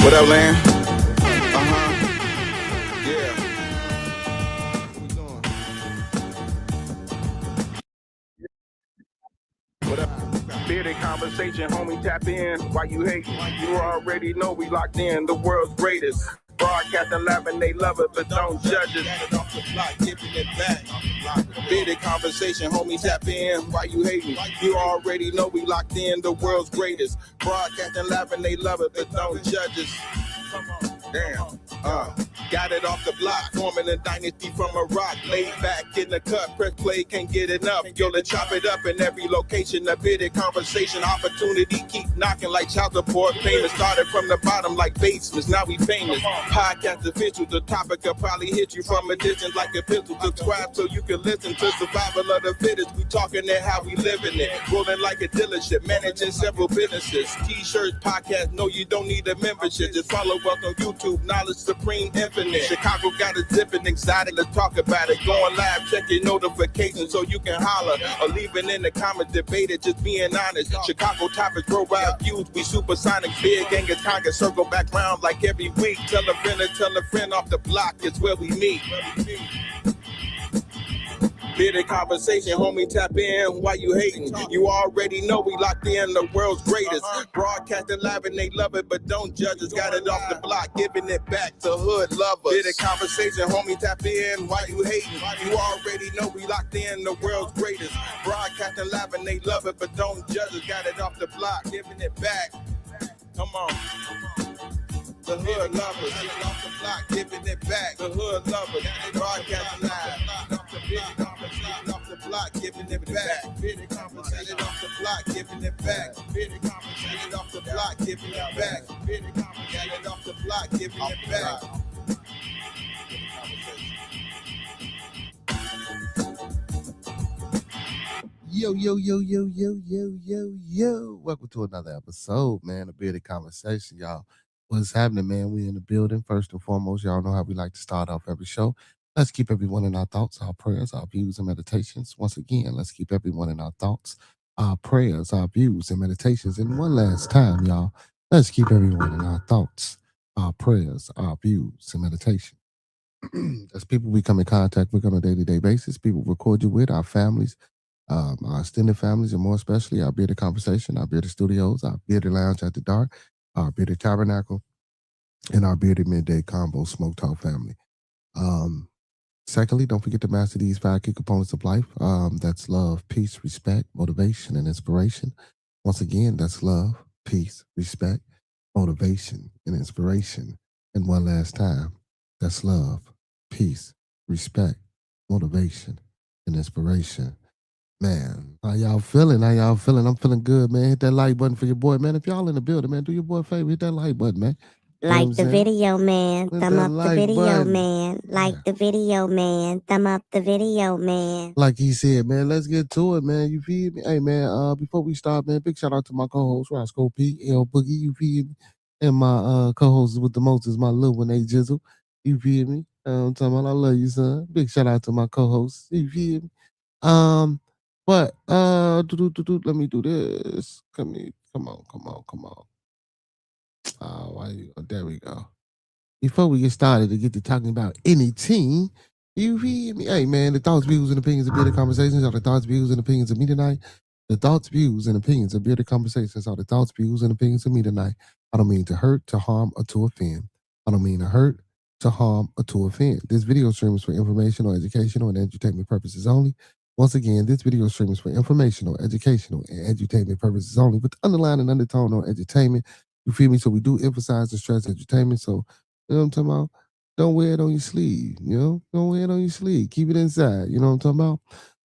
What up, Land? Yeah. What up? Bearded conversation, homie, tap in. Why you hating? You already know we locked in. The world's greatest. Broadcasting live and they love it, but don't judge us. Giving it back. Bearded conversation, homie, tap in. Why you hating? You already know we locked in. The world's greatest. Broadcasting live and they love it, but don't judge us. Damn. Got it off the block, forming a dynasty from a rock. Laid back in the cut, press play, can't get enough. Yo, let's chop it up in every location. A bearded conversation, opportunity keep knocking like child support payments. Started from the bottom like basements, now we famous. Podcast official, the topic will probably hit you from a distance like a pistol. Subscribe so you can listen to survival of the fittest. We talking it how we living it. Rolling like a dealership, managing several businesses. T-shirts, podcast, no you don't need a membership. Just follow us on YouTube, Knowledge Supreme Infinite. Chicago got a zipping excited, let's talk about it. Going live, check your notifications so you can holler. Or leave it in the comments, debate it, just being honest. Chicago topics, worldwide views, we supersonic. Big gang of Congress, circle back round like every week. Tell a friend off the block, it's where we meet. Bearded conversation, homie, tap in. Why you hating? You already know we locked in, the world's greatest. Broadcasting live and they love it, but don't judge us. Got it off the block, giving it back to hood lovers. Bearded conversation, homie, tap in. Why you hating? You already know we locked in, the world's greatest. Broadcasting live and they love it, but don't judge us. Got it off the block, giving it back. Come on. The hood lovers, off the block, giving it back. The hood lovers, broadcasting live. Off the block, giving it back. Bearded conversation off the block, giving it back. Bearded conversation off the block, giving it back. Bearded conversation off the block, giving it back. Yo. Welcome to another episode, man, of Bearded Conversation, y'all. What's happening, man? We in the building. First and foremost, y'all know how we like to start off every show. Let's keep everyone in our thoughts, our prayers, our views, and meditations. Once again, let's keep everyone in our thoughts, our prayers, our views, and meditations. And one last time, y'all, let's keep everyone in our thoughts, our prayers, our views, and meditation. As people we come in contact with on a day-to-day basis, people we record you with, our families, our extended families, and more especially our Bearded Conversation, our Bearded Studios, our Bearded Lounge at the Dark, our Bearded Tabernacle, and our Bearded Midday Combo Smoke Talk family. Secondly, don't forget to master these 5 key components of life. That's love, peace, respect, motivation, and inspiration. Once again, that's love, peace, respect, motivation, and inspiration. And one last time, that's love, peace, respect, motivation, and inspiration. Man, how y'all feeling? I'm feeling good, man. Hit that like button for your boy, man. If y'all in the building, man, do your boy a favor. Hit that like button, man. Like the video, man. Hit Thumb that up the like video, button. man. Like the video, man. Thumb up the video, man. Like he said, man, let's get to it, man. You feel me? Hey, man, before we start, man, big shout out to my co-host, Roscoe P. L. Boogie, you feel me? And my co-host with the most is my little one, A. Jizzle. You feel me? I'm talking about I love you, son. Big shout out to my co-host. You feel me? But let me do this. Come on. There we go. Before we get started to get to talking about anything, you feel me? Hey man, the thoughts, views, and opinions of Bearded Conversations are the thoughts, views, and opinions of me tonight. The thoughts, views, and opinions of Bearded Conversations are the thoughts, views, and opinions of me tonight. I don't mean to hurt, to harm, or to offend. I don't mean to hurt, to harm, or to offend. This video stream is for informational, educational, and entertainment purposes only. Once again, this video stream is for informational, educational, and entertainment purposes only, with the underlying undertone on entertainment. You feel me? So we do emphasize and stress entertainment. So, you know what I'm talking about? Don't wear it on your sleeve, you know? Don't wear it on your sleeve. Keep it inside, you know what I'm talking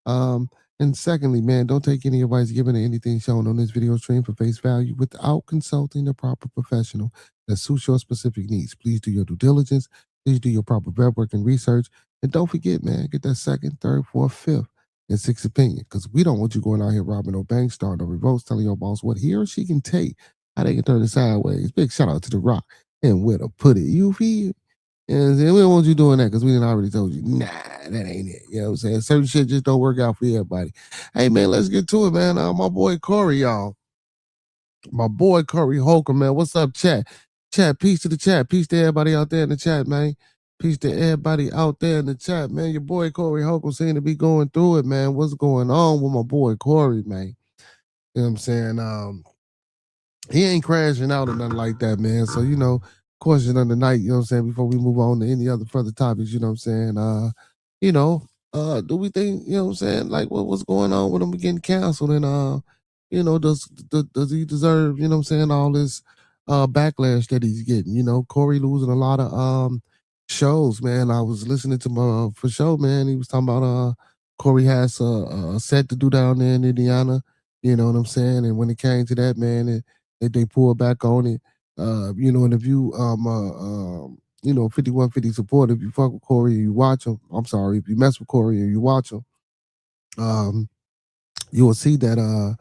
about? And secondly, man, don't take any advice given or anything shown on this video stream for face value without consulting the proper professional that suits your specific needs. Please do your due diligence. Please do your proper prep work and research. And don't forget, man, get that second, third, fourth, fifth, and sixth opinion, because we don't want you going out here robbing no bank, starting no revolts, telling your boss what he or she can take, how they can turn it sideways. Big shout out to The Rock and where to put it. You feel? And we don't want you doing that because we done already told you, nah, that ain't it. You know what I'm saying? Certain shit just don't work out for everybody. Hey, man, let's get to it, man. My boy Corey, y'all. My boy Corey Holcomb, man. What's up, chat? Chat, peace to the chat. Peace to everybody out there in the chat, man. Peace to everybody out there in the chat, man. Your boy Corey Holcomb seem to be going through it, man. What's going on with my boy Corey, man? You know what I'm saying? He ain't crashing out or nothing like that, man. So, question of the night, you know what I'm saying, before we move on to any other further topics, you know what I'm saying? You know, do we think, you know what I'm saying, like what's going on with him getting canceled and does he deserve, you know what I'm saying, all this backlash that he's getting? Corey losing a lot of shows, man. I was listening to my for show, man. He was talking about Corey has a set to do down there in Indiana, you know what I'm saying? And when it came to that, man, they pulled back on it. And if you 5150 support, if you fuck with Corey or you watch him, I'm sorry, if you mess with Corey or you watch him, you will see that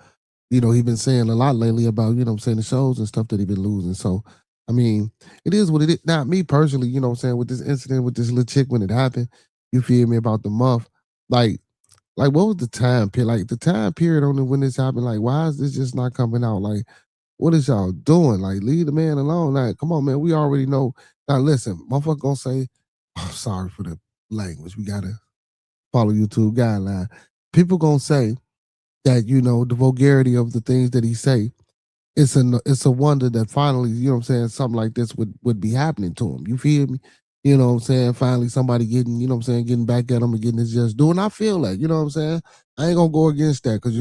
he been saying a lot lately about, you know what I'm saying, the shows and stuff that he been losing. So I mean, it is what it is. Now, me personally, you know what I'm saying, with this incident with this little chick when it happened, you feel me, about the month, like what was the time period? Like the time period on when this happened, like why is this just not coming out? Like, what is y'all doing? Like, leave the man alone. Like, come on, man. We already know. Now, listen, motherfucker gonna say, oh, sorry for the language. We gotta follow YouTube guideline. People gonna say that, the vulgarity of the things that he say, it's a wonder that finally, you know what I'm saying, something like this would be happening to him. You feel me? You know what I'm saying? Finally somebody getting, you know what I'm saying, getting back at him and getting his just due. And I feel like, you know what I'm saying? I ain't gonna go against that because,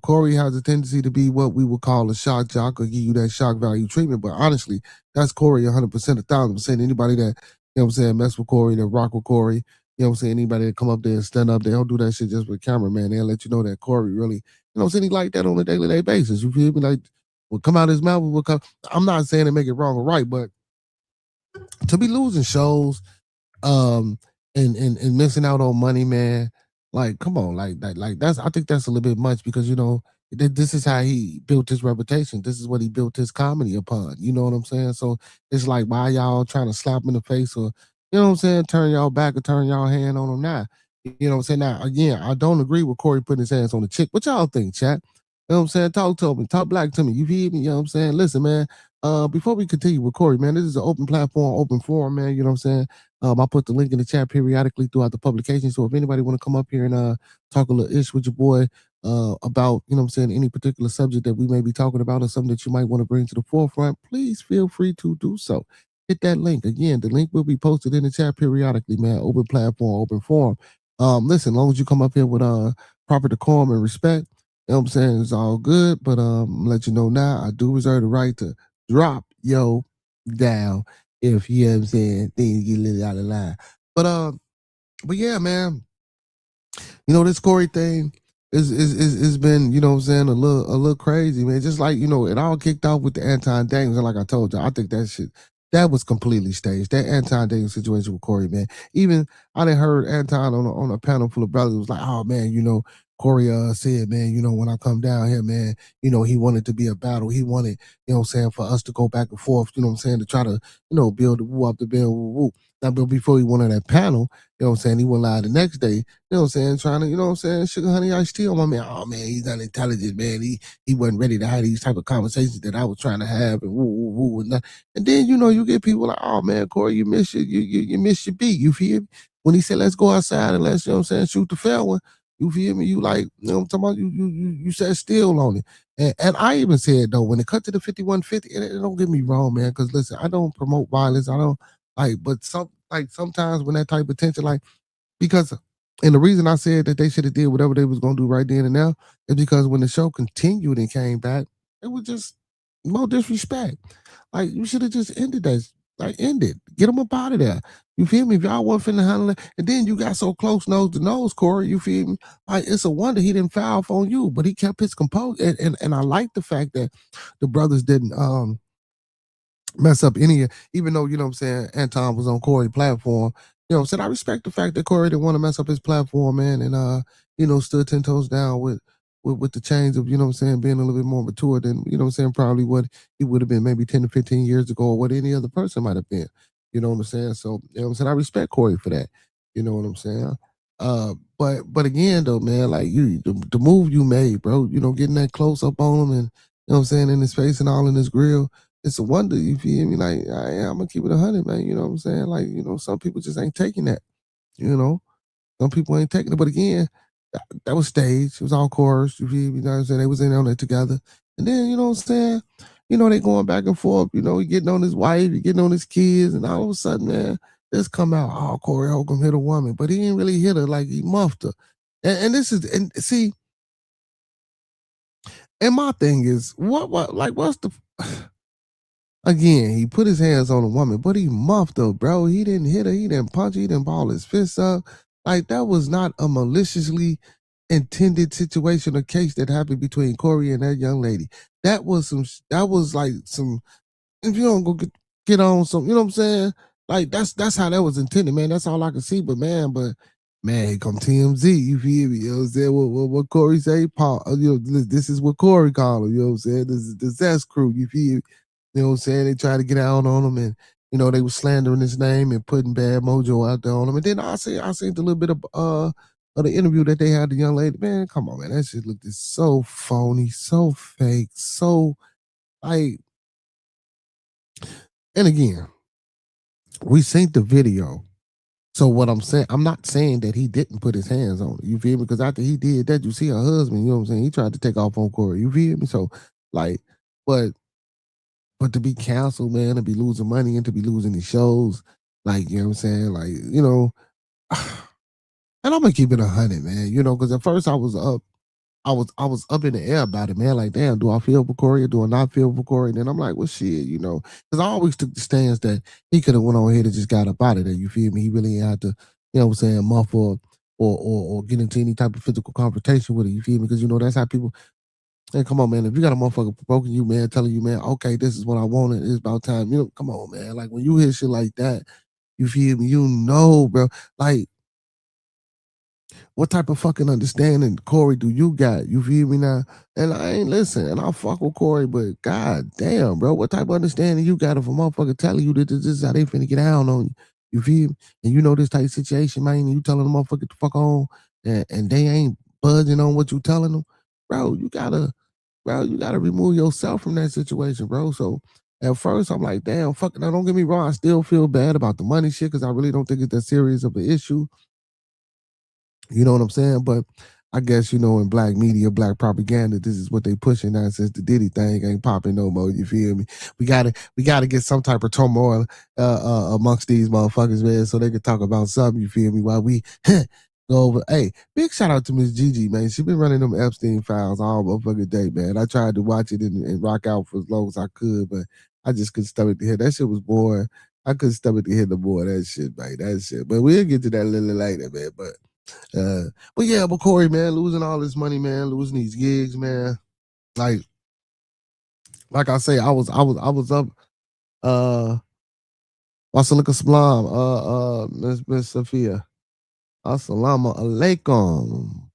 Corey has a tendency to be what we would call a shock jock or give you that shock value treatment. But honestly, that's Corey 100%, 1,000%. Anybody that, you know what I'm saying, mess with Corey, that rock with Corey, you know what I'm saying, anybody that come up there and stand up, they don't do that shit just with camera, man. They'll let you know that Corey really, you know what I'm saying, he like that on a daily basis. You feel me? Like, what come out his mouth will come. I'm not saying to make it wrong or right, but to be losing shows, um, and missing out on money, man. Like, come on, like that's. I think that's a little bit much because this is how he built his reputation. This is what he built his comedy upon. You know what I'm saying? So it's like, why y'all trying to slap him in the face or, you know what I'm saying, turn y'all back or turn y'all hand on him now? You know what I'm saying? Now, again, I don't agree with Corey putting his hands on the chick. What y'all think, chat? You know what I'm saying? Talk to me. Talk black to me. You feel me? You know what I'm saying? Listen, man. Before we continue with Corey, man, this is an open platform, open forum, man. You know what I'm saying? I put the link in the chat periodically throughout the publication. So if anybody want to come up here and talk a little ish with your boy about, you know what I'm saying, any particular subject that we may be talking about or something that you might want to bring to the forefront, please feel free to do so. Hit that link. Again, the link will be posted in the chat periodically, man. Open platform, open forum. Listen, as long as you come up here with proper decorum and respect, you know what I'm saying, it's all good. But let you know now, I do reserve the right to drop yo down if, you know what I'm saying, things get a little out of line. But yeah, man, this Corey thing is been, you know what I'm saying, a little crazy, man. Just like, it all kicked off with the Anton Daniels, and like I told you, I think that was completely staged. That Anton Daniels situation with Corey, man. Even I done heard Anton on a panel full of brothers was like, oh man, Corey said, man, when I come down here, man, he wanted to be a battle. He wanted, you know what I'm saying, for us to go back and forth, you know what I'm saying, to try to, build the woo up the build woo woo. Now, but before he went on that panel, you know what I'm saying, he went live the next day, you know what I'm saying, trying to, you know what I'm saying, sugar honey iced tea on my man. Oh man, he's unintelligent, man. He wasn't ready to have these type of conversations that I was trying to have and woo woo woo and that. And then, you get people like, oh man, Corey, you miss you miss your beat. You feel me? When he said, let's go outside and let's, you know what I'm saying, shoot the fair one. You feel me? You like, you know what I'm talking about? You said still on it. And I even said, though, when it cut to the 5150, and don't get me wrong, man, because listen, I don't promote violence. I don't but sometimes when that type of tension, because, and the reason I said that they should have did whatever they was going to do right then and now is because when the show continued and came back, it was just more disrespect. Like, you should have just ended that. Like, end it. Get them up out of there. You feel me? If y'all wasn't finna handle it, and then you got so close nose to nose, Corey, you feel me? Like, it's a wonder he didn't foul off on you, but he kept his composure. And I like the fact that the brothers didn't mess up any, even though, you know what I'm saying, Anton was on Corey's platform. You know what I'm saying? I respect the fact that Corey didn't want to mess up his platform, man, and stood 10 toes down with the change of, you know what I'm saying, being a little bit more mature than, you know what I'm saying, probably what he would have been maybe 10 to 15 years ago or what any other person might have been. You know what I'm saying? So, you know what I'm saying? I respect Corey for that. You know what I'm saying? But again though, man, like the move you made, bro, getting that close up on him and, you know what I'm saying, in his face and all in his grill, it's a wonder, you feel me? Like, I'm gonna keep it 100, man. You know what I'm saying? Like, some people just ain't taking that. Some people ain't taking it. But again, that was staged. It was all chorus. You feel me? You know what I'm saying? They was in on it together. And then, you know what I'm saying? They going back and forth. He getting on his wife, he getting on his kids, and all of a sudden, man, this come out, oh, Corey Holcomb hit a woman, but he didn't really hit her, like he muffed her. And this is, and see, and my thing is, what's the, again, he put his hands on a woman, but he muffed her, bro. He didn't hit her, he didn't punch her, he didn't ball his fists up. Like, that was not a maliciously intended situation or case that happened between Corey and that young lady. That was like some, if you don't go get on some, you know what I'm saying? Like, that's how that was intended, man. That's all I can see. But man, here come TMZ. You feel me? You know what I'm saying? What Corey say? Paul, this is what Corey called him. You know what I'm saying? This is the Zest crew. You feel me? You know what I'm saying? They try to get out on him, and they were slandering his name and putting bad mojo out there on him. And then I seen a little bit of the interview that they had the young lady. Man, come on, man. That shit looked so phony, so fake, so like. And again, we seen the video. So what I'm saying, I'm not saying that he didn't put his hands on it. You feel me? Because after he did that, you see her husband, you know what I'm saying? He tried to take off on Corey. You feel me? So like, but to be canceled, man, to be losing money and to be losing these shows, like, you know what I'm saying? Like, and I'm gonna keep it 100, man, because at first I was up in the air about it, man. Like, damn, do I feel for Corey or do I not feel for Corey? And then I'm like, well, shit, because I always took the stance that he could have went on here and just got up out of there. You feel me? He really ain't had to, you know what I'm saying, muffle or get into any type of physical confrontation with it. You feel me? Because that's how people. Hey, come on, man. If you got a motherfucker provoking you, man, telling you, man, okay, this is what I wanted. It's about time. Come on, man. Like, when you hear shit like that, you feel me? Bro. Like, what type of fucking understanding, Corey, do you got? You feel me now? And I ain't listen, and I fuck with Corey, but god damn, bro, what type of understanding you got if a motherfucker telling you that this is how they finna get down on you? You feel me? And this type of situation, man, and you telling the motherfucker to fuck on, and they ain't budging on what you telling them, bro, you gotta remove yourself from that situation, bro. So at first I'm like, damn, fuck it. Now don't get me wrong, I still feel bad about the money shit because I really don't think it's that serious of an issue. You know what I'm saying? But I guess, in black media, black propaganda, this is what they pushing now since the Diddy thing ain't popping no more. You feel me? We gotta get some type of turmoil amongst these motherfuckers, man, so they can talk about something, you feel me? While we go over. Hey, big shout out to Miss Gigi, man. She been running them Epstein files all motherfucking day, man. I tried to watch it and rock out for as long as I could, but I just couldn't stomach to hear. That shit was boring. I couldn't stomach to hear no more of that shit, man. That shit. But we'll get to that a little later, man. But yeah, but Corey, man, losing all this money, man, losing these gigs, man. Like I say, I was up. Wasalika Salam, Miss Sophia. Assalamu alaikum.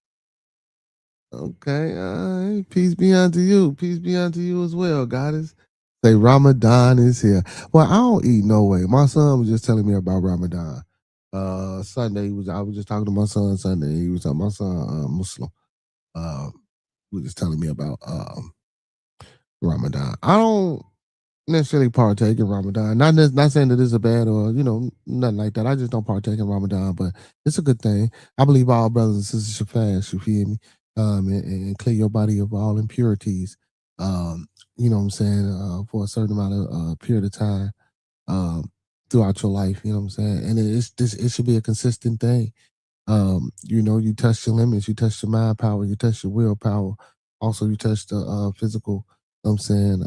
Okay, peace be unto you. Peace be unto you as well, goddess. Say Ramadan is here. Well, I don't eat no way. My son was just telling me about Ramadan. Sunday I was just talking to my son Sunday. He was talking my son Muslim. He was just telling me about Ramadan. I don't necessarily partake in Ramadan. Not saying that it's a bad or nothing like that. I just don't partake in Ramadan, but it's a good thing. I believe all brothers and sisters should fast. You feel me? And clear your body of all impurities. You know what I'm saying? For a certain amount of period of time. Throughout your life. You know what I'm saying? And it should be a consistent thing. You touch your limits, you touch your mind power, you touch your willpower. Also, you touch the physical, I'm saying,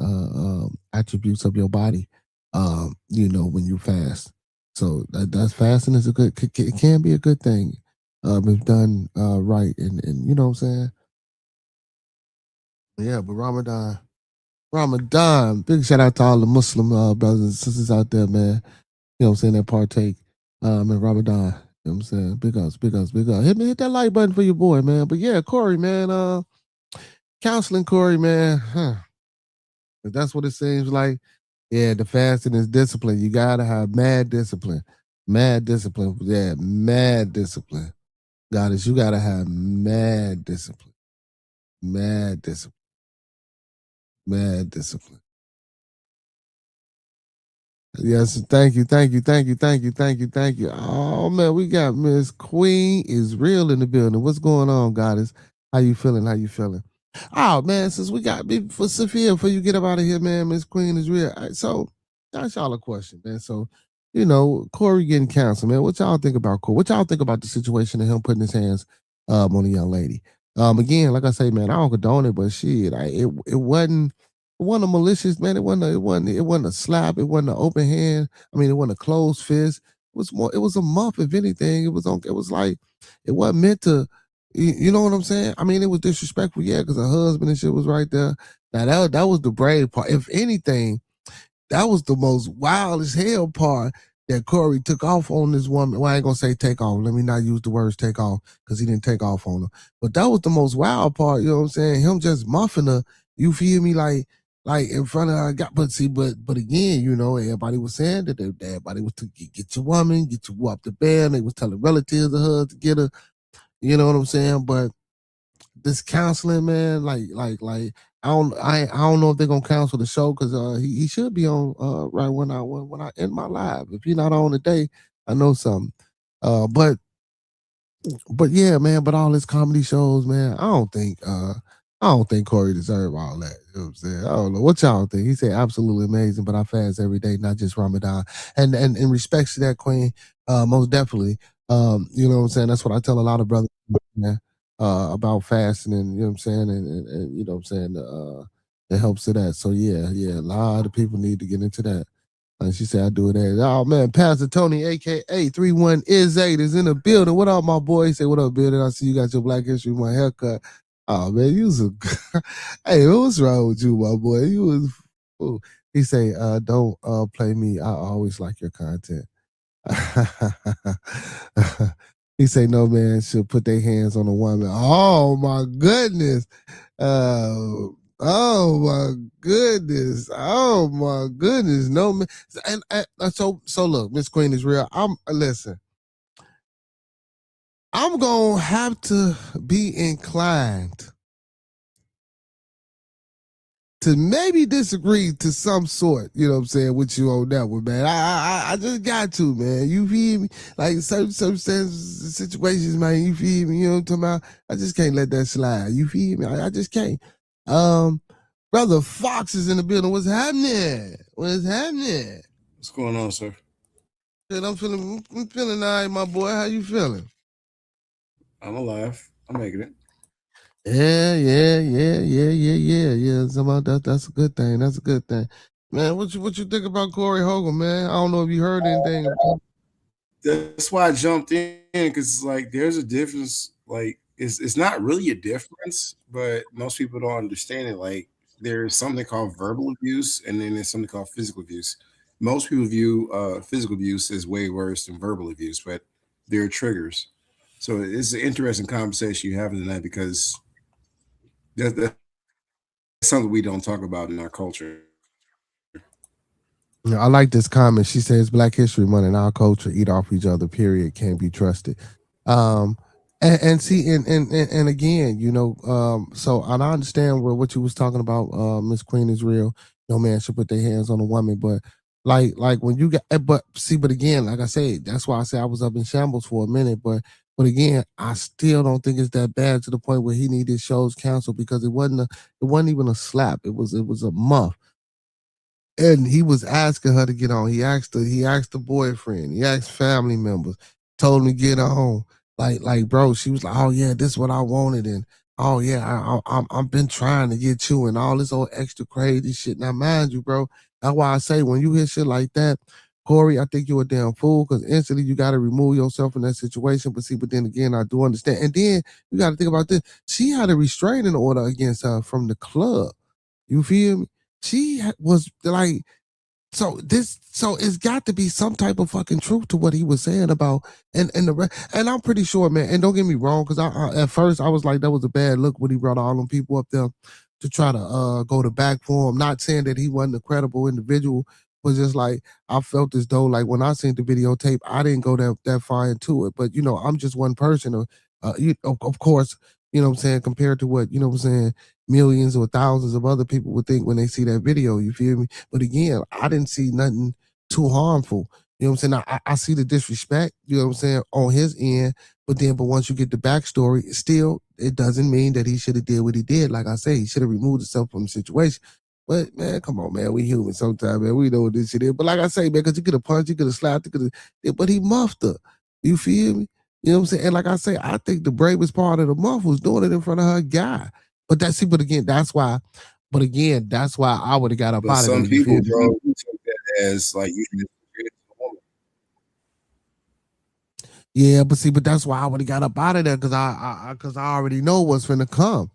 attributes of your body, when you fast. So that's fasting is it can be a good thing if done right. And you know what I'm saying? Yeah, but Ramadan, big shout out to all the Muslim brothers and sisters out there, man. You know what I'm saying, that partake in Ramadan. You know what I'm saying? Big ups, big ups, big ups. Hit that like button for your boy, man. But yeah, Corey, man, counseling Corey, man. If that's what it seems like. Yeah, the fasting is discipline. You gotta have mad discipline. Mad discipline. Yeah, mad discipline. Goddess, you gotta have mad discipline. Mad discipline. Mad discipline. Yes, thank you, thank you, thank you, thank you, thank you, thank you. Oh man, we got Miss Queen is real in the building. What's going on, Goddess? How you feeling? How you feeling? Oh man, since we got for Sophia, before you get up out of here, man, Miss Queen is real. All right, so that's y'all a question, man. So, Corey getting canceled, man. What y'all think about Corey? What y'all think about the situation of him putting his hands on a young lady? Again, like I say, man, I don't condone it, but shit, it wasn't a malicious, man. It wasn't a slap. It wasn't an open hand. I mean, it wasn't a closed fist. It was more. It was a muff. If anything, it was like it wasn't meant to. You know what I'm saying? I mean, it was disrespectful, yeah, because her husband and shit was right there. Now that was the brave part. If anything, that was the most wild as hell part that Corey took off on this woman. Well, I ain't gonna say take off. Let me not use the words take off because he didn't take off on her. But that was the most wild part. You know what I'm saying? Him just muffing her. You feel me? Like in front of her. But again, everybody was saying that everybody was to get your woman, get you up the bed. They was telling relatives of her to get her. You know what I'm saying? But this counseling, man, I don't know if they're gonna cancel the show because he should be on right when I end my live. If he's not on today, I know something. But yeah, man, but all his comedy shows, man, I don't think Corey deserved all that. You know what I'm saying? I don't know. What y'all think? He said absolutely amazing, but I fast every day, not just Ramadan. And in respects to that, Queen, most definitely. You know what I'm saying? That's what I tell a lot of brothers, man, about fasting and you know what I'm saying, and you know what I'm saying, the helps of that. So yeah, a lot of people need to get into that. And she said, I do it every day. Oh, man, Pastor Tony, a.k.a. 31 is 8 is in the building. What up, my boy? He said, what up, building? I see you got your Black History Month haircut. Oh, man, you was a... Hey, what's wrong with you, my boy? You was... Ooh. He say, don't play me. I always like your content. He say, no man should put their hands on a woman. Oh, my goodness. Oh my goodness! Oh my goodness! No man, and so look, Miss Queen is real. Listen. I'm gonna have to be inclined to maybe disagree to some sort. You know what I'm saying with you on that one, man. I just got to, man. You feel me? Like certain situations, man. You feel me? You know what I'm talking about? I just can't let that slide. You feel me? I just can't. Brother Fox is in the building. What's happening? What's happening? What's going on, sir? I'm feeling all right, my boy. How you feeling? I'm alive. I'm making it. Yeah. That's a good thing. That's a good thing. Man, what you think about Corey Hogan, man? I don't know if you heard anything about. That's why I jumped in, because it's like there's a difference. Like it's not really a difference, but most people don't understand it. Like there's something called verbal abuse, and then there's something called physical abuse. Most people view physical abuse as way worse than verbal abuse, but there are triggers. So it's an interesting conversation you have tonight because that's something we don't talk about in our culture. I like this comment. She says Black History Month and our culture eat off each other, period, can't be trusted. And see, and again, so and I understand what you was talking about, Miss Queen is real. No man should put their hands on a woman, but like when you get, but again, like I said, that's why I said I was up in shambles for a minute, but again, I still don't think it's that bad to the point where he needed shows canceled because it wasn't even a slap. It was a muff. And he was asking her to get on. He asked the boyfriend, he asked family members, told him to get on. Like, bro, she was like, oh yeah, this is what I wanted, and oh yeah, I've been trying to get you, and all this old extra crazy shit. Now, mind you, bro, that's why I say when you hear shit like that, Corey, I think you're a damn fool because instantly you got to remove yourself from that situation. But then again, I do understand. And then you got to think about this. She had a restraining order against her from the club. You feel me? She was like, so it's got to be some type of fucking truth to what he was saying about and I'm pretty sure, man. And don't get me wrong, because I at first I was like that was a bad look when he brought all them people up there to try to go to back for him. Not saying that he wasn't a credible individual, but just like I felt as though like when I seen the videotape, I didn't go that far into it. But I'm just one person. Of course, you know what I'm saying, compared to what, you know what I'm saying, millions or thousands of other people would think when they see that video. You feel me? But again, I didn't see nothing too harmful. You know what I'm saying? I see the disrespect, you know what I'm saying, on his end, but once you get the backstory, still, it doesn't mean that he should have did what he did. Like I say, he should have removed himself from the situation. But man, come on, man, we human sometimes, man. We know what this shit is. But like I say, man, because he could have punched, he could have slapped, he could have, but he muffed her. You feel me? You know what I'm saying? And like I say, I think the bravest part of the month was doing it in front of her guy. But again, that's why I would have got up But out of there. some You people, feel me? bro, who took that as like you should experience a woman. Yeah, but that's why I would have got up out of there because I already know what's finna come.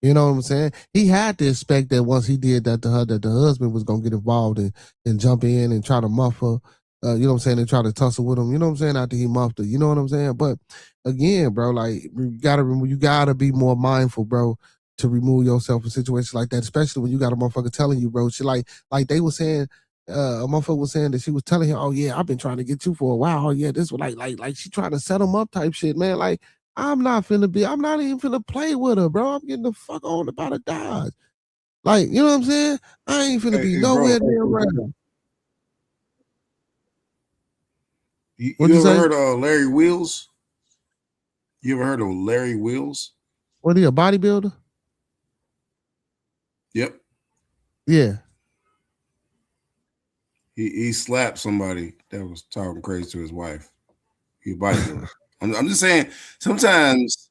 You know what I'm saying? He had to expect that once he did that to her, that the husband was gonna get involved and jump in and try to muff her. You know what I'm saying? And try to tussle with him. You know what I'm saying? After he muffed her. You know what I'm saying? But again, bro, like you gotta be more mindful, bro, to remove yourself from situations like that, especially when you got a motherfucker telling you, bro. She like they were saying. A motherfucker was saying that she was telling him, "Oh yeah, I've been trying to get you for a while. Oh yeah, this was like she trying to set him up type shit, man. Like I'm not even finna play with her, bro. I'm getting the fuck on about a Dodge. Like, you know what I'm saying? I ain't finna be Hey, bro, nowhere near around. you What'd you ever say? heard of Larry Wheels? You ever heard of Larry Wheels? What are you, a bodybuilder? Yep. Yeah. He slapped somebody that was talking crazy to his wife. He a bodybuilder. I'm just saying, sometimes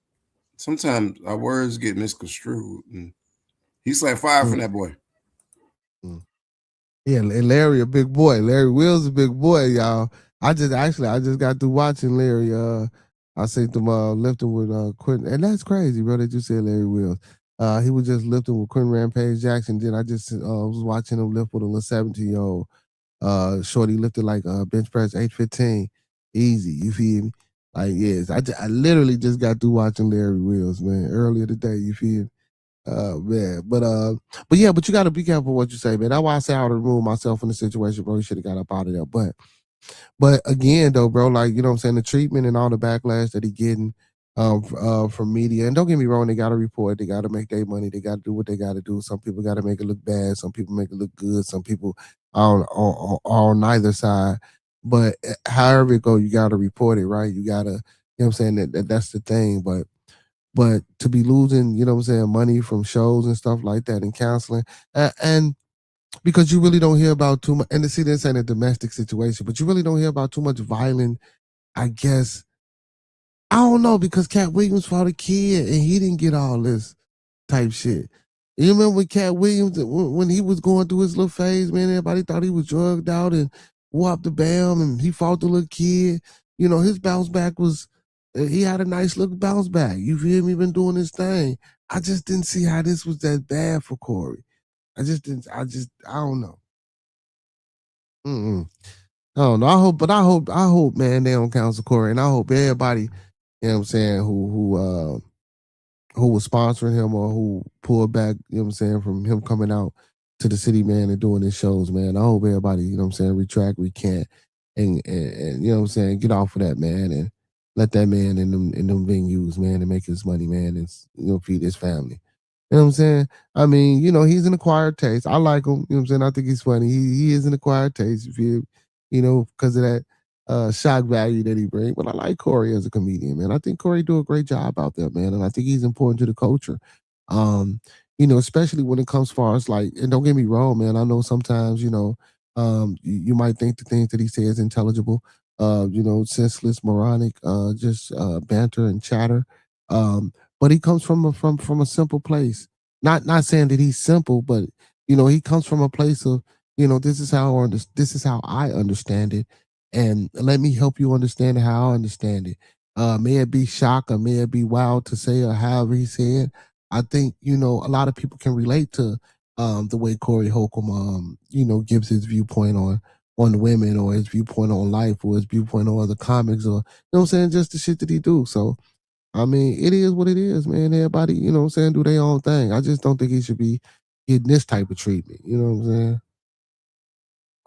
our words get misconstrued. And he slapped fire from that boy. Yeah, and Larry a big boy. Larry Will's a big boy, y'all. I just got through watching Larry. I seen them lifting with Quentin, and that's crazy, bro. That you said Larry Wills. He was just lifting with Quentin Rampage Jackson. Then I just was watching him lift with a little 17-year-old. Shorty lifted like bench press 815, easy. You feel me? Like yes, I literally just got through watching Larry Wills, man, earlier today. You feel me? Man, but yeah, but you got to be careful what you say, man. That's why I say I would remove myself from the situation, bro. You should have got up out of there. But again, though, bro, like you know what I'm saying, the treatment and all the backlash that he getting from media, and don't get me wrong, they got to report, they got to make their money, they got to do what they got to do. Some people got to make it look bad, some people make it look good, some people are on neither side. But however it go, you got to report it, right? You got to, you know what I'm saying, that's the thing, but to be losing, you know what I'm saying, money from shows and stuff like that and counseling, and because you really don't hear about too much, and to see this ain't a domestic situation, but you really don't hear about too much violent, I guess. I don't know, because Cat Williams fought a kid and he didn't get all this type shit. You remember when Cat Williams, when he was going through his little phase, man, everybody thought he was drugged out and whopped the bam and he fought the little kid. You know, his bounce back was, he had a nice little bounce back. You feel me? Been doing his thing. I just didn't see how this was that bad for Corey. I I don't know. Mm-mm. I don't know. I hope, man, they don't cancel Corey, and I hope everybody, you know what I'm saying, who was sponsoring him or who pulled back, you know what I'm saying, from him coming out to the city, man, and doing his shows, man. I hope everybody, you know what I'm saying, retract, recant, and you know what I'm saying, get off of that, man, and let that man in them venues, man, and make his money, man, and feed his family. You know what I'm saying? I mean, you know, he's an acquired taste. I like him. You know what I'm saying? I think he's funny. He is an acquired taste, if you know, because of that shock value that he brings. But I like Corey as a comedian, man. I think Corey do a great job out there, man. And I think he's important to the culture. Um, you know, especially when it comes far as like, and don't get me wrong, man. I know sometimes, you know, you might think the things that he says intelligible, you know, senseless, moronic, just banter and chatter. But he comes from a simple place. Not saying that he's simple, but you know, he comes from a place of, you know, this is how I understand it, and let me help you understand how I understand it. May it be shock or may it be wild to say or however he said. I think, you know, a lot of people can relate to the way Corey Holcomb you know, gives his viewpoint on women, or his viewpoint on life, or his viewpoint on other comics, or you know what I'm saying, just the shit that he do. So I mean, it is what it is, man. Everybody, you know what I'm saying, do their own thing. I just don't think he should be getting this type of treatment. You know what I'm saying?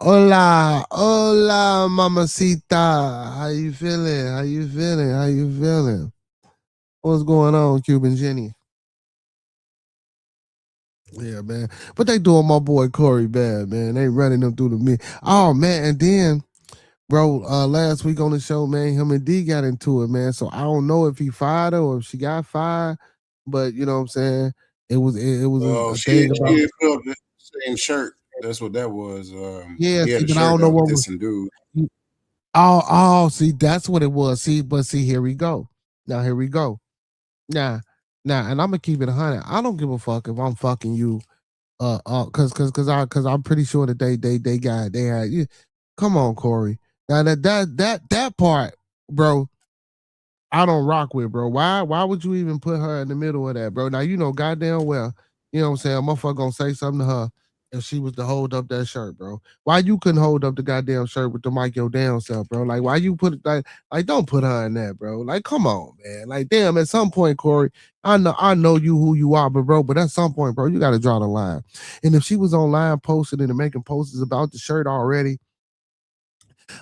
Hola, hola, mamacita. How you feeling? How you feeling? How you feeling? What's going on, Cuban Jenny? Yeah, man. But they doing my boy Corey bad, man. They running him through the mid. Oh man, and then bro, last week on the show, man, him and D got into it, man. So I don't know if he fired her or if she got fired, but you know what I'm saying? It was Well, a she thing about did put up the same shirt. That's what that was. yeah, He had see, a but I shirt don't know up with what was this and dude. see, that's what it was. See, here we go. Now here we go. Now, and I'm gonna keep it 100. I don't give a fuck if I'm fucking you cause I'm pretty sure that they had you. Come on, Corey. Now that part, bro, I don't rock with, bro. Why would you even put her in the middle of that, bro? Now you know goddamn well, you know what I'm saying, a motherfucker gonna say something to her if she was to hold up that shirt, bro. Why you couldn't hold up the goddamn shirt with the mic your damn self, bro? Like why you put it like don't put her in that, bro. Like come on, man. Like damn, at some point, Corey, I know you who you are, but at some point, bro, you gotta draw the line. And if she was online posting and making posters about the shirt already,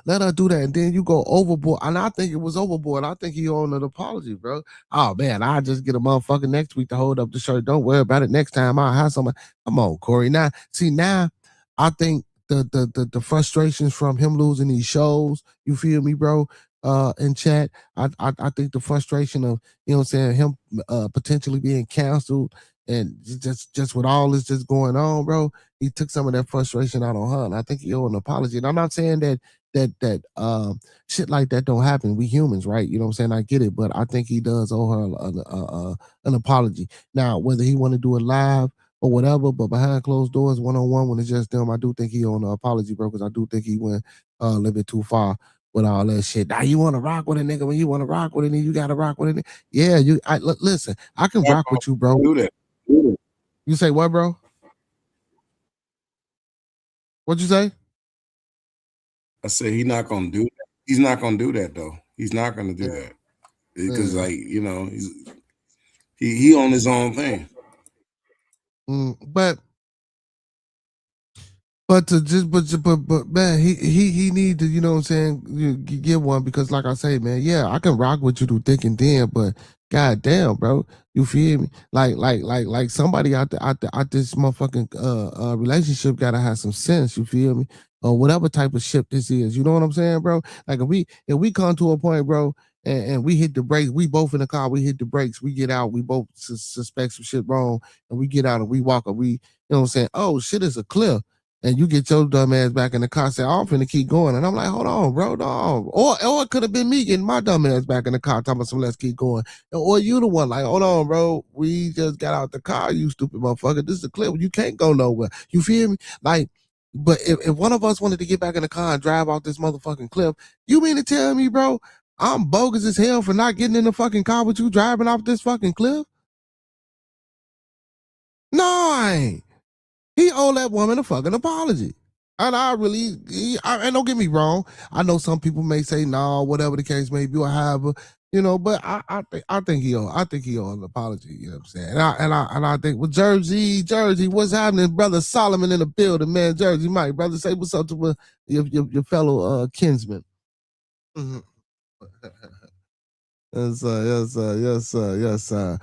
let her do that, and then you go overboard. And I think it was overboard. I think he owed an apology, bro. Oh man, I just get a motherfucker next week to hold up the shirt. Don't worry about it. Next time I'll have somebody. Come on, Corey. Now I think the frustrations from him losing these shows. You feel me, bro? In chat, I think the frustration of you know what I'm saying him potentially being canceled and just with all this just going on, bro. He took some of that frustration out on her, and I think he owed an apology. And I'm not saying that shit like that don't happen. We humans, right? You know what I'm saying? I get it, but I think he does owe her an apology. Now, whether he want to do it live or whatever, but behind closed doors, one on one, when it's just them, I do think he owe an apology, bro, because I do think he went a little bit too far with all that shit. Now you want to rock with a nigga when you want to rock with a nigga, you got to rock with a nigga. Yeah, listen. I can rock with you, bro. Do that. You say what, bro? What'd you say? I said he's not gonna do that. He's not gonna do that though. He's not gonna do Yeah. that because, like, you know, he on his own thing. But to just but man, he need to, you know what I'm saying, get one because like I say, man, yeah, I can rock with you through thick and thin, but god damn, bro, you feel me? Like somebody out this motherfucking relationship gotta have some sense, you feel me? Or whatever type of ship this is, you know what I'm saying, bro? Like if we come to a point, bro, and we hit the brakes, we both in the car, we hit the brakes, we get out, we both suspect some shit wrong, and we get out and we walk, and we, you know what I'm saying, oh shit, is a cliff. And you get your dumb ass back in the car, say, I'm finna keep going. And I'm like, hold on, bro, no. Or it could have been me getting my dumb ass back in the car, talking about some let's keep going. Or you the one, like, hold on, bro. We just got out the car, you stupid motherfucker. This is a clip. You can't go nowhere. You feel me? Like, but if one of us wanted to get back in the car and drive off this motherfucking cliff, you mean to tell me, bro, I'm bogus as hell for not getting in the fucking car with you driving off this fucking cliff? No, I ain't. He owed that woman a fucking apology. And and don't get me wrong. I know some people may say no, whatever the case may be, or however, you know. But I think he owe an apology. You know what I'm saying? And I think with Jersey, what's happening, brother Solomon in the building, man. Jersey, Mike, brother, say what's up to your fellow kinsman. Mm-hmm. Yes, sir.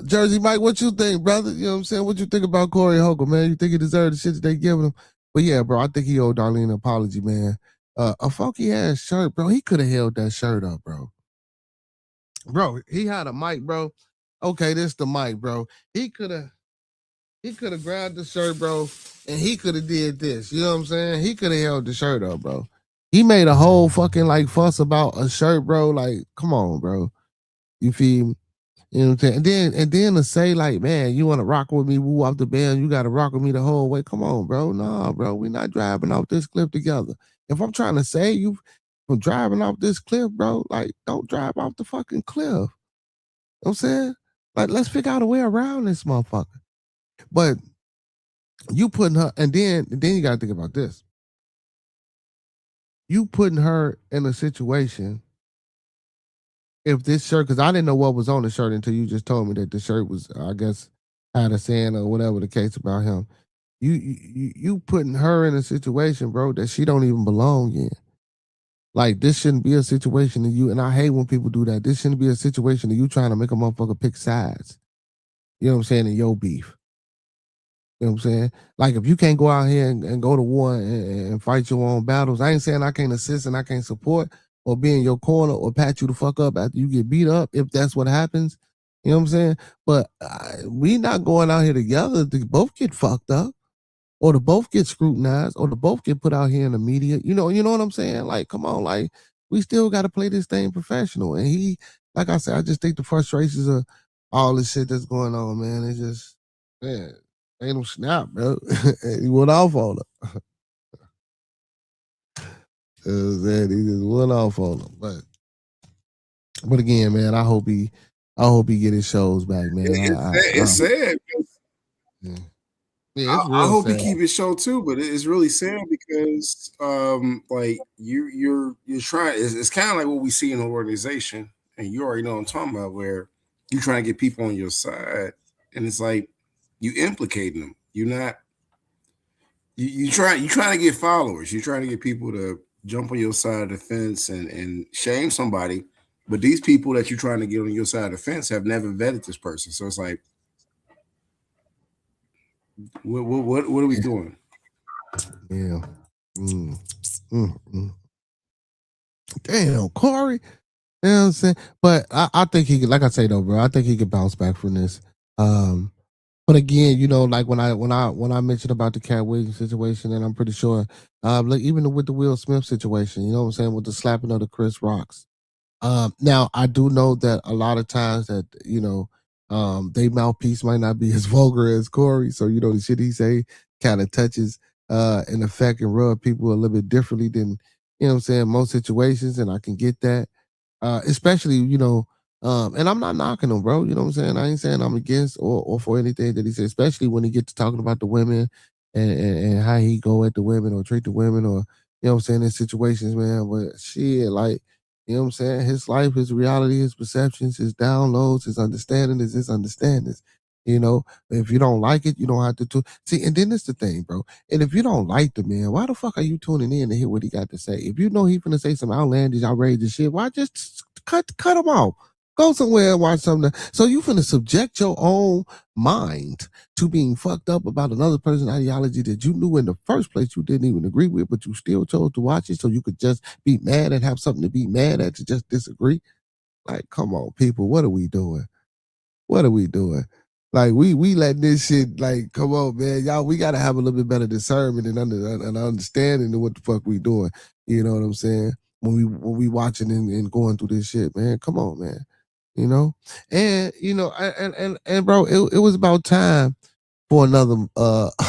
Jersey Mike, what you think, brother? You know what I'm saying? What you think about Corey Holcomb, man? You think he deserved the shit that they giving him? But yeah, bro, I think he owed Darlene an apology, man. A funky ass shirt, bro. He could have held that shirt up, bro. Bro, he had a mic, bro. Okay, this the mic, bro. He could have grabbed the shirt, bro, and he could have did this. You know what I'm saying? He could have held the shirt up, bro. He made a whole fucking like fuss about a shirt, bro. Like, come on, bro. You feel me? You know what I'm saying? And then to say like, man, you want to rock with me, woo off the band, you got to rock with me the whole way. Come on, bro. Nah, bro. We not driving off this cliff together. If I'm trying to save you from driving off this cliff, bro, like, don't drive off the fucking cliff. You know what I'm saying? Like, let's figure out a way around this motherfucker. But you putting her, and then you got to think about this. You putting her in a situation, if this shirt, because I didn't know what was on the shirt until you just told me that the shirt was, I guess, had a saying or whatever the case about him. You putting her in a situation, bro, that she don't even belong in. Like, this shouldn't be a situation that you, and I hate when people do that. This shouldn't be a situation that you trying to make a motherfucker pick sides. You know what I'm saying? In your beef. You know what I'm saying? Like if you can't go out here and go to war and fight your own battles, I ain't saying I can't assist and I can't support or be in your corner or pat you the fuck up after you get beat up if that's what happens. You know what I'm saying? But we not going out here together to both get fucked up or to both get scrutinized or to both get put out here in the media. You know what I'm saying? Like, come on, like we still got to play this thing professional. And he, like I said, I just think the frustrations of all this shit that's going on, man. It's just, man, ain't no snap, bro. He went off on her. He just went off on him. But again, man, I hope he get his shows back, man. It's sad. Yeah. Yeah, it's real I hope sad. he keep his show too, but it's really sad because like you're trying. It's kind of like what we see in an organization, and you already know what I'm talking about, where you're trying to get people on your side, and it's like you implicating them. You're not. You trying to get followers. You're trying to get people to jump on your side of the fence and shame somebody, but these people that you're trying to get on your side of the fence have never vetted this person. So it's like, what are we doing? Yeah. Damn, Corey. You know what I'm saying? But I think he could, like I say though, bro, I think he could bounce back from this. But again, you know, like when I mentioned about the Cat Williams situation, and I'm pretty sure, like even with the Will Smith situation, you know what I'm saying, with the slapping of the Chris Rocks. Now I do know that a lot of times that they mouthpiece might not be as vulgar as Corey, so you know the shit he say kind of touches and affect and rub people a little bit differently than what I'm saying most situations, and I can get that. Especially, and I'm not knocking him, bro. You know what I'm saying? I ain't saying I'm against or for anything that he said, especially when he gets to talking about the women and how he go at the women or treat the women or, what I'm saying, in situations, man. But shit, like, you know what I'm saying? His life, his reality, his perceptions, his downloads, his understanding is his understandings. If you don't like it, you don't have to see. And then it's the thing, bro. And if you don't like the man, why the fuck are you tuning in to hear what he got to say? If you know he's gonna say some outlandish, outrageous shit, why just cut him off? Go somewhere and watch something. So you finna subject your own mind to being fucked up about another person's ideology that you knew in the first place you didn't even agree with, but you still chose to watch it so you could just be mad and have something to be mad at to just disagree. Like, come on, people, what are we doing? What are we doing? Like we let this shit, like, come on, man, y'all. We gotta have a little bit better discernment and understanding of what the fuck we doing. You know what I'm saying? When we watching and going through this shit, man. Come on, man. And bro, it was about time for another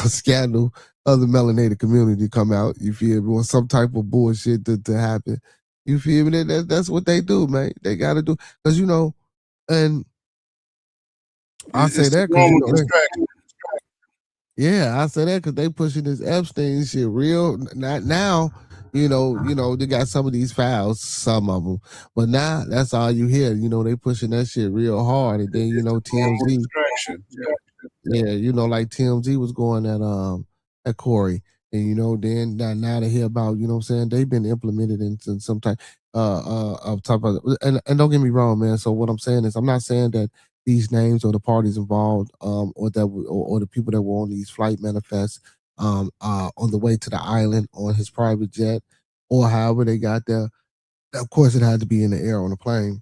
scandal of the melanated community to come out. You feel me? Or some type of bullshit to happen. You feel me? That's what they do, man. They gotta do because and I say that because I say that because they pushing this Epstein shit real. Not now, they got some of these files, some of them, but now that's all you hear. They pushing that shit real hard, and then TMZ, like TMZ was going at Corey, and then now to hear about what I'm saying, they've been implemented in some type of type of, and don't get me wrong, man. So what I'm saying is, I'm not saying that these names or the parties involved, or the people that were on these flight manifests, on the way to the island on his private jet, or however they got there. Of course, it had to be in the air on a plane.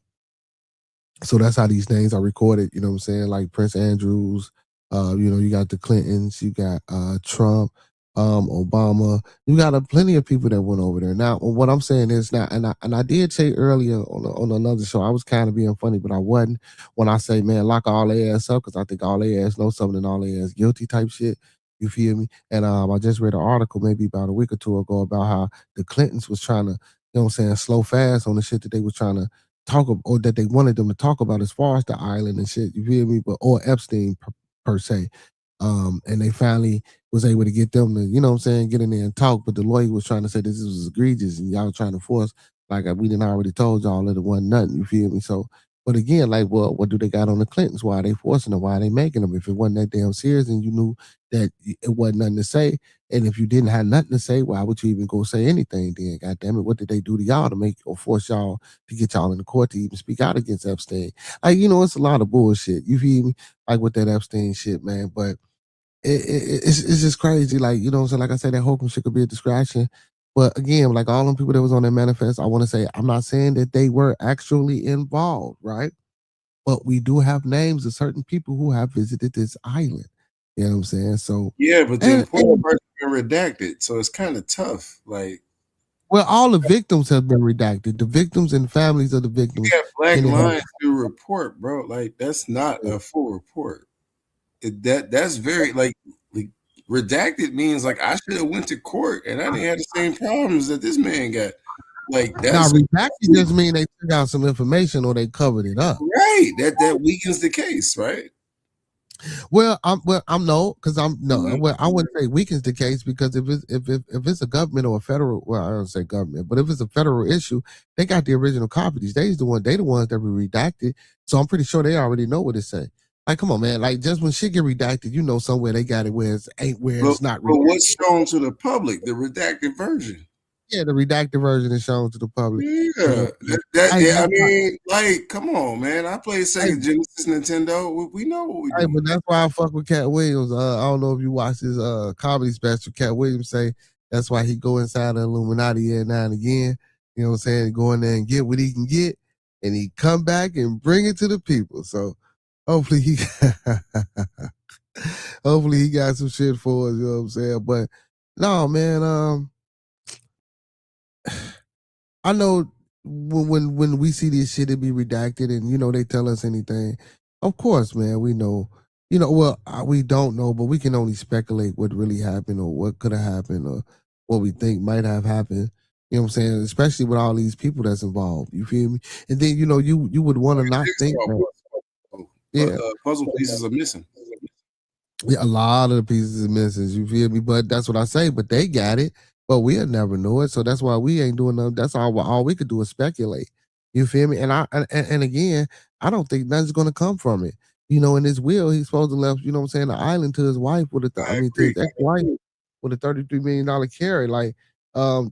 So that's how these names are recorded. You know what I'm saying? Like Prince Andrews. You got the Clintons. You got Trump. Obama. You got plenty of people that went over there. Now, what I'm saying is now, and I did say earlier on another show, I was kind of being funny, but I wasn't when I say, man, lock all their ass up because I think all their ass know something and all their ass guilty type shit. You feel me? And I just read an article maybe about a week or two ago about how the Clintons was trying to, slow fast on the shit that they was trying to talk about, or that they wanted them to talk about as far as the island and shit. You feel me? But or Epstein per se. And they finally was able to get them to, get in there and talk. But the lawyer was trying to say this was egregious and y'all trying to force, like we didn't already told y'all that it wasn't nothing. You feel me? So, But again, like, well, what do they got on the Clintons? Why are they forcing them? Why are they making them? If it wasn't that damn serious and you knew that it wasn't nothing to say, and if you didn't have nothing to say, why would you even go say anything then? God damn it, what did they do to y'all to make or force y'all to get y'all in the court to even speak out against Epstein? Like, it's a lot of bullshit. You feel me? Like with that Epstein shit, man. But it's just crazy. Like, what I'm saying? Like I said, that whole shit could be a distraction. But again, like all them people that was on that manifest, I want to say, I'm not saying that they were actually involved, right? But we do have names of certain people who have visited this island. You know what I'm saying? So yeah, but the important person been redacted, so it's kind of tough. Like, well, all the victims have been redacted. The victims and families of the victims. you got black lines to report, bro. Like, that's not a full report. That's very like redacted means like I should have went to court and I didn't have the same problems that this man got. Like, that's now redacted just mean they took out some information or they covered it up. Right. That weakens the case, right? Well, I wouldn't say weakens the case because if it's a government or a federal, well, I don't say government, but if it's a federal issue, they got the original copies. They the ones that were redacted. So I'm pretty sure they already know what it say. Like, come on, man. Like, just when shit get redacted, somewhere they got it where it's not redacted. But what's shown to the public, the redacted version? Yeah, the redacted version is shown to the public. Yeah, I mean, like, come on, man. I played Sega Genesis, Nintendo. We know what we do. But that's why I fuck with Cat Williams. I don't know if you watch his comedy special. Cat Williams say that's why he go inside the Illuminati every now and again. You know what I'm saying? Go in there and get what he can get, and he come back and bring it to the people. So hopefully he got some shit for us. You know what I'm saying? But no, man. I know when we see this shit, it be redacted, and they tell us anything. Of course, man, we know. We don't know, but we can only speculate what really happened or what could have happened or what we think might have happened. You know what I'm saying? Especially with all these people that's involved. You feel me? And then you would want to not think that. Puzzle pieces are missing. Yeah, a lot of the pieces are missing. You feel me? But that's what I say. But they got it. But we'll never know it. So that's why we ain't doing nothing. That's all we could do is speculate. You feel me? And again, I don't think nothing's gonna come from it. In his will, he's supposed to left, the island to his wife with to his ex-wife with a $33 million carry. Like,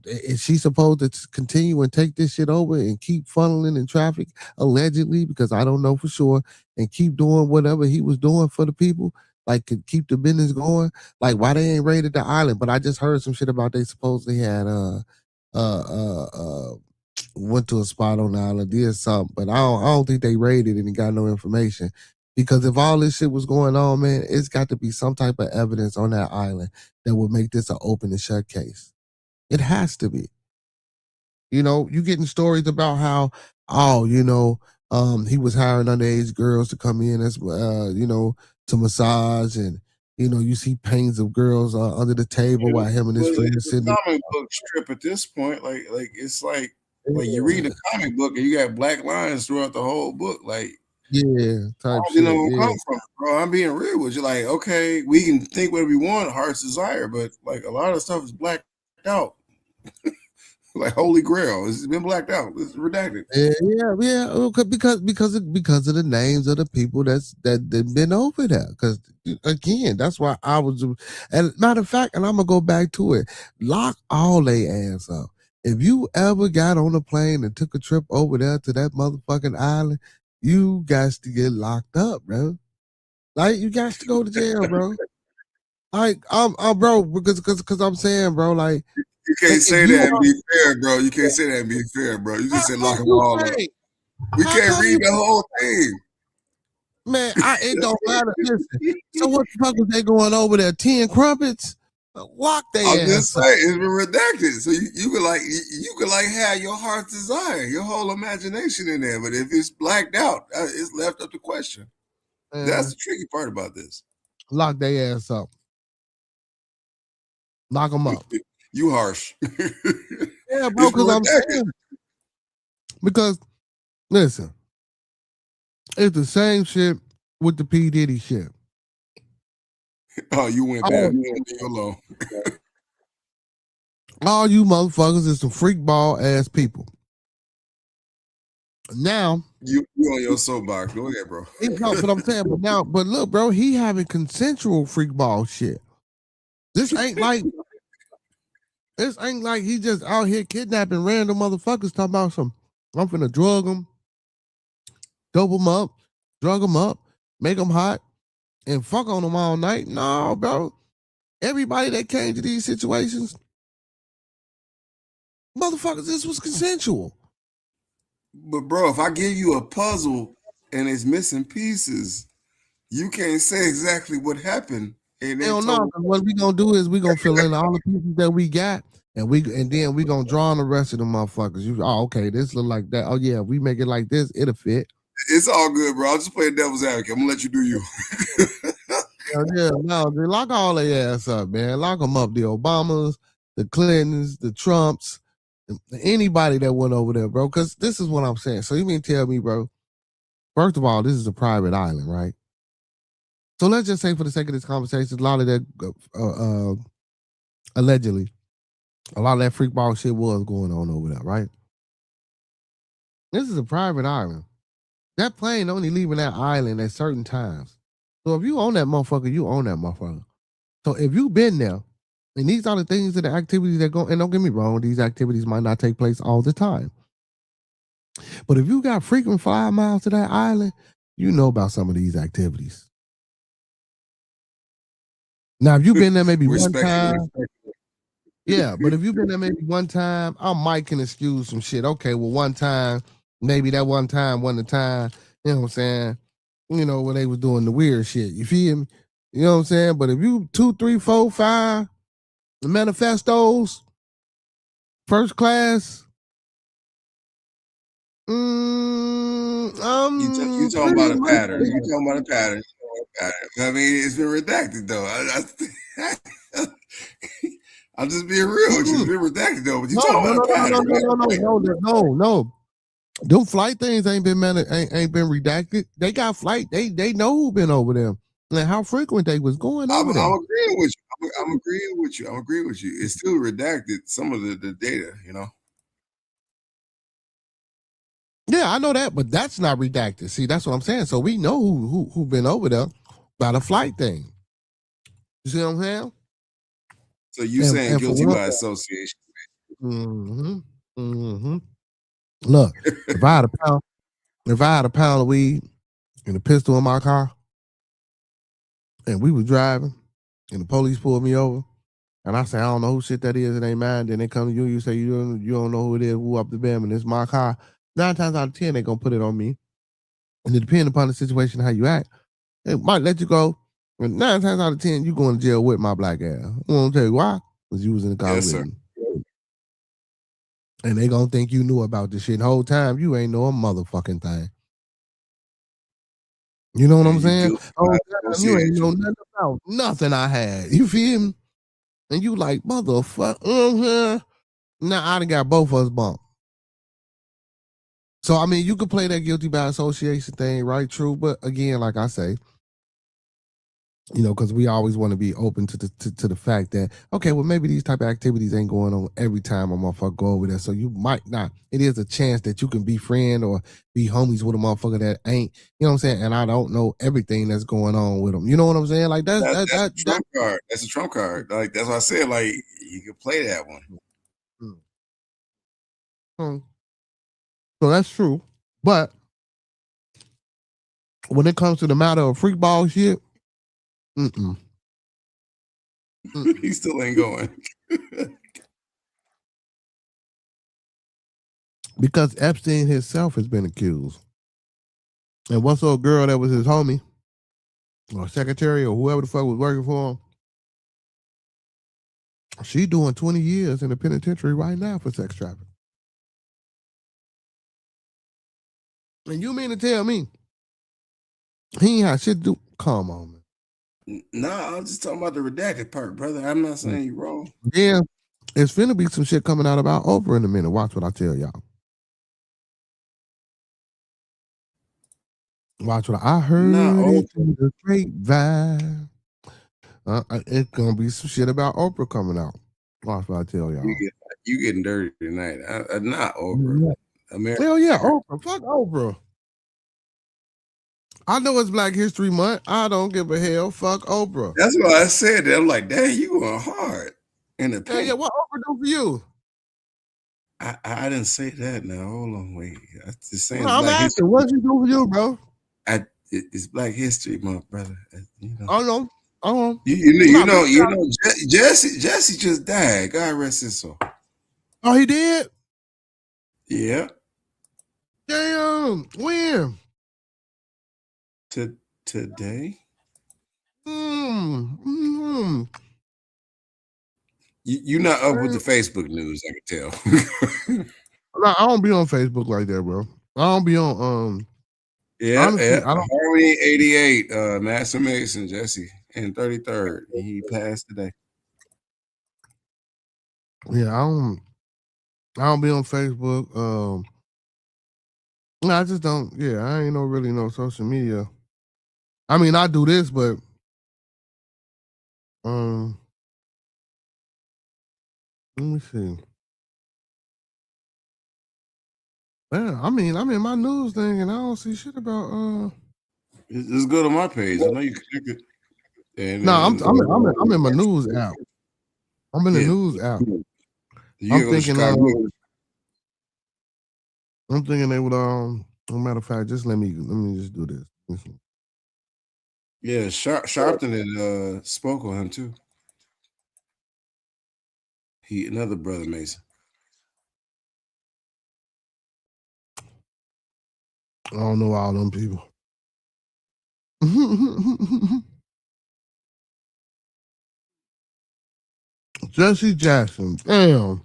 is she supposed to continue and take this shit over and keep funneling in traffic, allegedly, because I don't know for sure, and keep doing whatever he was doing for the people? Like, could keep the business going. Like, why they ain't raided the island? But I just heard some shit about they supposedly had went to a spot on the island, did something, but I don't think they raided it and got no information. Because if all this shit was going on, man, it's got to be some type of evidence on that island that would make this an open and shut case. It has to be. You getting stories about how, he was hiring underage girls to come in as to massage, and you see paintings of girls under the table while him and his friends sitting. Comic book strip at this point, like it's like you read a comic book and you got black lines throughout the whole book, like type shit. Where I'm coming from, bro. I'm being real with you. Like, okay, we can think whatever we want, heart's desire, but like a lot of stuff is blacked out. Like Holy Grail, it's been blacked out. It's redacted. Yeah. Because of the names of the people that been over there. Because again, that's why I was. And matter of fact, and I'm gonna go back to it. Lock all they ass up. If you ever got on a plane and took a trip over there to that motherfucking island, you got to get locked up, bro. Like, you got to go to jail, bro. Like, I'm bro, because I'm saying, bro, like. You can't say that and be fair, bro. You can't say that and be fair, bro. You just said lock them all up. We can't read the whole thing. Man, it don't matter. Listen, so what the fuck is they going over there? 10 crumpets? Lock their ass. I'm just saying, it's been redacted. So you could have your heart's desire, your whole imagination in there. But if it's blacked out, it's left up to question. That's the tricky part about this. Lock their ass up. Lock them up. You harsh. Yeah, bro, because I'm saying. Because, listen, it's the same shit with the P. Diddy shit. Oh, you went bad. You alone. All you motherfuckers is some freak ball ass people. Now, You on your soapbox. Go ahead, bro. No, but I'm saying, but look, bro, he having consensual freak ball shit. This ain't like he just out here kidnapping random motherfuckers talking about some. I'm finna drug them, dope them up, drug them up, make them hot, and fuck on them all night. No, bro. Everybody that came to these situations, motherfuckers, this was consensual. But bro, if I give you a puzzle and it's missing pieces, you can't say exactly what happened. And Hell no. What we gonna do is we gonna fill in all the pieces that we got, and then we gonna draw on the rest of the motherfuckers. Okay, this look like that. Oh yeah, we make it like this, it'll fit. It's all good, bro. I'll just play devil's advocate. I'm gonna let you do you. Yeah, no, they lock all their ass up, man. Lock them up. The Obamas, the Clintons, the Trumps, anybody that went over there, bro. Because this is what I'm saying. So you mean tell me, bro? First of all, this is a private island, right? So let's just say, for the sake of this conversation, a lot of that allegedly, a lot of that freak ball shit was going on over there, right? This is a private island. That plane only leaving that island at certain times. So if you own that motherfucker, you own that motherfucker. So if you've been there, and these are the things and the activities that go, and don't get me wrong, these activities might not take place all the time. But if you got frequent 5 miles to that island, you know about some of these activities. Now, if you've been there maybe one time, yeah, but if you've been there maybe one time, I might can excuse some shit. Okay, well, one time, maybe that one time wasn't the time, you know what I'm saying? You know, when they was doing the weird shit. You feel me? You know what I'm saying? But if you 2, 3, 4, 5, the manifestos, first class, you talking about a pattern. You talking about a pattern. I mean, it's been redacted though. I'm just being real. It's been redacted though. But you talking about a pattern. No. Them flight things ain't been redacted. They got flight. They know who been over there and how frequent they was going over there. I'm agreeing with you. I'm agreeing with you. It's still redacted. Some of the data, you know. Yeah, I know that, but that's not redacted. See, that's what I'm saying. So we know who been over there by the flight thing. You see what I'm saying? So you saying guilty by association? Look, if I had a pound of weed and a pistol in my car, and we was driving, and the police pulled me over, and I say I don't know who shit that is, it ain't mine. Then they come to you, you say you don't know who it is, who up the bam, and it's my car. 9 times out of 10, they gonna put it on me, and it depends upon the situation how you act. They might let you go, and 9 times out of 10, you going to jail with my black ass. I'm gonna tell you why, because you was in the car with me. And they gonna think you knew about this shit the whole time. You ain't know a motherfucking thing. You know what I'm saying? Oh, you ain't know nothing about nothing I had. You feel me? And you like, motherfucker. Now I done got both of us bumped. So, I mean, you could play that guilty by association thing, right? True. But again, like I say, you know, because we always want to be open to the fact that, okay, well, maybe these type of activities ain't going on every time a motherfucker go over there. So you might not. It is a chance that you can be friend or be homies with a motherfucker that ain't, you know what I'm saying? And I don't know everything that's going on with them. You know what I'm saying? Like that's a trump card. That's a trump card. Like that's what I said. Like you can play that one. So that's true. But when it comes to the matter of freak ball shit, he still ain't going. Because Epstein himself has been accused. And what's old girl that was his homie or secretary or whoever the fuck was working for him, she doing 20 years in the penitentiary right now for sex trafficking. And you mean to tell me he ain't had shit to do? Come on, man. Nah, I'm just talking about the redacted part, brother. I'm not saying you wrong. Yeah, it's finna be some shit coming out about Oprah in a minute. Watch what I tell y'all. Watch what I heard it through the grapevine. It's gonna be some shit about Oprah coming out. Watch what I tell y'all. You getting dirty tonight. Not Oprah. Hell yeah, Oprah. Fuck Oprah. I know it's Black History Month. I don't give a hell. Fuck Oprah. That's why I said that. I'm like, dang, you going hard in the Yeah, paint. yeah. What Oprah do for you? I didn't say that. Now hold on, wait. I just saying No, I'm Black asking, History. what she do for you, bro? It's Black History Month, brother. You know. I don't know. You know. Jesse just died. God rest his soul. Oh, he did? Yeah. Damn. When? Today. You're not up with the Facebook news, I can tell. No, I don't be on Facebook like that, bro. I don't be on honestly, I don't. Harmony 88, Master Mason, Jesse, and 33rd. He passed today. Yeah, I don't be on Facebook. No, I just don't. Yeah, I ain't really no social media. I mean, I do this, but let me see. Man, I mean, I'm in my news thing and I don't see shit about Just go to my page. I know you connected. No, I'm in my news app. I'm in the news app. I'm thinking they would matter of fact, just let me just do this. Yeah, Sharpton had spoke on him too. Another brother Mason. I don't know all them people. Jesse Jackson, damn.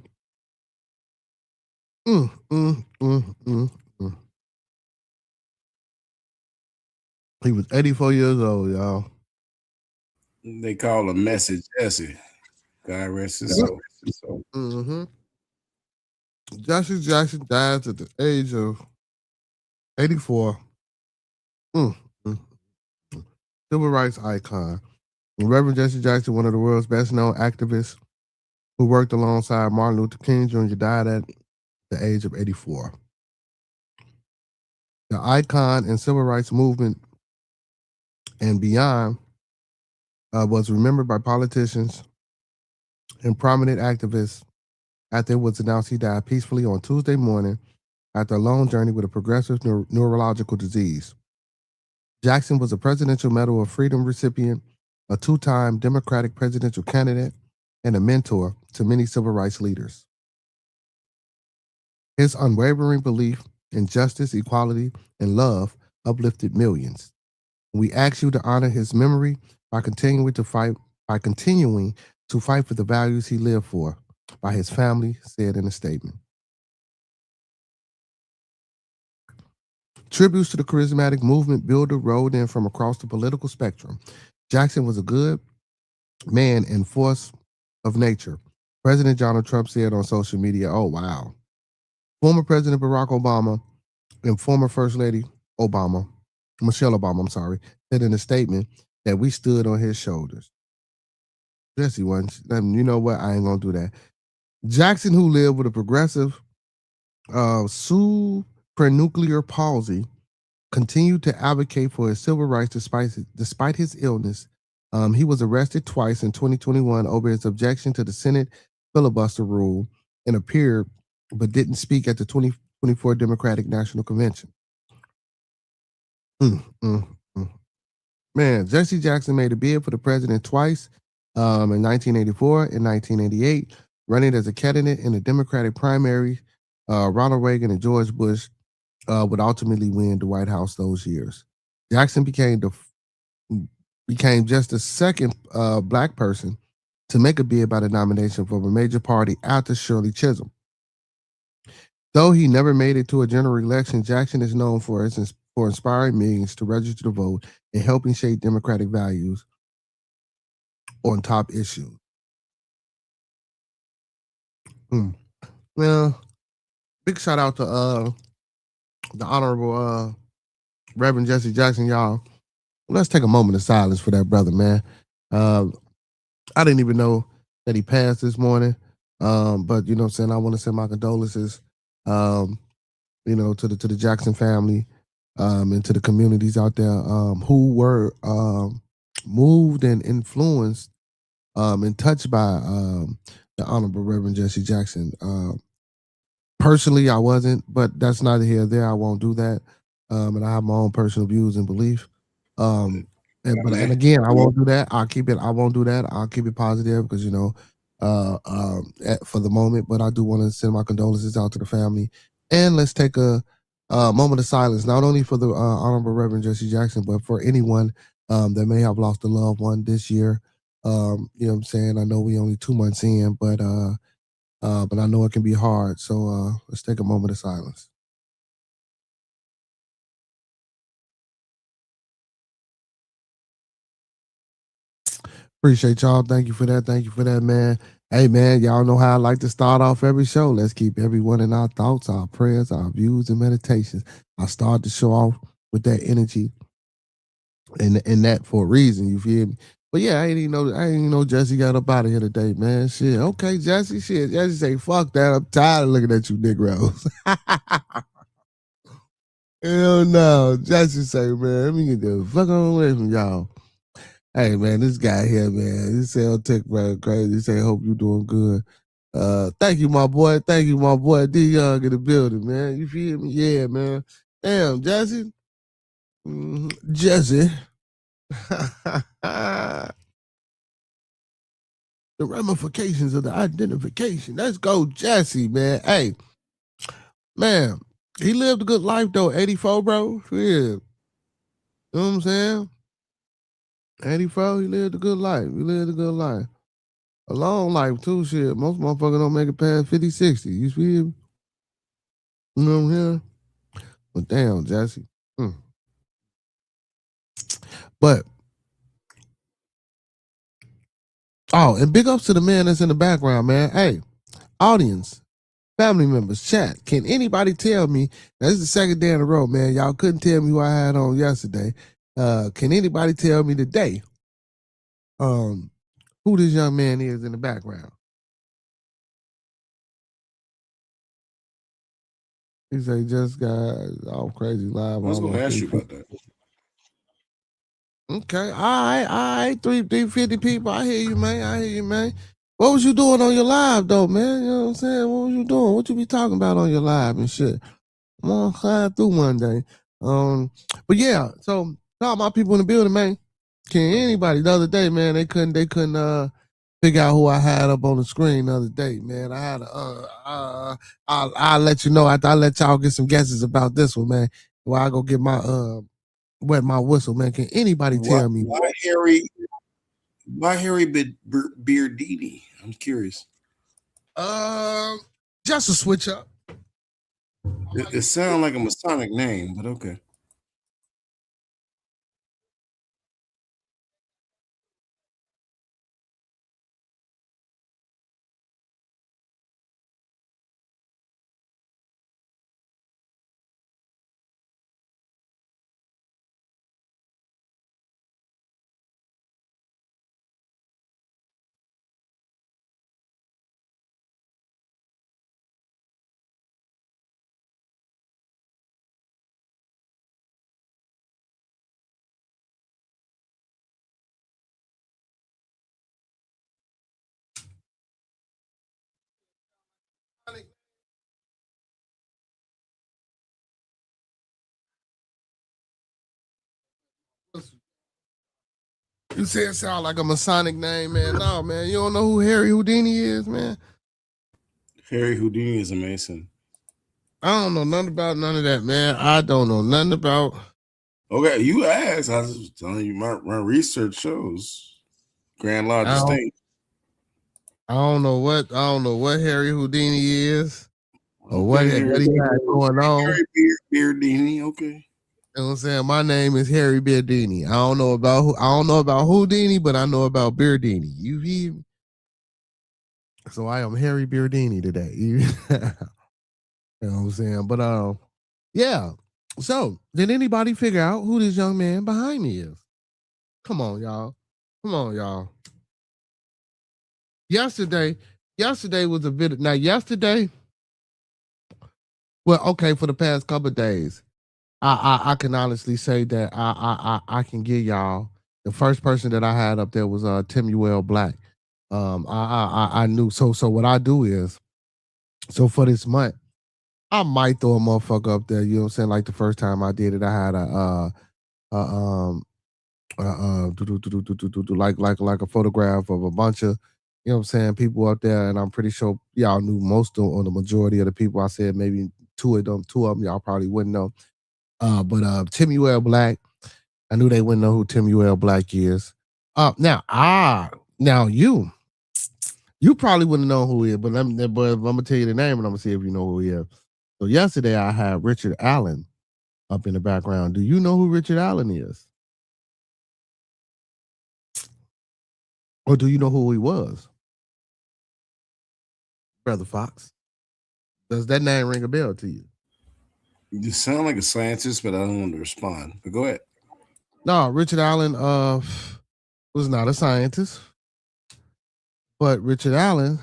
He was 84 years old, y'all. They call him Message Jesse. God rest his soul. Jesse Jackson died at the age of 84. Civil rights icon. Reverend Jesse Jackson, one of the world's best known activists who worked alongside Martin Luther King Jr., died at the age of 84. The icon and civil rights movement and beyond was remembered by politicians and prominent activists after it was announced he died peacefully on Tuesday morning after a long journey with a progressive neurological disease. Jackson was a Presidential Medal of Freedom recipient, a two-time Democratic presidential candidate, and a mentor to many civil rights leaders. His unwavering belief in justice, equality, and love uplifted millions. We ask you to honor his memory by continuing to fight for the values he lived for, by his family said in a statement. Tributes to the charismatic movement builder rolled in from across the political spectrum. Jackson was a good man and force of nature. President Donald Trump said on social media, oh, wow. Former President Barack Obama and former First Lady Michelle Obama, said in a statement that we stood on his shoulders. Jesse once, you know what? I ain't gonna do that. Jackson, who lived with a progressive supranuclear palsy, continued to advocate for his civil rights despite his illness. He was arrested twice in 2021 over his objection to the Senate filibuster rule and appeared but didn't speak at the 2024 Democratic National Convention. Man, Jesse Jackson made a bid for the president twice in 1984 and 1988, running as a candidate in the Democratic primary. Ronald Reagan and George Bush would ultimately win the White House those years. Jackson became just the second Black person to make a bid by the nomination from a major party after Shirley Chisholm. Though he never made it to a general election, Jackson is known for inspiring millions to register to vote and helping shape democratic values on top issues. Well, big shout out to the Honorable Reverend Jesse Jackson, y'all. Let's take a moment of silence for that brother, man. I didn't even know that he passed this morning. But you know what I'm saying, I want to send my condolences to the Jackson family. into the communities out there who were moved and influenced and touched by the Honorable Reverend Jesse Jackson. Personally, I wasn't, but that's neither here nor there. I won't do that. And I have my own personal views and belief. And again, I won't do that. I won't do that. I'll keep it positive because for the moment. But I do want to send my condolences out to the family, and let's take a moment of silence, not only for the Honorable Reverend Jesse Jackson, but for anyone that may have lost a loved one this year. You know what I'm saying? I know we only 2 months in, but I know it can be hard. So let's take a moment of silence. Appreciate y'all. Thank you for that. Thank you for that, man. Hey, man, y'all know how I like to start off every show. Let's keep everyone in our thoughts, our prayers, our views, and meditations. I start the show off with that energy and that for a reason. You feel me? But yeah, I ain't even know Jesse got up out of here today, man. Shit. Okay, Jesse. Shit. Jesse say, fuck that. I'm tired of looking at you, Negroes. Hell no. Jesse say, man, let me get the fuck on away from y'all. Hey man, this guy here, man. This cell tech bro crazy. He say, hope you doing good. Thank you, my boy. Thank you, my boy. D Young in the building, man. You feel me? Yeah, man. Damn, Jesse. Jesse. The ramifications of the identification. Let's go, Jesse, man. Hey, man, he lived a good life though. 84, bro. Yeah. You know what I'm saying? 84, he lived a good life. He lived a good life. A long life too, shit. Most motherfuckers don't make it past 50, 60. You feel me? You know what I'm saying? But damn, Jesse. But and big ups to the man that's in the background, man. Hey, audience, family members, chat. Can anybody tell me? This is the second day in a row, man. Y'all couldn't tell me who I had on yesterday. Can anybody tell me today? Who this young man is in the background? He say just got all crazy live. I was going to ask you about that. Okay, all right, 350 people. I hear you, man. What was you doing on your live, though, man? You know what I'm saying? What was you doing? What you be talking about on your live and shit? I'm gonna slide through one day. But yeah, so all my people in the building, man. Can anybody the other day, man? They couldn't figure out who I had up on the screen the other day, man. I had I'll let you know after I let y'all get some guesses about this one, man. While I go get my wet my whistle, man. Can anybody tell me why Harry Beardini? I'm curious. Just a switch up. It sounds like a Masonic name, but okay. You say it sound like a Masonic name, man. No, man. You don't know who Harry Houdini is, man? Harry Houdini is a Mason. I don't know nothing about none of that, man. I don't know nothing about. Okay, you asked. I was telling you, my research shows Grand Lodge Estate. I don't know what Harry Houdini is or what he had going on. Harry Beardini, okay. You know what I'm saying? My name is Harry Beardini. I don't know about Houdini, but I know about Beardini. You hear me? So I am Harry Beardini today. You know what I'm saying? But yeah. So did anybody figure out who this young man behind me is? Come on, y'all. Yesterday was a bit. Now yesterday, well, okay, for the past couple of days, I can honestly say that I can give y'all the first person that I had up there was Timuel Black. I knew so what I do is so for this month I might throw a motherfucker up there. You know what I'm saying? Like the first time I did it, I had like a photograph of a bunch of, you know what I'm saying, people up there, and I'm pretty sure y'all knew most of, or the majority of the people. I said maybe two of them y'all probably wouldn't know. But Timuel Black, I knew they wouldn't know who Timuel Black is. Now you probably wouldn't know who he is, but I'm gonna tell you the name and I'm gonna see if you know who he is. So yesterday I had Richard Allen up in the background. Do you know who Richard Allen is? Or do you know who he was? Brother Fox. Does that name ring a bell to you? You sound like a scientist, but I don't want to respond. But go ahead. No, Richard Allen was not a scientist. But Richard Allen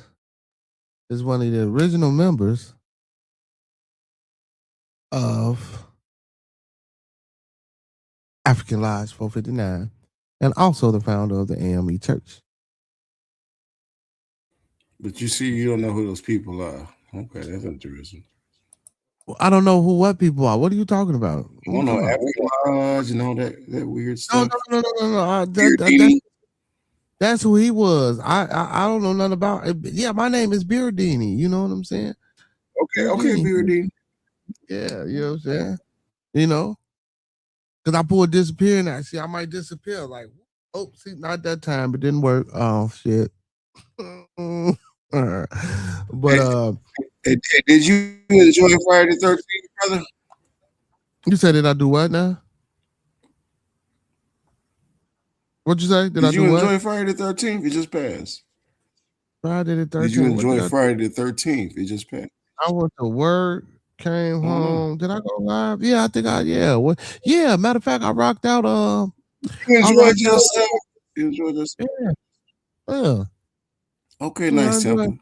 is one of the original members of African Lodge 459 and also the founder of the AME Church. But you see, you don't know who those people are. Okay, that's interesting. Well, I don't know who what people are. What are you talking about? I don't know African Lodge and all that weird stuff. No. That's who he was. I don't know nothing about it. Yeah, my name is Beardini. You know what I'm saying? Okay, Beardini. Yeah, you know what I'm saying? You know? Because I pulled disappear and I see I might disappear. Like, oh, see, not that time. It didn't work. Oh, shit. But did you enjoy Friday the 13th, brother? You said did I do what now? What'd you say? Did you enjoy Friday the 13th? It just passed. Friday the 13th. Did you enjoy Friday the 13th? It just passed. I went to work, came home. Did I go live? Yeah, I think yeah. Matter of fact, I rocked out. You enjoyed yourself. You enjoyed yourself. Yeah. Okay, nice, Temple.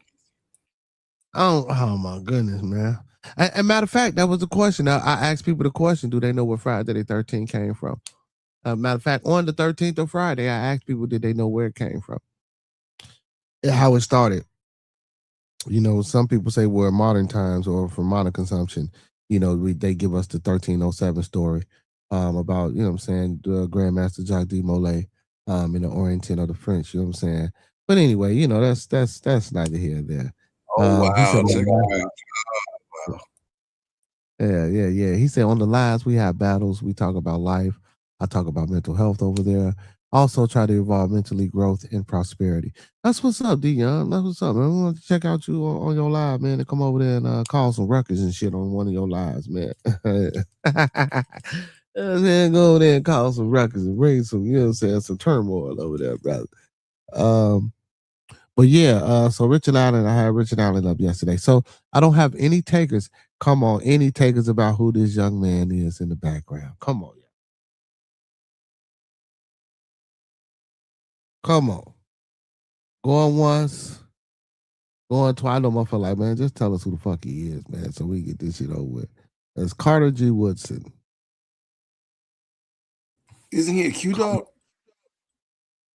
Oh my goodness, man. And matter of fact, that was the question. I asked people the question: do they know where Friday the 13th came from? Matter of fact, on the 13th of Friday, I asked people, did they know where it came from? How it started. You know, some people say we're modern times or from modern consumption. You know, they give us the 1307 story about, you know what I'm saying, Grandmaster Jacques de Molay in the Oriental of the French, you know what I'm saying? But anyway, you know, that's neither here nor there. Yeah. He said, on the lives, we have battles. We talk about life. I talk about mental health over there. Also try to evolve mentally growth and prosperity. That's what's up, D-Young. That's what's up, man. We want to check out you on your live, man, and come over there and call some ruckus and shit on one of your lives, man. Man, go over there and call some ruckus and bring some, you know what I'm saying, some turmoil over there, brother. But yeah, so Richard Allen, I had Richard Allen up yesterday. So I don't have any takers. Come on, any takers about who this young man is in the background. Come on, yeah. Come on. Going once, going twice. I know motherfucker like, man, just tell us who the fuck he is, man, so we get this shit over with. That's Carter G. Woodson. Isn't he a Q-Dog?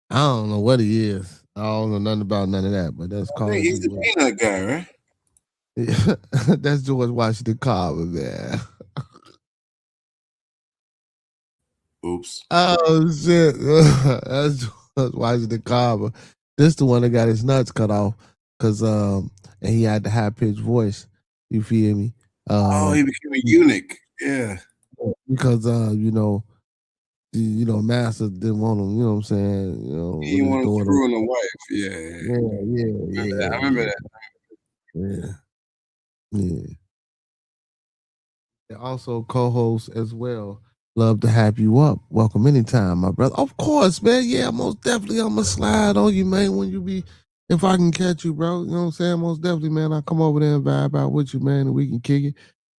I don't know what he is. I don't know nothing about none of that, but that's Carter He's G. the peanut guy, right? Yeah. That's George Washington Carver, man. Oops. Oh, shit. That's George Washington Carver. This the one that got his nuts cut off because and he had the high pitched voice. You feel me? He became a eunuch. Yeah. Because you know, Master didn't want him. You know what I'm saying? You know, he wanted to ruin the wife. Yeah. I remember that. Yeah. And also co-host as well. Love to have you up. Welcome anytime, my brother. Of course, man. Yeah, most definitely. I'm gonna slide on you, man. When you be, if I can catch you, bro. You know what I'm saying? Most definitely, man. I come over there and vibe out with you, man, and we can kick it.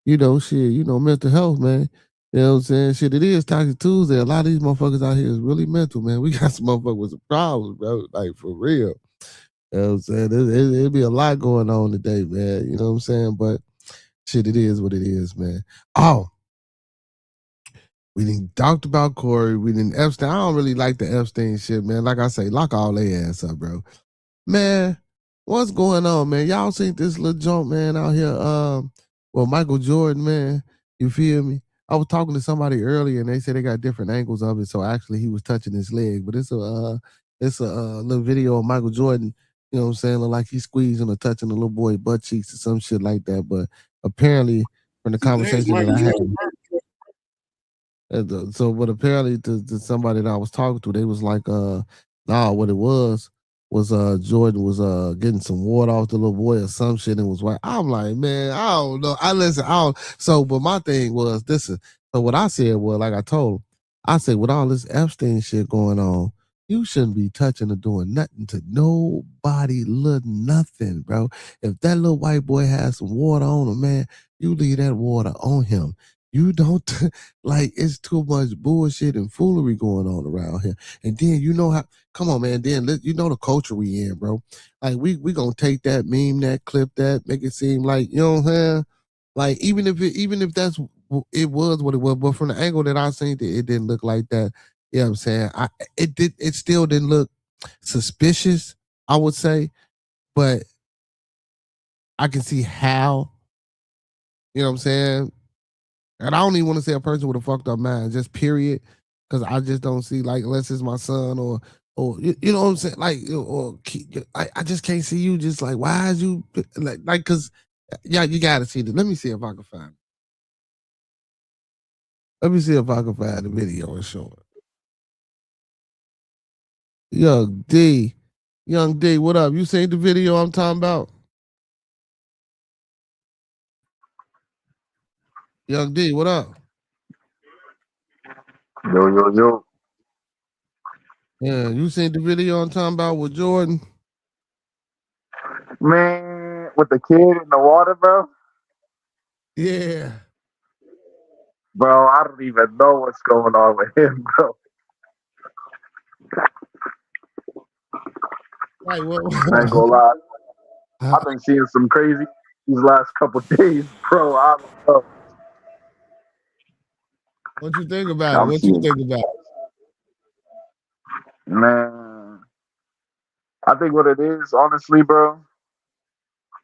You know, shit. You know, mental health, man. You know what I'm saying? Shit, it is Toxiq Tuesday. A lot of these motherfuckers out here is really mental, man. We got some motherfuckers with some problems, bro. Like for real. You know what I'm saying? It'd be a lot going on today, man. You know what I'm saying? But shit, it is what it is, man. Oh, We didn't talked about Corey. We didn't Epstein. I don't really like the Epstein shit, man. Like I say, lock all their ass up, bro. Man, what's going on, man? Y'all seen this little jump, man, out here? Well, Michael Jordan, man. You feel me? I was talking to somebody earlier, and they said they got different angles of it. So actually, he was touching his leg, but it's a little video of Michael Jordan. You know what I'm saying? Look like he's squeezing or touching the little boy butt cheeks or some shit like that. But apparently, from the conversation that I had. So, but apparently to somebody that I was talking to, they was like, nah, what it was Jordan was getting some water off the little boy or some shit and was white. I'm like, man, I don't know. I don't. So, but my thing was this is so what I said was like I told him, I said with all this Epstein shit going on, you shouldn't be touching or doing nothing to nobody, little nothing, bro. If that little white boy has some water on him, man, you leave that water on him. You don't like it's too much bullshit and foolery going on around here. And then you know how come on, man. Then you know the culture we in, bro. Like we gonna take that, meme that, clip that, make it seem like, you know what I'm saying? Like even if that's it was what it was, but from the angle that I seen it didn't look like that. You know what I'm saying? It still didn't look suspicious, I would say, but I can see how, you know what I'm saying? And I don't even want to say a person with a fucked up mind, just period. Because I just don't see, like, unless it's my son or you know what I'm saying? Like, or I just can't see you just like, why is you, like, because, yeah, you got to see this. Let me see if I can find it. Let me see if I can find the video and show it. Young D, what up? You seen the video I'm talking about? Young D, what up? Yo. Yeah, you seen the video I'm talking about with Jordan? Man, with the kid in the water, bro. Yeah. Bro, I don't even know what's going on with him, bro. Like what? I ain't gonna lie. I've been seeing some crazy these last couple days, bro. I don't know. What you think about it? What you think about it? Man, I think what it is, honestly, bro,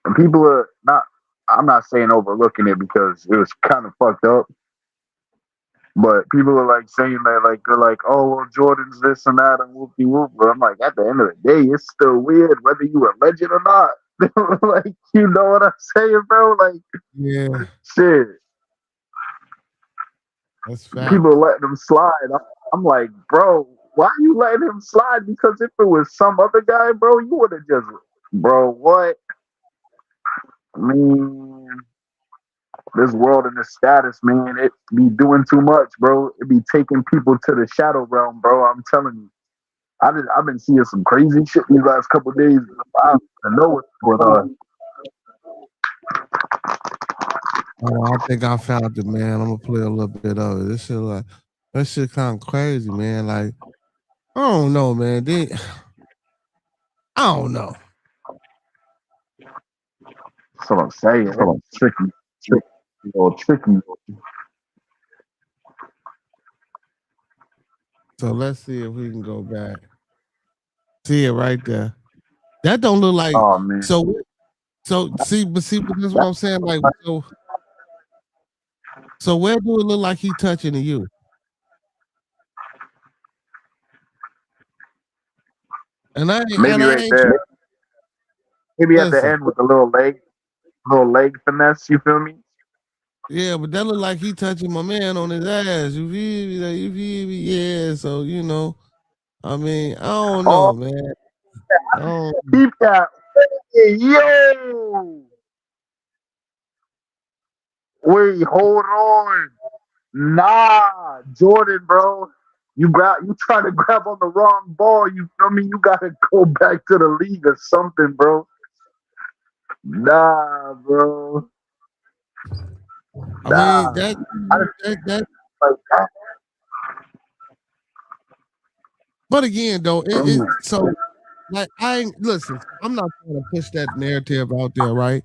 and people are not, I'm not saying overlooking it because it was kind of fucked up, but people are like saying that, like, they're like, oh, well, Jordan's this and that and whoopie whoop. But I'm like, at the end of the day, it's still weird whether you a legend or not. Like, you know what I'm saying, bro? Like, yeah, shit. That's fact. People letting him slide. I'm like, bro, why are you letting him slide? Because if it was some other guy, bro, you would have just, bro, what? I mean, this world and this status, man, it be doing too much, bro. It be taking people to the shadow realm, bro. I'm telling you. I've been seeing some crazy shit these last couple of days. I don't even know what's going on. Oh, I think I found it, man. I'm gonna play a little bit of it. That shit kind of crazy, man. Like, I don't know, man. I don't know. That's what I'm saying. It's tricky. So let's see if we can go back. See it right there. That don't look like. Oh man. So see, but this is what I'm saying. Like, so where do it look like he touching you? And I ain't, maybe right there. Maybe at the end with the little leg finesse. You feel me? Yeah, but that look like he touching my man on his ass. You feel me? Like, you feel me? Yeah. So you know, I mean, I don't know, man. Keep that. Yo. Wait, hold on. Nah, Jordan, bro. You try to grab on the wrong ball. You feel me? You gotta go back to the league or something, bro. Nah, bro. I mean that. But again, though, so like listen. I'm not trying to push that narrative out there, right?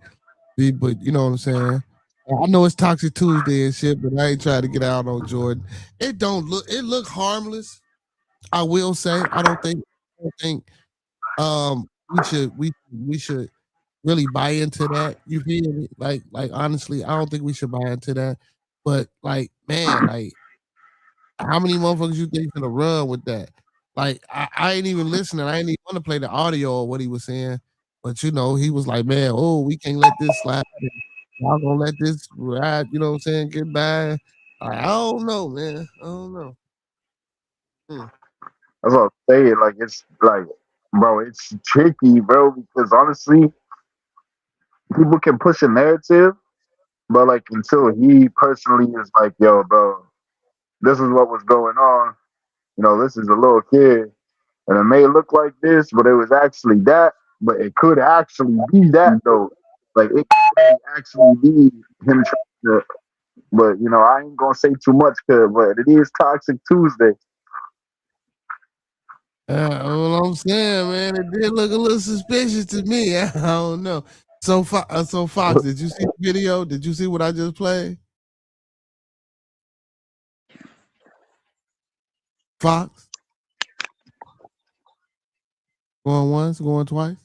But you know what I'm saying. I know it's Toxic Tuesday and shit, but I ain't trying to get out on Jordan. It look harmless. I will say I don't think we should really buy into that. You feel me? Like honestly, I don't think we should buy into that. But like, man, like how many motherfuckers you think gonna run with that? Like I ain't even listening. I ain't even want to play the audio of what he was saying. But you know, he was like, man, oh, we can't let this slide. Y'all gonna let this ride, you know what I'm saying, get by. I don't know, man. I don't know. Hmm. That's what I'm saying. Like it's like, bro, it's tricky, bro, because honestly, people can push a narrative, but like until he personally is like, yo, bro, this is what was going on. You know, this is a little kid, and it may look like this, but it was actually that. But it could actually be that though. Like it could actually be him trying to. But you know, I ain't gonna say too much, but it is Toxic Tuesday. All I'm saying, man, it did look a little suspicious to me. I don't know. So Fox, did you see the video? Did you see what I just played? Fox, going once, going twice.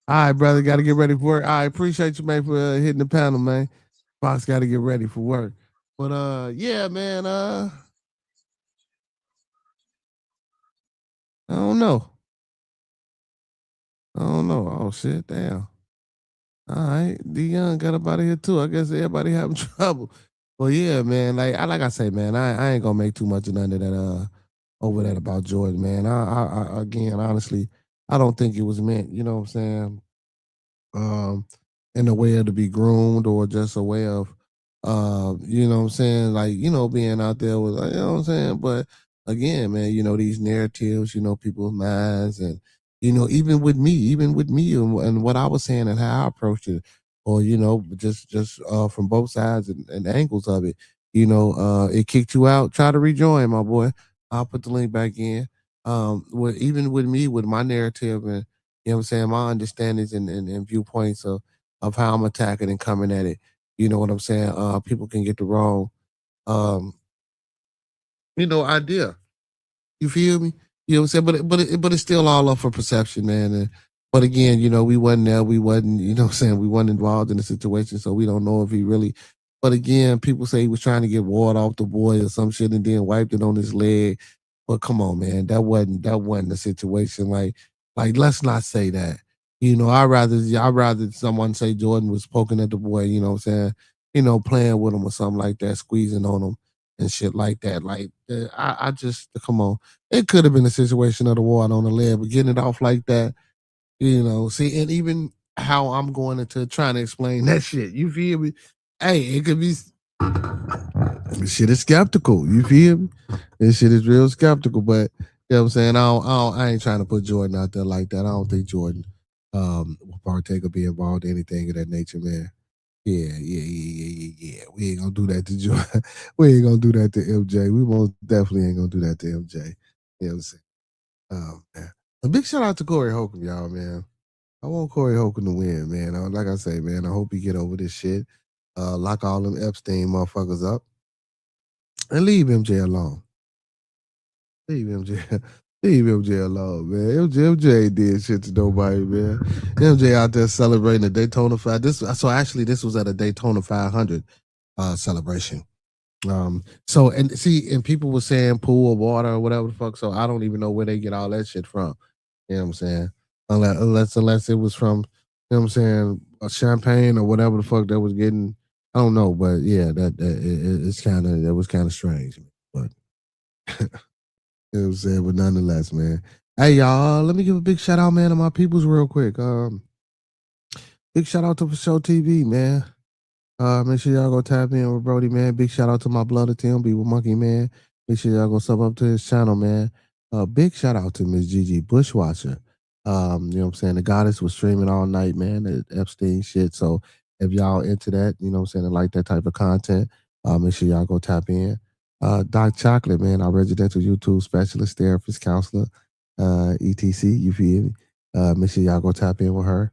All right, brother, got to get ready for work. I appreciate you, man, for hitting the panel, man. Fox got to get ready for work. But yeah, man, I don't know. I don't know. Oh shit, damn. All right, D Young got up out of here too. I guess everybody having trouble. Well, yeah, man. Like I say, man, I ain't gonna make too much of none of that over that about Jordan, man. I again, honestly, I don't think it was meant. You know what I'm saying? In a way of to be groomed or just a way of you know what I'm saying, like, you know, being out there with, like, you know what I'm saying. But again, man, you know, these narratives, you know, people's minds, and you know, even with me and what I was saying and how I approached it, or you know, just from both sides and angles of it, you know, it kicked you out, try to rejoin, my boy. I'll put the link back in. With even with me with my narrative, and you know what I'm saying, my understandings and viewpoints of how I'm attacking and coming at it. You know what I'm saying? People can get the wrong, um, you know, idea. You feel me? You know what I'm saying? But it's still all up for perception, man. And, but again, you know, we wasn't there. We wasn't, you know what I'm saying? We wasn't involved in the situation, so we don't know if he really. But again, people say he was trying to get water off the boy or some shit and then wiped it on his leg. But come on, man, that wasn't the situation. Like let's not say that. You know, I rather someone say Jordan was poking at the boy. You know what I'm saying? You know, playing with him or something like that, squeezing on him and shit like that. Like I just come on. It could have been a situation of the water on the leg, but getting it off like that, you know. See, and even how I'm going into trying to explain that shit. You feel me? Hey, it could be this shit is skeptical. You feel me? This shit is real skeptical, but you know what I'm saying? I ain't trying to put Jordan out there like that. I don't think Jordan will partake or be involved in anything of that nature, man. Yeah. We ain't gonna do that to Jordan. We ain't gonna do that to MJ. We most definitely ain't gonna do that to MJ. You know what I'm saying? Man. A big shout out to Corey Holcomb, y'all, man. I want Corey Holcomb to win, man. Like I say, man, I hope he get over this shit. Lock all them Epstein motherfuckers up and leave MJ alone. Leave MJ. Leave MJ alone, man. MJ ain't did shit to nobody, man. MJ out there celebrating the Daytona 5. So actually this was at a Daytona 500 celebration. So and see, and people were saying pool of water or whatever the fuck. So I don't even know where they get all that shit from. You know what I'm saying? Unless it was from, you know what I'm saying, a champagne or whatever the fuck that was getting. I don't know, but yeah, that was kind of strange. But you know what I'm saying? But nonetheless, man. Hey y'all, let me give a big shout out, man, to my peoples real quick. Big shout out to For Show TV, man. Make sure y'all go tap in with Brody, man. Big shout out to my blood of Tim be with Monkey, man. Make sure y'all go sub up to his channel, man. Big shout out to Miss Gigi Bushwatcher. You know what I'm saying? The goddess was streaming all night, man, at Epstein shit. So if y'all into that, you know what I'm saying, and like that type of content, make sure y'all go tap in. Doc Chocolate, man, our residential YouTube specialist, therapist, counselor, etc. You feel me? Make sure y'all go tap in with her.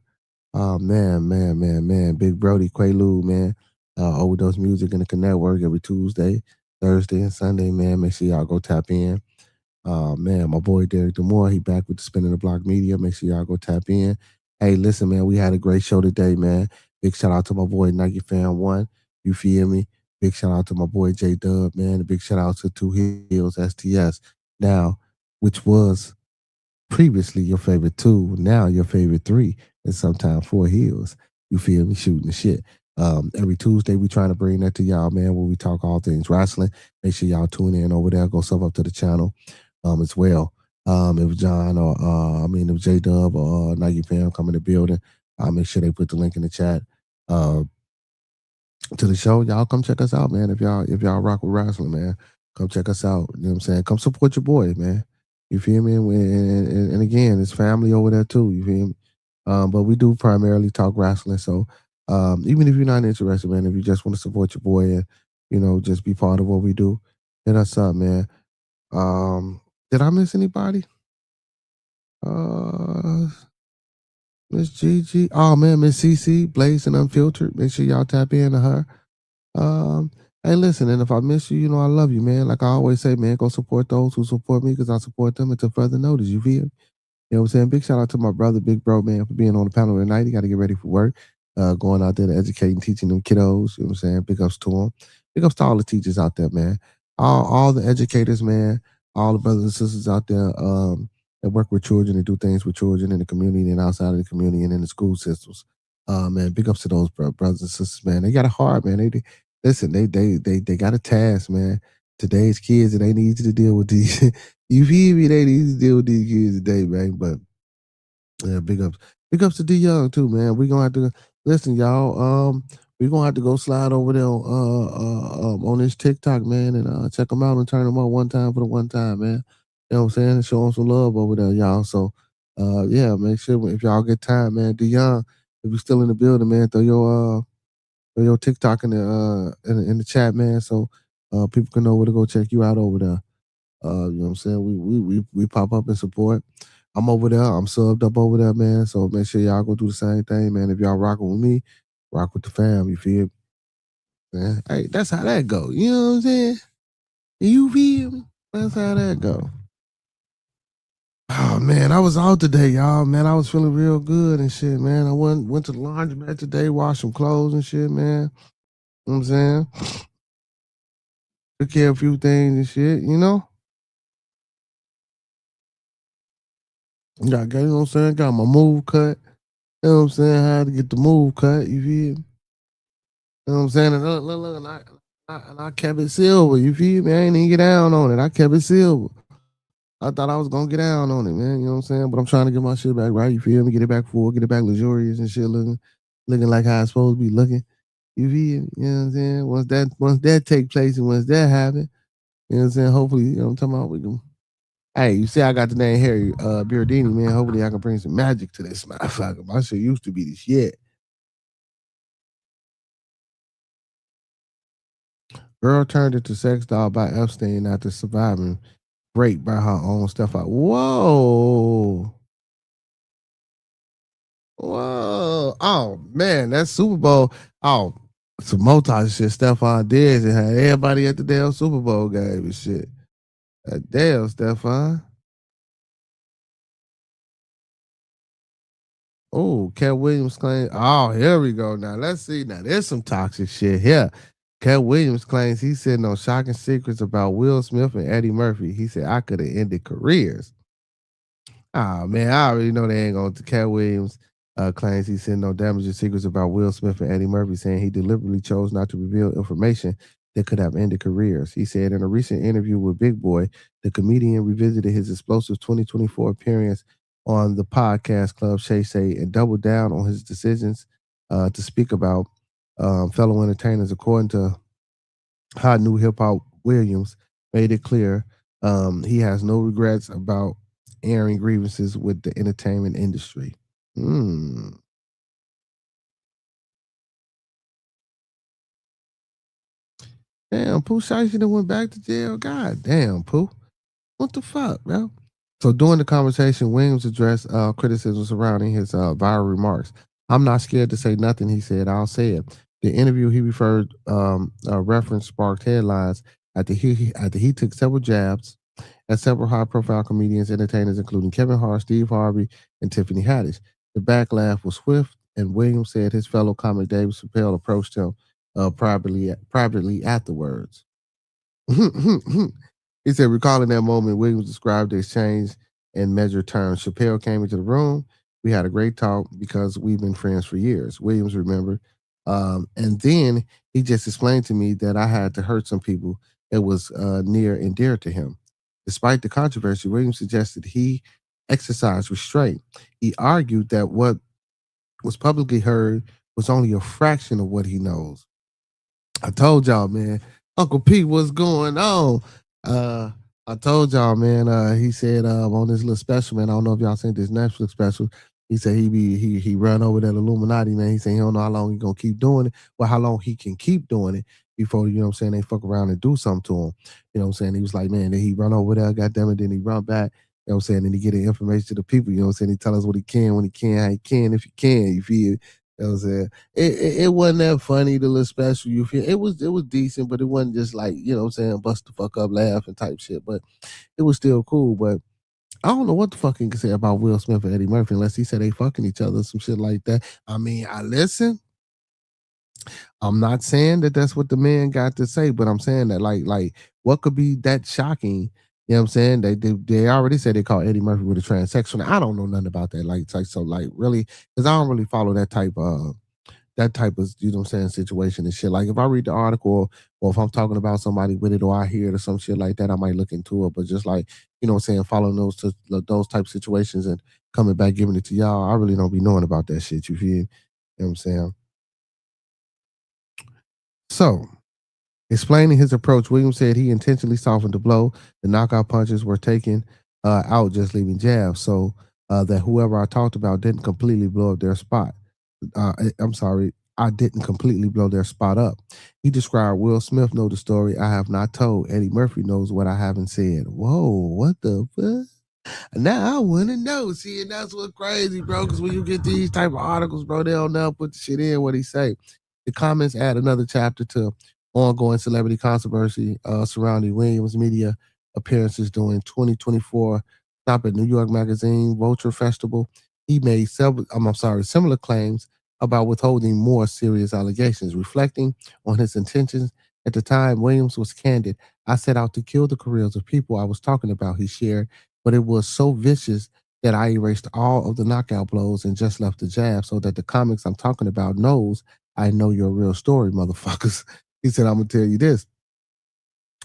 Oh man. Big Brody Quaalude, man. Overdose Music in the Connect work every Tuesday, Thursday, and Sunday, man. Make sure y'all go tap in. Man, my boy Derek Demore, he back with the Spinning the Block Media. Make sure y'all go tap in. Hey, listen, man, we had a great show today, man. Big shout out to my boy Nike Fan One. You feel me? Big shout out to my boy J Dub, man. A big shout out to Two Hills STS. Now, which was previously your favorite two, now your favorite three, and sometimes four heels. You feel me? Shooting the shit. Every Tuesday we trying to bring that to y'all, man, where we talk all things wrestling. Make sure y'all tune in over there. Go sub up to the channel as well. If John or if J Dub or Nike Fam come in the building, I'll make sure they put the link in the chat. To the show, y'all come check us out, man. If y'all rock with wrestling, man, come check us out. You know what I'm saying? Come support your boy, man. You feel me? And again, it's family over there too. You feel me? But we do primarily talk wrestling. So even if you're not interested, man, if you just want to support your boy and just be part of what we do, hit us up, man. Did I miss anybody? Miss Gigi. Oh man, Miss CC, Blaze and Unfiltered. Make sure y'all tap into her. Hey, listen, and if I miss you, I love you, man. Like I always say, man, go support those who support me because I support them until further notice. You feel me? You know what I'm saying? Big shout out to my brother, Big Bro, man, for being on the panel tonight. He got to get ready for work. Going out there to educate and teaching them kiddos. You know what I'm saying? Big ups to him. Big ups to all the teachers out there, man. All the educators, man. All the brothers and sisters out there that work with children and do things with children in the community and outside of the community and in the school systems. Man, big ups to those brothers and sisters, man. They got it hard, man. Listen, they got a task, man. Today's kids, and they need you to deal with these. You feel me? They need to deal with these kids today, man. But yeah, big ups to D Young too, man. We gonna have to listen, y'all. We gonna have to go slide over there on this TikTok, man, and check them out and turn them on one time for the one time, man. You know what I'm saying? Show them some love over there, y'all. So, yeah, make sure if y'all get time, man. D Young, if you're still in the building, man, throw your TikTok in the chat, man, so people can know where to go check you out over there. You know what I'm saying? We pop up and support. I'm over there. I'm subbed up over there, man. So make sure y'all go do the same thing, man. If y'all rocking with me, rock with the fam. You feel me? Man, hey, that's how that go. You know what I'm saying? You feel me? That's how that go. Oh man, I was out today, y'all. Man, I was feeling real good and shit, man. I went to the laundromat today, washed some clothes and shit, man. You know what I'm saying? Took care of a few things and shit, you know? You know what I'm saying? Got my move cut. You know what I'm saying? I had to get the move cut, you feel me? You know what I'm saying? And look, and I kept it silver, you feel me? I ain't even get down on it. I kept it silver. I thought I was gonna get down on it, man. You know what I'm saying? But I'm trying to get my shit back right, you feel me? Get it back full, get it back luxurious and shit, looking like how it's supposed to be looking. You feel me? You know what I'm saying? Once that take place and once that happen, you know what I'm saying? Hopefully, you know what I'm talking about, we can. Hey, you see I got the name Harry Beardini, man. Hopefully I can bring some magic to this motherfucker. My shit used to be the shit. Girl turned into sex doll by Epstein after surviving rape by her own stepfather. Whoa. Whoa. Oh, man, that Super Bowl. Oh, some multi shit Stephon did and had everybody at the damn Super Bowl game and shit. Damn, Stephon. Oh, Cat Williams claims. Oh, here we go. Now let's see. Now there's some toxic shit here. Cat Williams claims he's sitting on shocking secrets about Will Smith and Eddie Murphy. He said I could have ended careers. Oh man, I already know they ain't going to. Cat Williams claims he's sitting on damaging secrets about Will Smith and Eddie Murphy, saying he deliberately chose not to reveal information that could have ended careers. He said in a recent interview with Big Boy, the comedian revisited his explosive 2024 appearance on the podcast Club Shay Say and doubled down on his decisions to speak about fellow entertainers. According to Hot New Hip Hop, Williams made it clear he has no regrets about airing grievances with the entertainment industry. Damn, Pooh Shiesty that went back to jail. God damn, Pooh. What the fuck, bro? So during the conversation, Williams addressed criticism surrounding his viral remarks. I'm not scared to say nothing, he said. I'll say it. The interview he referred reference sparked headlines after he took several jabs at several high-profile comedians, entertainers, including Kevin Hart, Steve Harvey, and Tiffany Haddish. The backlash was swift, and Williams said his fellow comic Dave Chappelle approached him privately afterwards. He said, recalling that moment, Williams described the exchange in measured terms. Chappelle came into the room. We had a great talk because we've been friends for years. Williams remembered. And then he just explained to me that I had to hurt some people that was near and dear to him. Despite the controversy, Williams suggested he exercise restraint. He argued that what was publicly heard was only a fraction of what he knows. I told y'all, man. Uncle Pete, what's going on? I told y'all, man. He said on this little special, man. I don't know if y'all seen this Netflix special. He said he run over that Illuminati, man. He said he don't know how long he gonna keep doing it, or how long he can keep doing it before, you know what I'm saying, they fuck around and do something to him. You know what I'm saying? He was like, man, then he run over there, goddamn it, then he run back. You know what I'm saying? Then he get the information to the people, you know what I'm saying? He tell us what he can, when he can, how he can, if he can, you feel? You know what I'm saying? It wasn't that funny, the little special, you feel? It was decent, but it wasn't just like, you know what I'm saying, bust the fuck up, laugh and type shit. But it was still cool. But I don't know what the fuck he can say about Will Smith and Eddie Murphy unless he said they fucking each other, some shit like that. I mean, I listen. I'm not saying that that's what the man got to say, but I'm saying that like what could be that shocking? You know what I'm saying? They already said they called Eddie Murphy with a transsexual. I don't know nothing about that. Like so like really, because I don't really follow that type of you know what I'm saying, situation and shit. Like if I read the article or if I'm talking about somebody with it or I hear it or some shit like that, I might look into it. But just like, you know what I'm saying, following those type situations and coming back giving it to y'all, I really don't be knowing about that shit. You feel? You know what I'm saying? So, explaining his approach, Williams said he intentionally softened the blow. The knockout punches were taken out, just leaving jabs, so that whoever I talked about didn't completely blow up their spot. I'm sorry, I didn't completely blow their spot up. He described Will Smith know the story I have not told. Eddie Murphy knows what I haven't said. Whoa, what the fuck? Now I want to know. See, and that's what's crazy, bro. Because when you get these type of articles, bro, they don't never put the shit in what he say. The comments add another chapter to ongoing celebrity controversy surrounding Williams' media appearances during 2024 Stop at New York Magazine Vulture Festival. He made similar claims about withholding more serious allegations, reflecting on his intentions. At the time, Williams was candid. I set out to kill the careers of people I was talking about, he shared, but it was so vicious that I erased all of the knockout blows and just left the jab so that the comics I'm talking about knows I know your real story, motherfuckers. He said, I'm going to tell you this,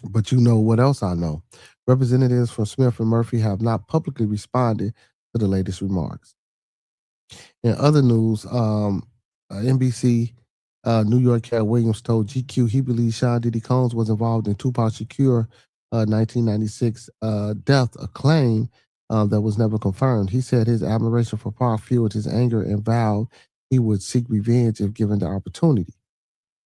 but you know what else I know. Representatives from Smith and Murphy have not publicly responded to the latest remarks. In other news, NBC New York Cat Williams told GQ he believes Sean Diddy Combs was involved in Tupac Shakur 1996 death, a claim that was never confirmed. He said his admiration for Pac fueled his anger and vowed he would seek revenge if given the opportunity.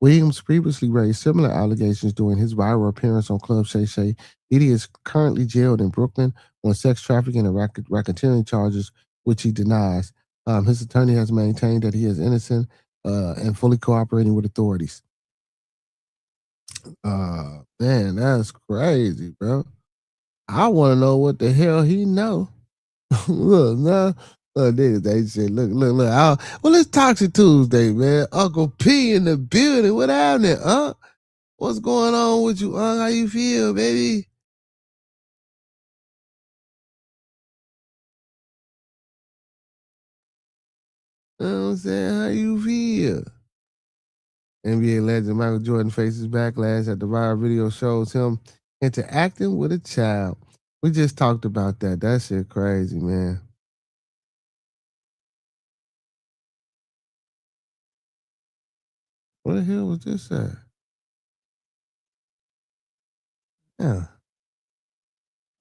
Williams previously raised similar allegations during his viral appearance on Club Shay Shay. Diddy is currently jailed in Brooklyn on sex trafficking and racketeering charges, which he denies. His attorney has maintained that he is innocent and fully cooperating with authorities. Man, that's crazy, bro. I want to know what the hell he know. Look, nah. They said, look. Well, it's Toxiq Tuesday, man. Uncle P in the building. What happening, What's going on with you, How you feel, baby? You know what I'm saying? How you feel? NBA legend Michael Jordan faces backlash at the viral video shows him interacting with a child. We just talked about that. That shit crazy, man. What the hell was this at? Yeah.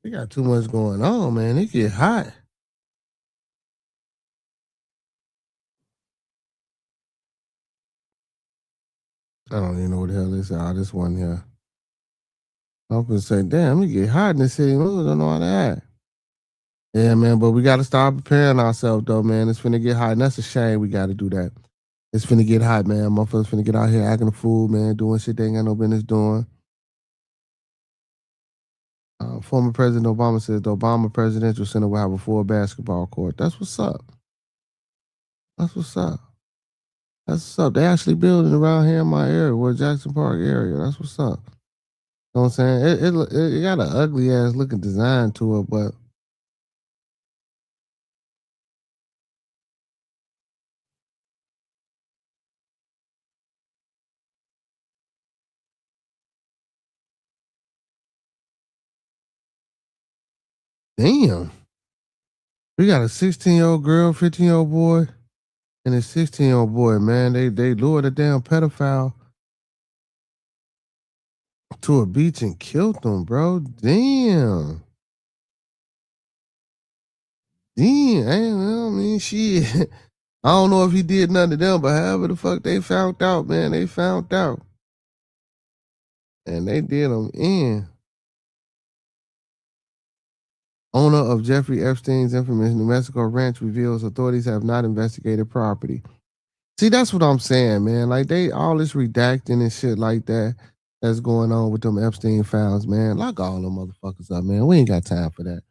They got too much going on, man. It get hot. I don't even know what the hell this is. This one here. I'm gonna say, damn, it get hot in the city. I don't know how that. Yeah, man, but we got to start preparing ourselves, though, man. It's finna get hot, and that's a shame we got to do that. It's finna get hot, man. Motherfuckers finna get out here acting a fool, man, doing shit they ain't got no business doing. Former President Obama says the Obama Presidential Center will have a full basketball court. That's what's up. That's what's up. That's what's up. They actually building around here in my area, where Jackson Park area. That's what's up. You know what I'm saying? It got an ugly ass looking design to it, but damn. We got a 16-year-old girl, 15-year-old boy, and a 16-year-old boy, man. They lured a damn pedophile to a beach and killed them, bro. Damn. Damn. I mean, shit. I don't know if he did nothing to them, but however the fuck they found out, man, they found out. And they did him in. Owner of Jeffrey Epstein's infamous New Mexico ranch reveals authorities have not investigated property. See, that's what I'm saying, man. Like, they all this redacting and shit like that that's going on with them Epstein files, man. Lock all them motherfuckers up, man. We ain't got time for that.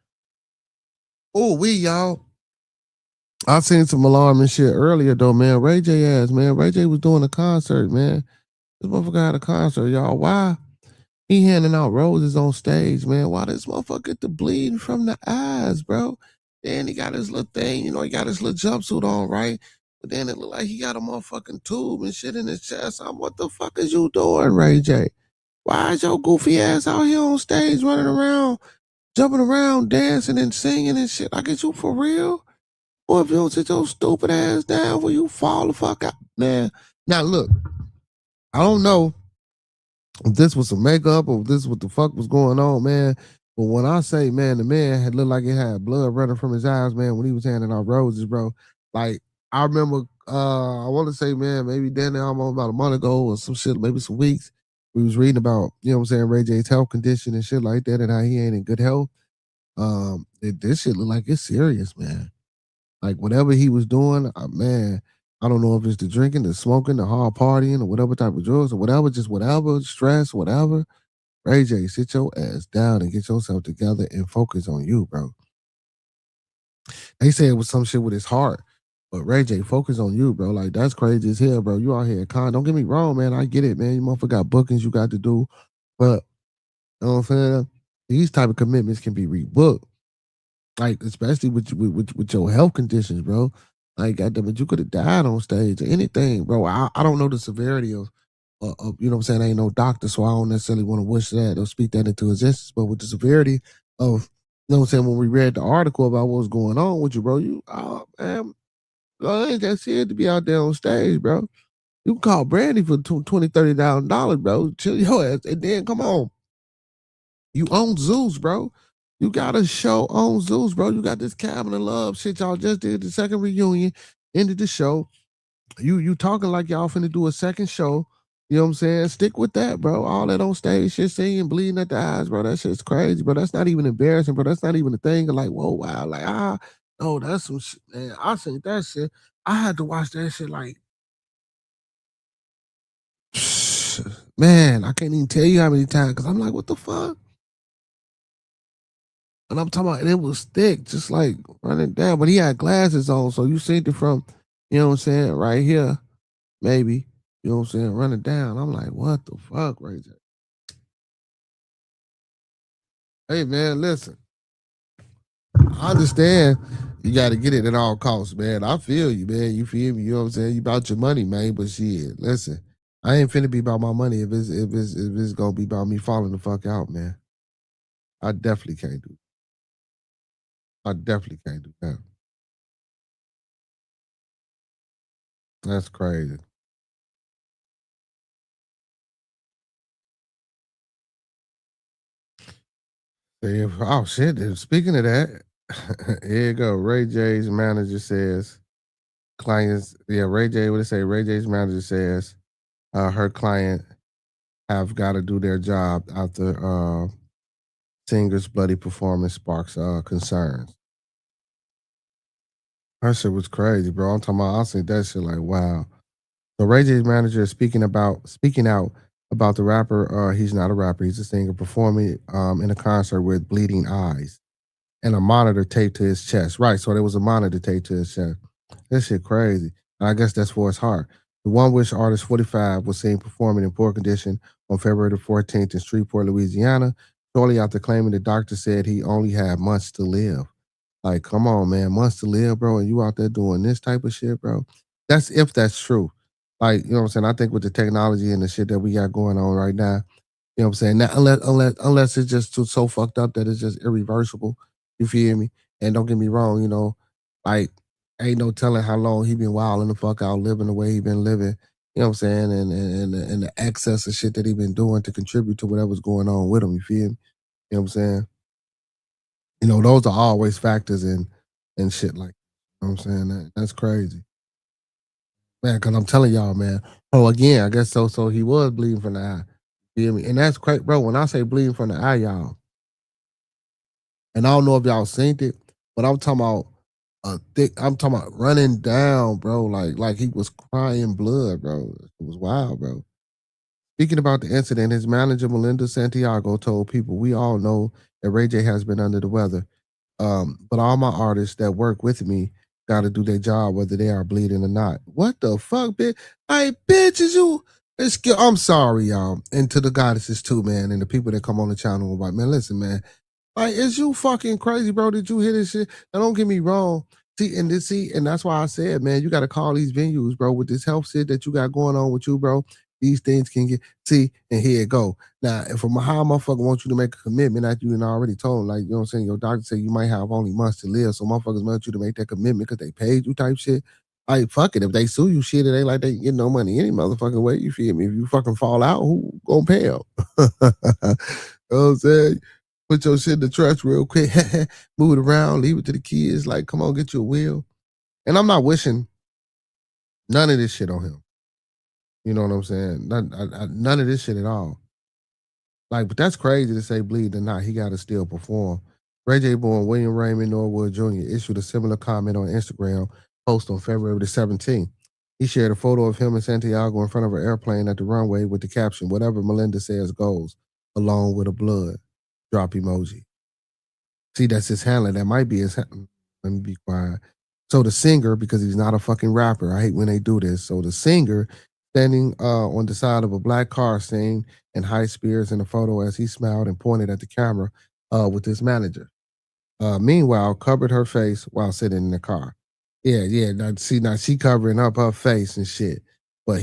Oh, y'all. I seen some alarming shit earlier, though, man. Ray J ass, man. Ray J was doing a concert, man. This motherfucker had a concert, y'all. Why? He handing out roses on stage, man. Why this motherfucker get the bleeding from the eyes, bro? Then he got his little thing, he got his little jumpsuit on, right? But then it look like he got a motherfucking tube and shit in his chest. What the fuck is you doing, Ray J? Why is your goofy ass out here on stage running around, jumping around, dancing and singing and shit? Like, is you for real? Or if you don't sit your stupid ass down, will you fall the fuck out, man? Now, look, I don't know if this was some makeup or if this what the fuck was going on, man. But when I say, man, the man had looked like he had blood running from his eyes, man, when he was handing out roses, bro. Like, I remember, I want to say, man, maybe then almost about a month ago or some shit, maybe some weeks, we was reading about, Ray J's health condition and shit like that and how he ain't in good health. This shit look like it's serious, man. Like, whatever he was doing, man, I don't know if it's the drinking, the smoking, the hard partying, or whatever type of drugs, or whatever, just whatever, stress, whatever. Ray J, sit your ass down and get yourself together and focus on you, bro. They say it was some shit with his heart, but Ray J, focus on you, bro. Like, that's crazy as hell, bro. You out here Don't get me wrong, man. I get it, man. You motherfucker got bookings you got to do, but you know what I'm saying? These type of commitments can be rebooked. Like, especially with your health conditions, bro. Like, goddamn it, you could have died on stage or anything, bro. I don't know the severity of, you know what I'm saying? I ain't no doctor, so I don't necessarily want to wish that or speak that into existence. But with the severity of, you know what I'm saying, when we read the article about what was going on with you, bro, man, I ain't that serious to be out there on stage, bro. You can call Brandy for $20,000, $30,000, bro. Chill your ass. And then, come on. You own Zeus, bro. You got a show on Zeus, bro. You got this Cabin of Love shit y'all just did, the second reunion, ended the show. You talking like y'all finna do a second show. You know what I'm saying? Stick with that, bro. All that on stage shit, singing, bleeding at the eyes, bro. That shit's crazy, bro. That's not even embarrassing, bro. That's not even a thing of like, whoa, wow. Like, no, that's some shit, man. I seen that shit. I had to watch that shit like, man, I can't even tell you how many times, because I'm like, what the fuck? And I'm talking about, and it was thick, just like running down. But he had glasses on, so you seen it from, you know what I'm saying, right here, maybe. You know what I'm saying, running down. I'm like, what the fuck, right there? Hey, man, listen. I understand you got to get it at all costs, man. I feel you, man. You feel me? You know what I'm saying? You about your money, man. But shit, listen, I ain't finna be about my money if it's gonna be about me falling the fuck out, man. I definitely can't do. I definitely can't do that. That's crazy. Oh shit! Speaking of that, here you go. Ray J's manager says clients. Yeah, Ray J. What they say? Ray J's manager says her client have got to do their job after singer's bloody performance sparks concerns. That shit was crazy, bro. I'm talking about, I seen that shit like, wow. So Ray J's manager is speaking out about the rapper. He's not a rapper. He's a singer performing in a concert with bleeding eyes and a monitor taped to his chest. Right. So there was a monitor taped to his chest. This shit crazy. And I guess that's for his heart. The One Wish artist 45 was seen performing in poor condition on February the 14th in Shreveport, Louisiana, shortly after claiming the doctor said he only had months to live. Like, come on, man, months to live, bro, and you out there doing this type of shit, bro. That's if that's true. Like, you know what I'm saying? I think with the technology and the shit that we got going on right now, you know what I'm saying? Now, unless it's just so fucked up that it's just irreversible. You feel me? And don't get me wrong, you know, like ain't no telling how long he been wilding the fuck out, living the way he been living. You know what I'm saying? And the excess of shit that he been doing to contribute to whatever's going on with him. You feel me? You know what I'm saying? You know, those are always factors in shit like, you know what I'm saying? That's crazy. Man, because I'm telling y'all, man. Oh, again, I guess so. So he was bleeding from the eye. You feel me? And that's crazy, bro. When I say bleeding from the eye, y'all, and I don't know if y'all seen it, but I'm talking about I'm talking about running down, bro. Like he was crying blood, bro. It was wild, bro. Speaking about the incident, his manager Melinda Santiago told people, "We all know that Ray J has been under the weather. But all my artists that work with me got to do their job, whether they are bleeding or not." What the fuck, bitch? Hey, bitch, is you? I'm sorry, y'all, and to the goddesses too, man, and the people that come on the channel. Like, man, listen, man. Like, is you fucking crazy, bro? Did you hear this shit? Now, don't get me wrong. And that's why I said, man, you got to call these venues, bro, with this health shit that you got going on with you, bro. These things can get, and here it go. Now, if a how motherfucker wants you to make a commitment after you done already told him, like, you know what I'm saying, your doctor said you might have only months to live, so motherfuckers want you to make that commitment because they paid you type shit. Like, fuck it. If they sue you, shit, it ain't like they get no money any motherfucking way. You feel me? If you fucking fall out, who gonna pay them? You know what I'm saying? Put your shit in the trash real quick, move it around, leave it to the kids. Like, come on, get you a wheel. And I'm not wishing none of this shit on him. You know what I'm saying? None of this shit at all. Like, but that's crazy to say bleed or not. He got to still perform. Ray J born William Raymond Norwood Jr. issued a similar comment on Instagram post on February the 17th. He shared a photo of him and Santiago in front of an airplane at the runway with the caption, "Whatever Melinda says goes," along with a blood drop emoji. See, that's his handler. That might be his. Let me be quiet. So the singer, because he's not a fucking rapper, I hate when they do this. So the singer standing on the side of a black car, saying in high spirits in the photo as he smiled and pointed at the camera with his manager. Meanwhile, covered her face while sitting in the car. Yeah. Now she covering up her face and shit. But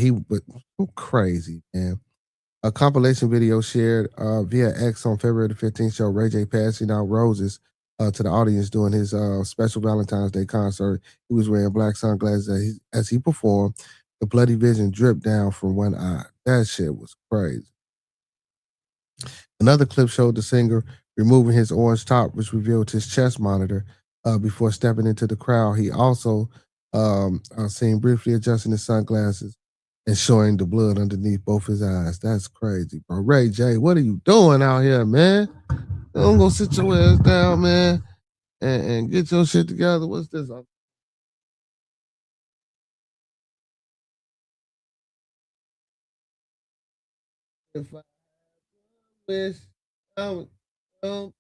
crazy, man. A compilation video shared via X on February the 15th showed Ray J passing out roses to the audience during his special Valentine's Day concert. He was wearing black sunglasses as he performed. The bloody vision dripped down from one eye. That shit was crazy. Another clip showed the singer removing his orange top, which revealed his chest monitor before stepping into the crowd. He also seen briefly adjusting his sunglasses and showing the blood underneath both his eyes. That's crazy, bro. Ray J, what are you doing out here, man? Don't go sit your ass down, man, and get your shit together. What's this? If I wish I would come.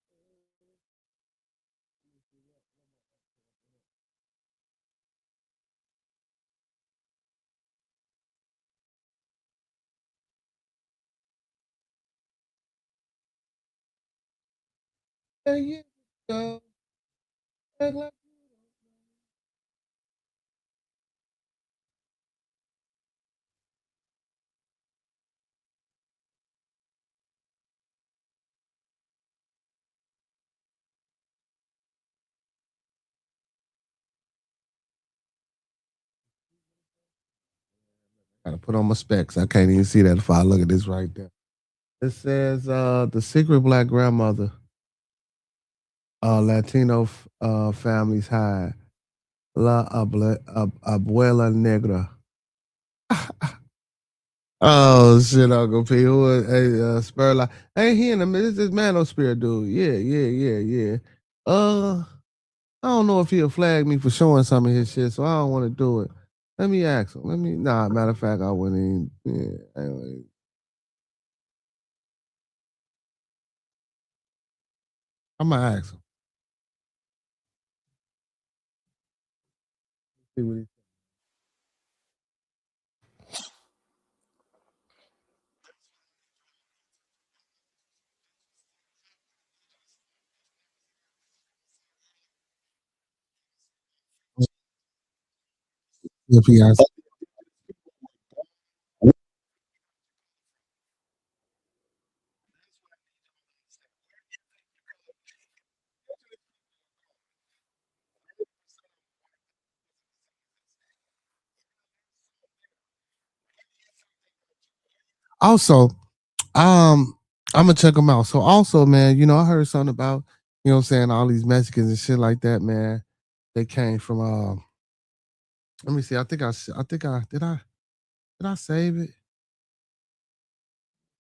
There you go. Act like I gotta put on my specs. I can't even see that if I look at this right there. It says the secret black grandmother, Latino families hide. Abuela Negra. Oh shit, Uncle P. Who is Spurlock? Ain't he in the this is Manosphere dude. Yeah. I don't know if he'll flag me for showing some of his shit, so I don't want to do it. Let me ask him. Nah, matter of fact, I wouldn't even. Yeah, I don't even. I'm gonna ask him. See what he. If he asks. Also, I'm gonna check them out. So also, man, I heard something about, what I'm saying, all these Mexicans and shit like that, man. They came from let me see. I think I did I save it?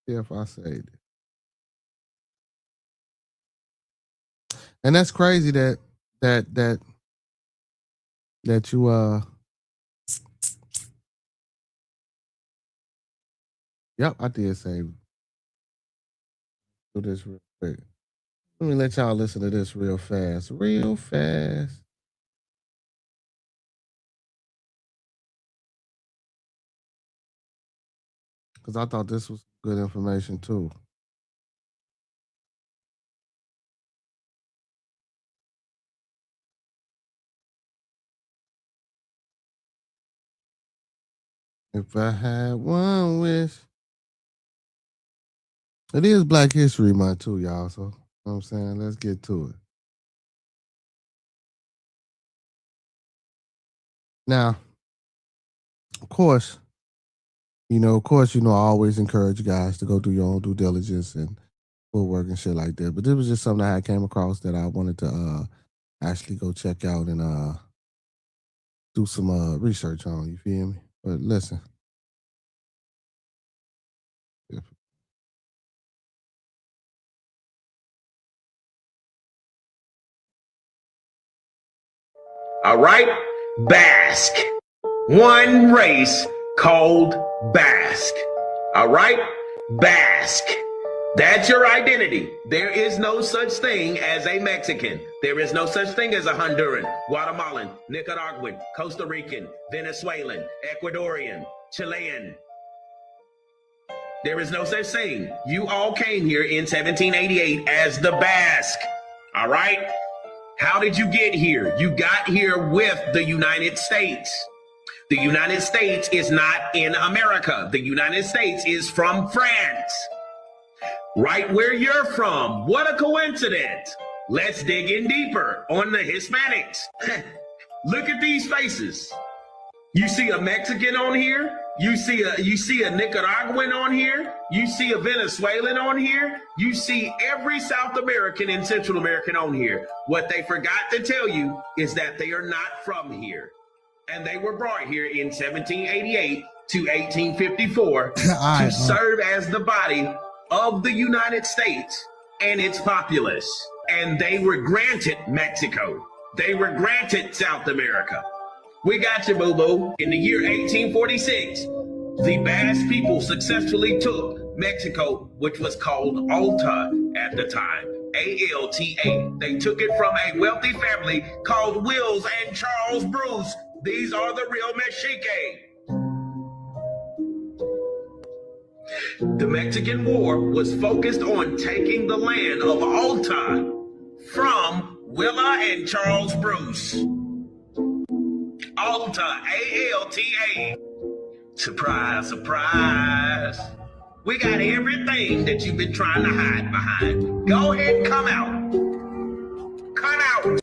Yeah, if I saved it. And that's crazy that that that you yep, I did save it. Do this real quick. Let me let y'all listen to this real fast. Real fast. Because I thought this was good information too. If I had one wish. It is Black History Month too, y'all. So, you know what I'm saying? Let's get to it. Now, of course, I always encourage you guys to go do your own due diligence and footwork and shit like that. But this was just something I came across that I wanted to actually go check out and do some research on. You feel me? But listen. All right? Basque. One race called Basque. All right? Basque. That's your identity. There is no such thing as a Mexican. There is no such thing as a Honduran, Guatemalan, Nicaraguan, Costa Rican, Venezuelan, Ecuadorian, Chilean. There is no such thing. You all came here in 1788 as the Basque. All right? How did you get here? You got here with the United States. The United States is not in America. The United States is from France. Right where you're from. What a coincidence. Let's dig in deeper on the Hispanics. Look at these faces. You see a Mexican on here? You see a Nicaraguan on here? You see a Venezuelan on here? You see every South American and Central American on here. What they forgot to tell you is that they are not from here. And they were brought here in 1788 to 1854 to serve as the body of the United States and its populace. And they were granted Mexico. They were granted South America. We got you, boo-boo. In the year 1846, the Basque people successfully took Mexico, which was called Alta at the time, A-L-T-A. They took it from a wealthy family called Wills and Charles Bruce. These are the real Mexique. The Mexican War was focused on taking the land of Alta from Willa and Charles Bruce. Alta, A-L-T-A. Surprise, surprise. We got everything that you've been trying to hide behind. Go ahead and come out. Come out.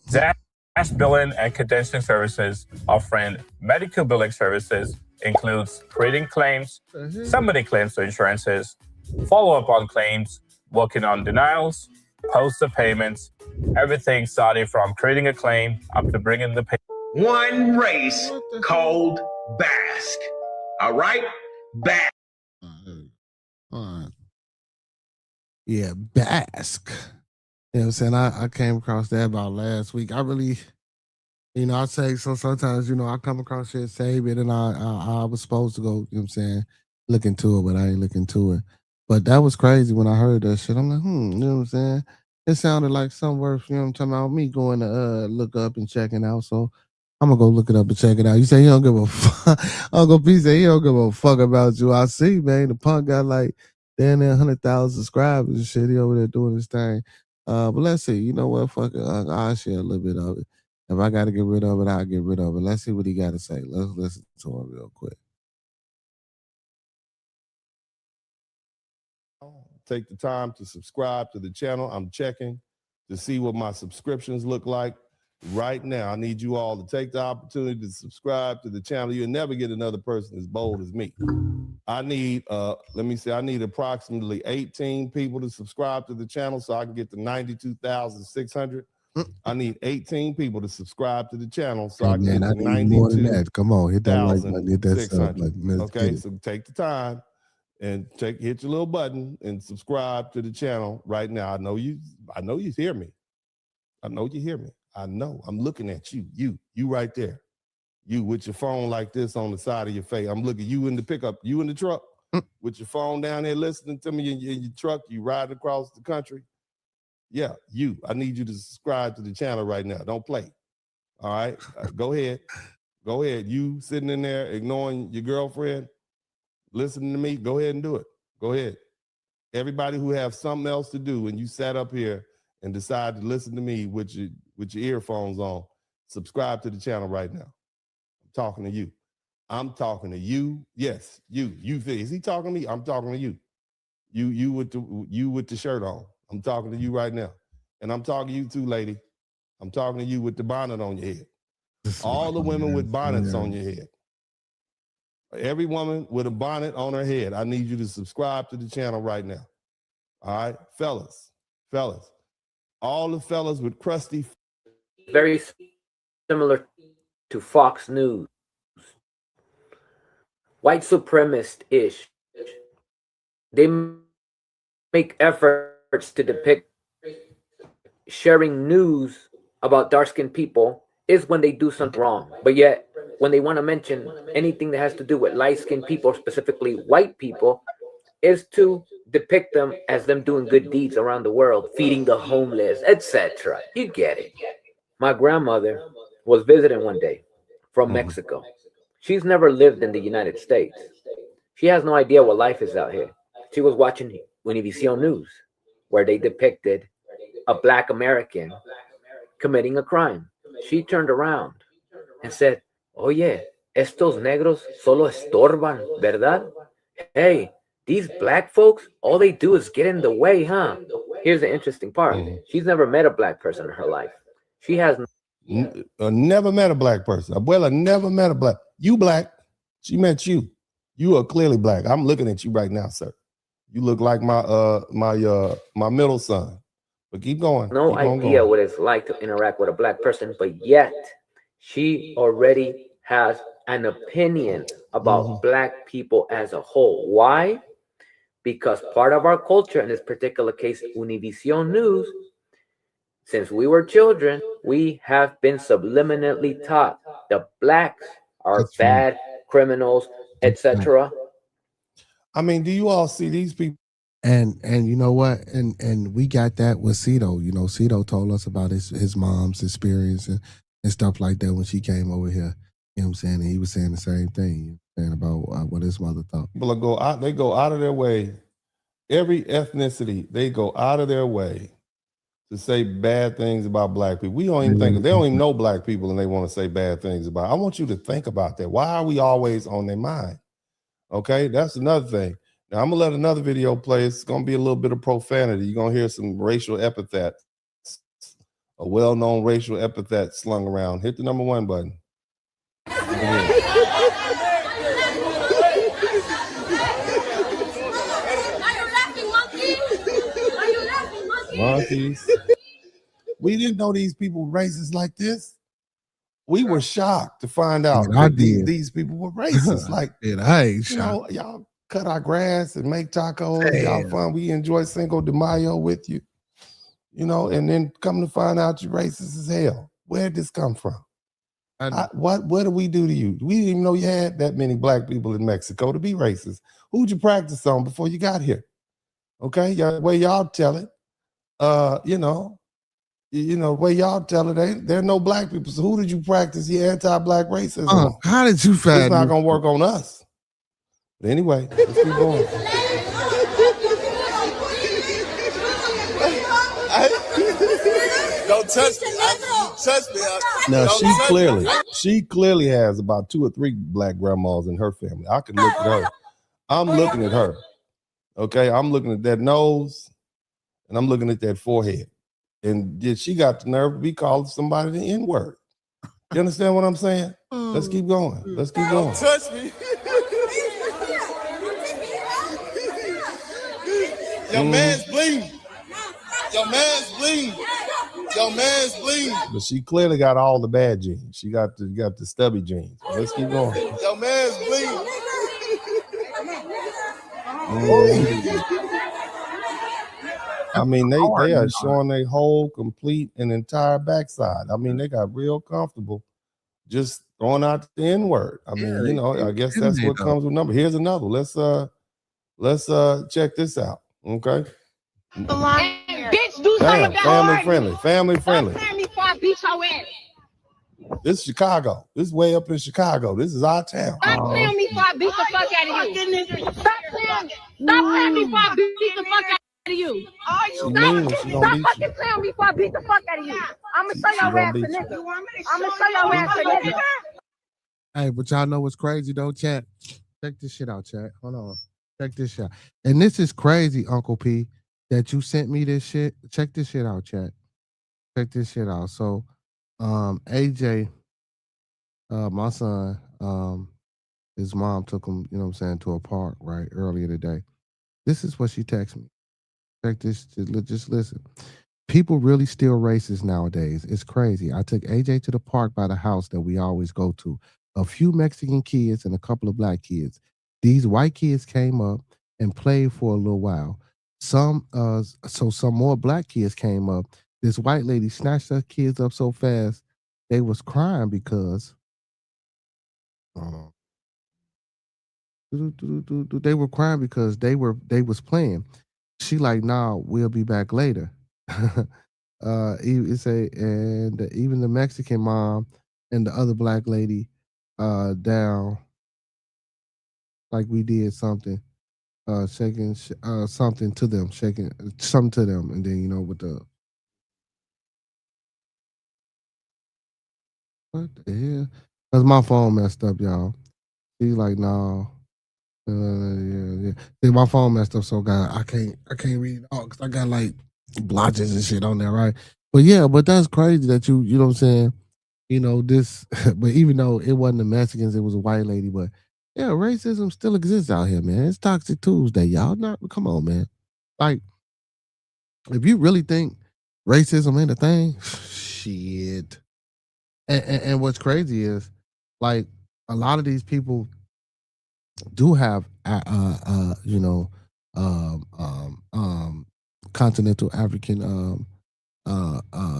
Dash billing and condensing services offering medical billing services includes creating claims, submitting claims to insurances, follow-up on claims, working on denials, post-op payments, everything starting from creating a claim up to bringing the payment. One race called Basque. All right? Basque. All right. Yeah, Basque. You know what I'm saying? I came across that about last week. I really, I say so sometimes, I come across shit, save it, and I was supposed to go, you know what I'm saying, look into it, but I ain't look into it. But that was crazy when I heard that shit. I'm like, you know what I'm saying? It sounded like something worth, I'm talking about me going to look up and checking out. So I'm gonna go look it up and check it out. You say he don't give a fuck. Uncle P say he don't give a fuck about you. I see, man. The punk got like damn near 100,000 subscribers and shit. He over there doing his thing. But let's see. You know what? Fuck it. I'll share a little bit of it. If I got to get rid of it, I'll get rid of it. Let's see what he got to say. Let's listen to him real quick. Take the time to subscribe to the channel. I'm checking to see what my subscriptions look like right now. I need you all to take the opportunity to subscribe to the channel. You'll never get another person as bold as me. I need, I need approximately 18 people to subscribe to the channel so I can get to 92,600. I need 18 people to subscribe to the channel so I can get to 92,600. Come on, hit that like button, hit that sub button. Okay, so take the time and hit your little button and subscribe to the channel right now. I know you hear me. I know you hear me. I know. I'm looking at you. You right there. You with your phone like this on the side of your face. I'm looking you in the pickup, you in the truck with your phone down there listening to me in your truck. You riding across the country. Yeah, you. I need you to subscribe to the channel right now. Don't play. All right. Go ahead. Go ahead. You sitting in there ignoring your girlfriend, listening to me. Go ahead and do it. Go ahead. Everybody who have something else to do and you sat up here and decide to listen to me with your earphones on, subscribe to the channel right now. I'm talking to you. I'm talking to you. Yes, you. Is he talking to me? I'm talking to you. You with the shirt on. I'm talking to you right now. And I'm talking to you too, lady. I'm talking to you with the bonnet on your head. All the women with bonnets on your head. Every woman with a bonnet on her head, I need you to subscribe to the channel right now. All right, fellas. All the fellas with crusty. Very similar to Fox News. White supremacist-ish. They make efforts to depict sharing news about dark-skinned people is when they do something wrong. But yet, when they want to mention anything that has to do with light-skinned people, specifically white people, is to depict them as them doing good deeds around the world, feeding the homeless, etc. You get it. My grandmother was visiting one day from Mexico. She's never lived in the United States. She has no idea what life is out here. She was watching Univision News, where they depicted a Black American committing a crime. She turned around and said, "Oye, estos negros solo estorban, ¿verdad? Hey, these black folks, all they do is get in the way, huh?" Here's the interesting part. She's never met a black person in her life. She has never met a black person. Abuela never met a black. You black. She met you. You are clearly black. I'm looking at you right now, sir. You look like my middle son. But keep going. No idea what it's like to interact with a black person, but yet she already has an opinion about black people as a whole. Why? Because part of our culture, in this particular case, Univision News, since we were children, we have been subliminally taught the blacks are bad criminals, etc. I mean, do you all see these people? And you know what? And we got that with Cito. You know, Cito told us about his mom's experience and stuff like that when she came over here. You know what I'm saying? And he was saying the same thing, saying about what his mother thought. People they go out of their way. Every ethnicity, they go out of their way to say bad things about black people. We don't even think, they don't even know black people and they want to say bad things about. I want you to think about that. Why are we always on their mind? Okay, that's another thing. Now, I'm going to let another video play. It's going to be a little bit of profanity. You're going to hear some racial epithets, a well-known racial epithet slung around. Hit the number 1 button. Monkeys. We didn't know these people were racist like this. We were shocked to find out that these people were racist. Like, I ain't shocked. Y'all cut our grass and make tacos. Y'all fun. We enjoy Cinco de Mayo with you. you know, and then come to find out you're racist as hell. Where'd this come from? What do we do to you? We didn't even know you had that many black people in Mexico to be racist. Who'd you practice on before you got here? Okay, way y'all tell it, you know, way y'all tell it, there are no black people. So who did you practice your anti-black racism on? How did you find it's not gonna work on us? But anyway, let's keep going. Don't touch me. Touch me. Now she clearly has about 2 or 3 black grandmas in her family. I can look at her. I'm looking at her. Okay, I'm looking at that nose, and I'm looking at that forehead. And she got the nerve to be calling somebody the N-word. You understand what I'm saying? Let's keep going. Let's keep going. Don't touch me. Your man's bleeding. Your man's bleeding. Your man's bleeding. But she clearly got all the bad genes. She got the stubby genes. Let's keep going. Your man's bleeding. I mean, they are showing their whole, complete, and entire backside. I mean, they got real comfortable just throwing out the N-word. I mean, you know, I guess that's what comes with number. Here's another. Let's check this out. Okay. And bitch, do something about family friendly. Don't me before I beat your ass. This is Chicago. This is way up in Chicago. This is our town. Stop playing me before I beat the fuck out of you. Stop playing me before I beat the fuck out of you. Stop fucking playing me before I beat the fuck out of you. I'm gonna show your ass a nigga. I'm gonna show your ass a nigga. Hey, but y'all know what's crazy though, chat? Check this shit out, chat. Hold on. Check this shit out. And this is crazy, Uncle P, that you sent me this shit. Check this shit out, chat. Check this shit out. So, AJ, my son, his mom took him, you know what I'm saying, to a park, right, earlier today. This is what she texted me. Check this, just listen. People really still racist nowadays. It's crazy. I took AJ to the park by the house that we always go to. A few Mexican kids and a couple of black kids. These white kids came up and played for a little while. Some more black kids came up. This white lady snatched her kids up so fast they was crying because they were crying because they was playing. She like, nah, we'll be back later. Even the Mexican mom and the other black lady down like we did something. Shaking something to them, and then, you know, with the what the hell? Cause my phone messed up, y'all. She's like, no, yeah. See, my phone messed up, so God, I can't read it all because I got like blotches and shit on there, right? But yeah, but that's crazy that you know what I'm saying. You know this, but even though it wasn't the Mexicans, it was a white lady, but. Yeah, racism still exists out here, man. It's Toxic Tuesday, y'all. Come on, man. Like, if you really think racism ain't a thing, shit. And what's crazy is, like, a lot of these people do have, continental African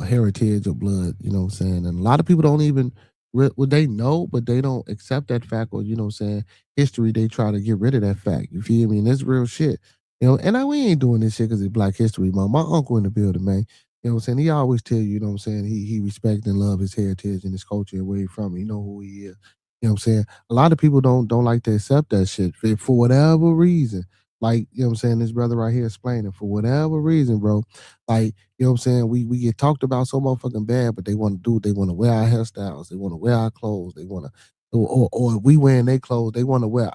heritage or blood. You know what I'm saying? And a lot of people don't even. They know, but they don't accept that fact, or, you know what I'm saying, history, they try to get rid of that fact. You feel me? And it's real shit. You know, and we ain't doing this shit because it's Black History Month. My uncle in the building, man. You know what I'm saying? He always tell you know what I'm saying, he respect and love his heritage and his culture and where he from. He know who he is. You know what I'm saying? A lot of people don't like to accept that shit for whatever reason. Like, you know what I'm saying, this brother right here explaining, for whatever reason, bro. Like, you know what I'm saying, we get talked about so motherfucking bad, but they want to wear our hairstyles, they want to wear our clothes, they want to, or if we wearing their clothes, they want to wear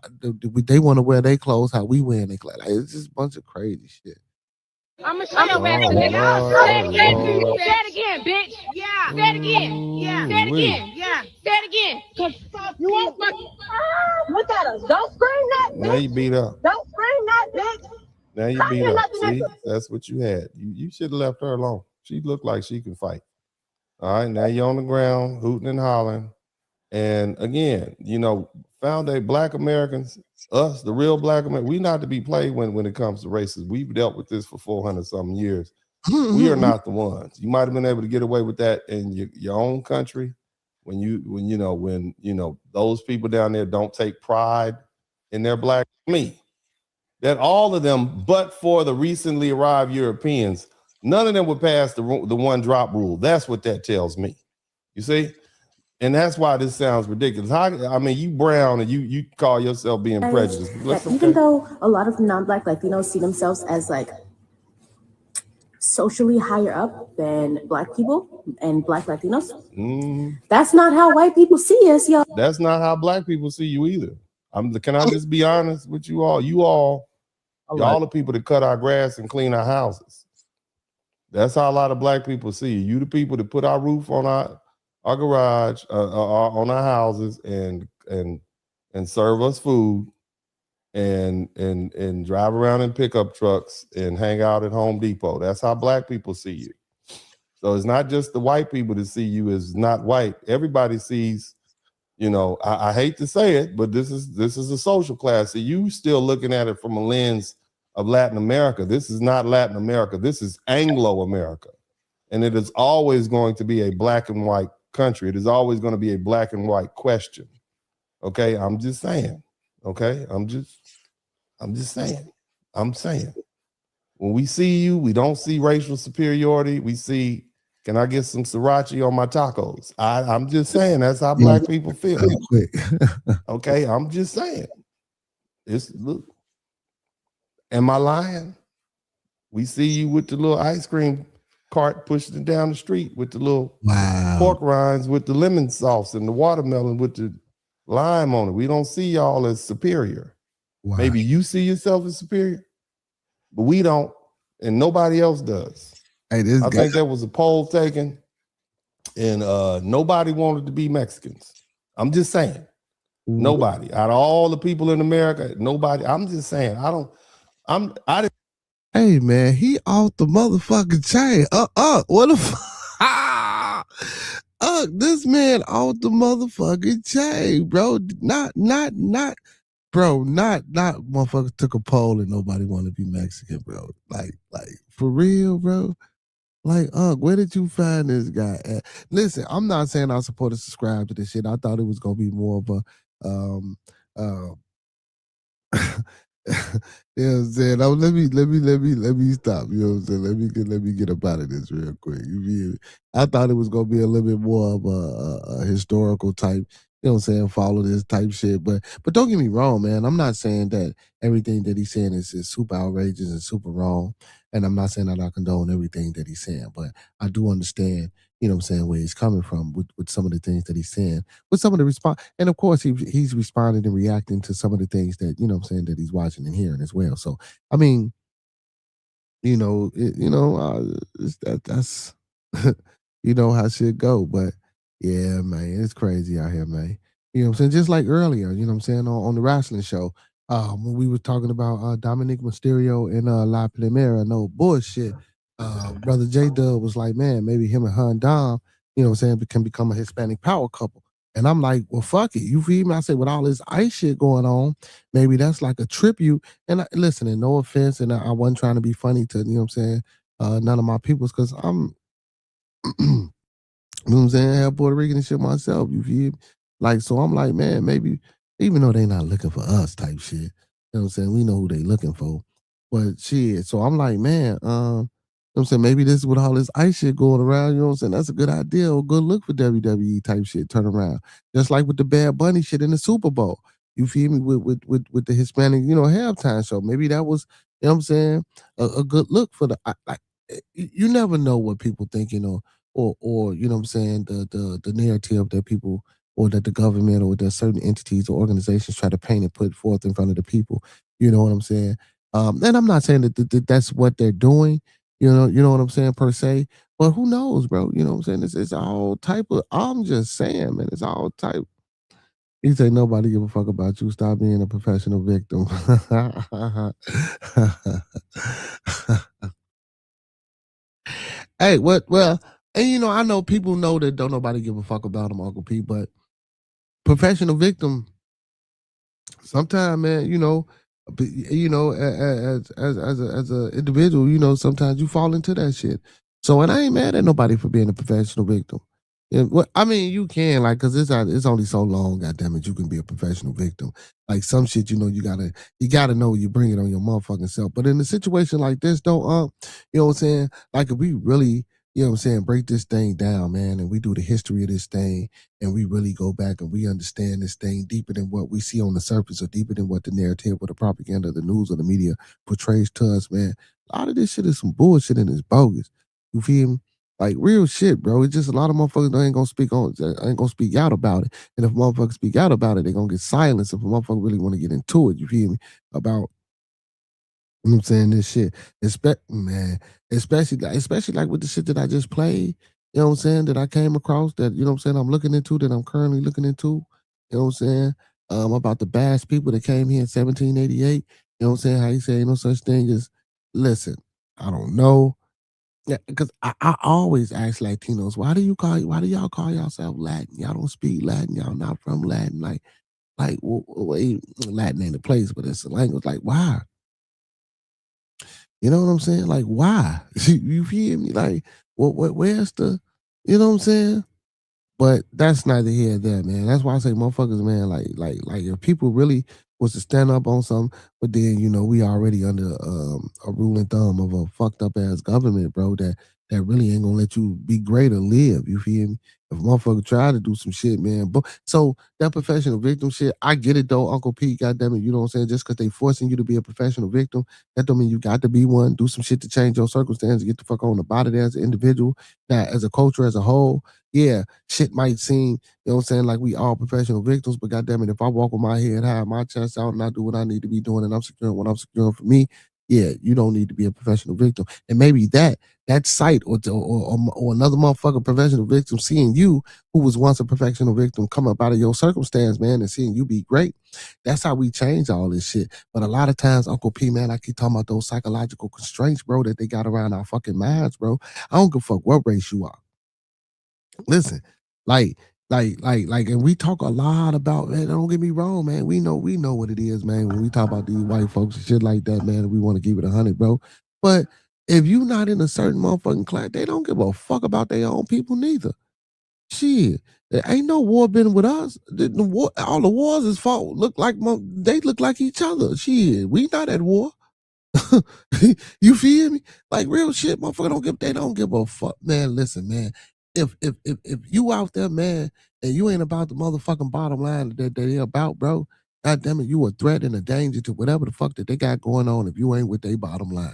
their clothes how we wearing their clothes. Like, it's just a bunch of crazy shit. I'm gonna show your ass a nigga. Say it again, bitch. Yeah. Say it again. Yeah. Say it again. Yeah. Say it again. Cause you won't fucking. Look at us. Don't scream that, bitch. Now you beat up. Don't scream that, bitch. Now you beat up. See, that's what you had. You should have left her alone. She looked like she can fight. All right, now you're on the ground, hooting and hollering. And again, you know, found a Black Americans, us, the real Black Americans, we not to be played when it comes to racism. We've dealt with this for 400 something years. We are not the ones. You might have been able to get away with that in your own country when those people down there don't take pride in their black me. That all of them, but for the recently arrived Europeans, none of them would pass the one drop rule. That's what that tells me. You see? And that's why this sounds ridiculous. I mean, you brown and you call yourself being prejudiced. Even though a lot of non-Black Latinos see themselves as like socially higher up than Black people and Black Latinos, that's not how white people see us, y'all. That's not how Black people see you either. Can I just be honest with you all? Y'all the people that cut our grass and clean our houses. That's how a lot of Black people see you. You the people that put our roof on our garage, on our houses, and serve us food, and drive around in pickup trucks and hang out at Home Depot. That's how Black people see you. So it's not just the white people that see you as not white. Everybody sees. I hate to say it, but this is a social class. So you still looking at it from a lens of Latin America. This is not Latin America. This is Anglo America. And it is always going to be a black and white country. It is always going to be a black and white question. Okay, I'm just saying. Okay, I'm just saying. I'm saying. When we see you, we don't see racial superiority. We see, can I get some sriracha on my tacos? I'm just saying that's how Black people feel. Okay, I'm just saying. Look. Am I lying? We see you with the little ice cream cart pushing it down the street with the little pork rinds with the lemon sauce and the watermelon with the lime on it. We don't see y'all as superior. Wow. Maybe you see yourself as superior, but we don't, and nobody else does. I think there was a poll taken, and nobody wanted to be Mexicans. I'm just saying. Nobody. Out of all the people in America, nobody. I'm just saying. Hey man, he off the motherfucking chain. What the fuck? This man off the motherfucking chain, bro. Not motherfucker took a poll and nobody wanted to be Mexican, bro. Like for real, bro. Like, where did you find this guy at? Listen, I'm not saying I'm supposed to subscribe to this shit. I thought it was gonna be more of a you know what I'm saying? Let me stop. You know what I'm saying? Let me get up out of this real quick. I thought it was gonna be a little bit more of a historical type, you know what I'm saying, follow this type shit. But don't get me wrong, man. I'm not saying that everything that he's saying is super outrageous and super wrong. And I'm not saying that I condone everything that he's saying, but I do understand, you know what I'm saying, where he's coming from with some of the things that he's saying, with some of the response. And of course, he's responding and reacting to some of the things that, you know what I'm saying, that he's watching and hearing as well. So, I mean, that's, you know how shit go. But yeah, man, it's crazy out here, man. You know what I'm saying? Just like earlier, you know what I'm saying, on the wrestling show, when we were talking about Dominic Mysterio and La Primera, no bullshit. Brother J Dub was like, man, maybe him and Han Dom, you know what I'm saying, can become a Hispanic power couple. And I'm like, well, fuck it. You feel me? I said, with all this ICE shit going on, maybe that's like a tribute. And listen, and no offense, and I wasn't trying to be funny to, you know what I'm saying, none of my peoples, because I'm, you know what I'm saying, I have Puerto Rican and shit myself, you feel me? Like, so I'm like, man, maybe, even though they not looking for us type shit, you know what I'm saying, we know who they looking for. But shit, so I'm like, man, you know what I'm saying, maybe this is with all this ICE shit going around, you know what I'm saying, that's a good idea or good look for WWE type shit, turn around. Just like with the Bad Bunny shit in the Super Bowl. You feel me? With the Hispanic, you know, halftime show. Maybe that was, you know what I'm saying, a good look for the, like, you never know what people think, you know, or you know what I'm saying, the narrative that people, or that the government or that certain entities or organizations try to paint and put forth in front of the people. You know what I'm saying? And I'm not saying that that's what they're doing, you know what I'm saying, per se, but who knows, bro? You know what I'm saying? It's all type of, I'm just saying, man, it's all type. You say nobody give a fuck about you. Stop being a professional victim. Hey, what? Well, and you know, I know people know that don't nobody give a fuck about them, Uncle P, but professional victim, sometimes, man, you know, But, you know, as a individual, you know, sometimes you fall into that shit. So, and I ain't mad at nobody for being a professional victim. Yeah, well, I mean, you can, like, cause it's only so long, goddamn it, you can be a professional victim. Like some shit, you know, you gotta know you bring it on your motherfucking self. But in a situation like this, though, you know what I'm saying? Like if we really, you know what I'm saying, break this thing down, man, and we do the history of this thing, and we really go back and we understand this thing deeper than what we see on the surface or deeper than what the narrative or the propaganda, the news or the media portrays to us, man. A lot of this shit is some bullshit and it's bogus. You feel me? Like real shit, bro. It's just a lot of motherfuckers ain't gonna speak out about it. And if motherfuckers speak out about it, they're gonna get silenced. If a motherfucker really want to get into it, you feel me? About, you know what I'm saying, this shit. Man, especially like with the shit that I just played, you know what I'm saying, that I came across that, you know what I'm saying, I'm looking into, that I'm currently looking into, you know what I'm saying, about the Bass people that came here in 1788, you know what I'm saying, how he say ain't no such thing as, listen, I don't know. Yeah, because I always ask Latinos, why do y'all call yourself Latin? Y'all don't speak Latin, y'all not from Latin. Like wait, Latin ain't a place, but it's a language. Like, why? You know what I'm saying? Like, why? You feel me? Like, where's the, you know what I'm saying? But that's neither here nor there, man. That's why I say motherfuckers, man, like if people really was to stand up on something, but then, you know, we already under a rule and thumb of a fucked up ass government, bro, that really ain't gonna let you be great or live. You feel me? If a motherfucker try to do some shit, man. But so that professional victim shit, I get it though, Uncle Pete, goddamn it, you know what I'm saying? Just because they forcing you to be a professional victim, that don't mean you got to be one. Do some shit to change your circumstances, get the fuck on about it as an individual. Now, as a culture as a whole, yeah, shit might seem, you know what I'm saying, like we all professional victims, but goddamn it, if I walk with my head high, my chest out, and I do what I need to be doing, and I'm securing what I'm securing for me, yeah, you don't need to be a professional victim. And maybe that sight or another motherfucker professional victim seeing you, who was once a professional victim, come up out of your circumstance, man, and seeing you be great. That's how we change all this shit. But a lot of times, Uncle P, man, I keep talking about those psychological constraints, bro, that they got around our fucking minds, bro. I don't give a fuck what race you are. Listen, like, and we talk a lot about, man, don't get me wrong, man. We know what it is, man, when we talk about these white folks and shit like that, man, we want to keep it 100, bro. But if you not in a certain motherfucking class, they don't give a fuck about their own people neither. Shit. There ain't no war been with us. All the wars is fought they look like each other. Shit, we not at war. You feel me? Like real shit, motherfucker they don't give a fuck. Man, listen, man. If you out there, man, and you ain't about the motherfucking bottom line that they about, bro, god damn it, you a threat and a danger to whatever the fuck that they got going on if you ain't with their bottom line.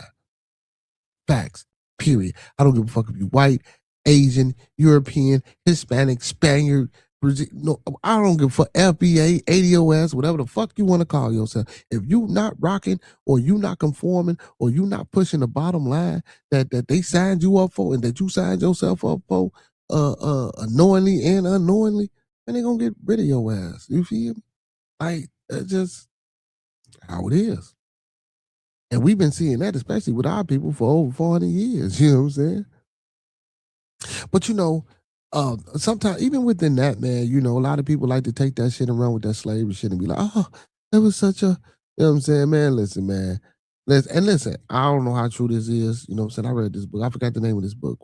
Facts. Period. I don't give a fuck if you white, Asian, European, Hispanic, Spaniard, Brazil. No, I don't give a fuck. FBA, ADOS, whatever the fuck you want to call yourself. If you not rocking or you not conforming or you not pushing the bottom line that they signed you up for and that you signed yourself up for, knowingly and unknowingly, and they gonna get rid of your ass. You feel me? Like that's just how it is. And we've been seeing that, especially with our people, for over 400 years. You know what I'm saying? But you know, sometimes even within that, man, you know, a lot of people like to take that shit and run with that slavery shit and be like, oh, that was such a, you know what I'm saying, man? Listen, man. Listen, I don't know how true this is. You know what I'm saying? I read this book. I forgot the name of this book.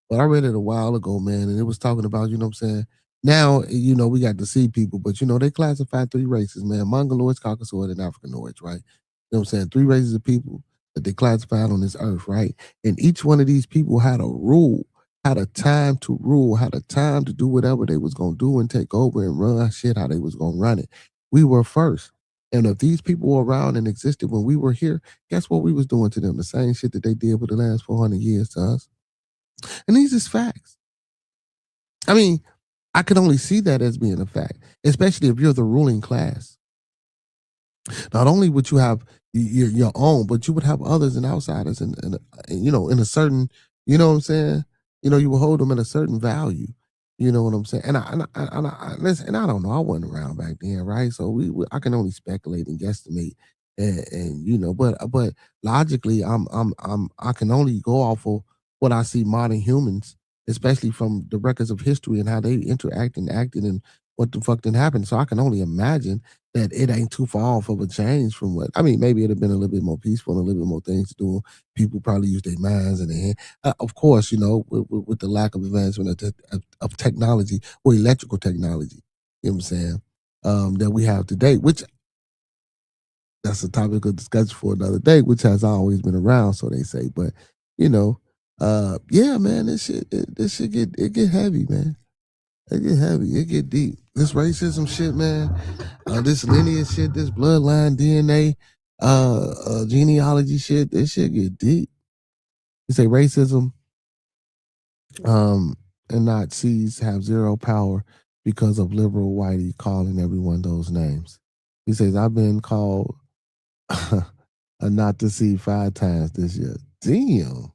But I read it a while ago, man, and it was talking about, you know what I'm saying? Now, you know, we got to see people, but you know, they classify 3 races, man: Mongoloids, Caucasoids, and Africanoids, right? You know what I'm saying? 3 races of people that they classified on this earth, right? And each one of these people had a rule, had a time to rule, had a time to do whatever they was gonna do and take over and run shit how they was gonna run it. We were first. And if these people were around and existed when we were here, guess what we was doing to them? The same shit that they did for the last 400 years to us. And these is facts. I mean, I can only see that as being a fact, especially if you're the ruling class. Not only would you have your own, but you would have others and outsiders, and you know, in a certain, you know what I'm saying? You know, you will hold them in a certain value. You know what I'm saying? And I listen, and I don't know. I wasn't around back then, right? So I can only speculate and guesstimate, and you know, but logically, I can only go off of what I see modern humans, especially from the records of history and how they interact and acted and what the fuck didn't happen. So I can only imagine that it ain't too far off of a change from what I mean. Maybe it'd have been a little bit more peaceful and a little bit more things to do. People probably use their minds and their hand. Of course, with the lack of advancement of technology or electrical technology, you know what I'm saying, that we have today, which that's a topic of discussion for another day, which has always been around, so they say. But yeah, man, this shit get heavy, man. It get heavy. It get deep. This racism shit, man. This lineage shit, this bloodline DNA, genealogy shit. This shit get deep. You say racism, and Nazis have zero power because of liberal whitey calling everyone those names. He says, I've been called a Nazi 5 times this year. Damn.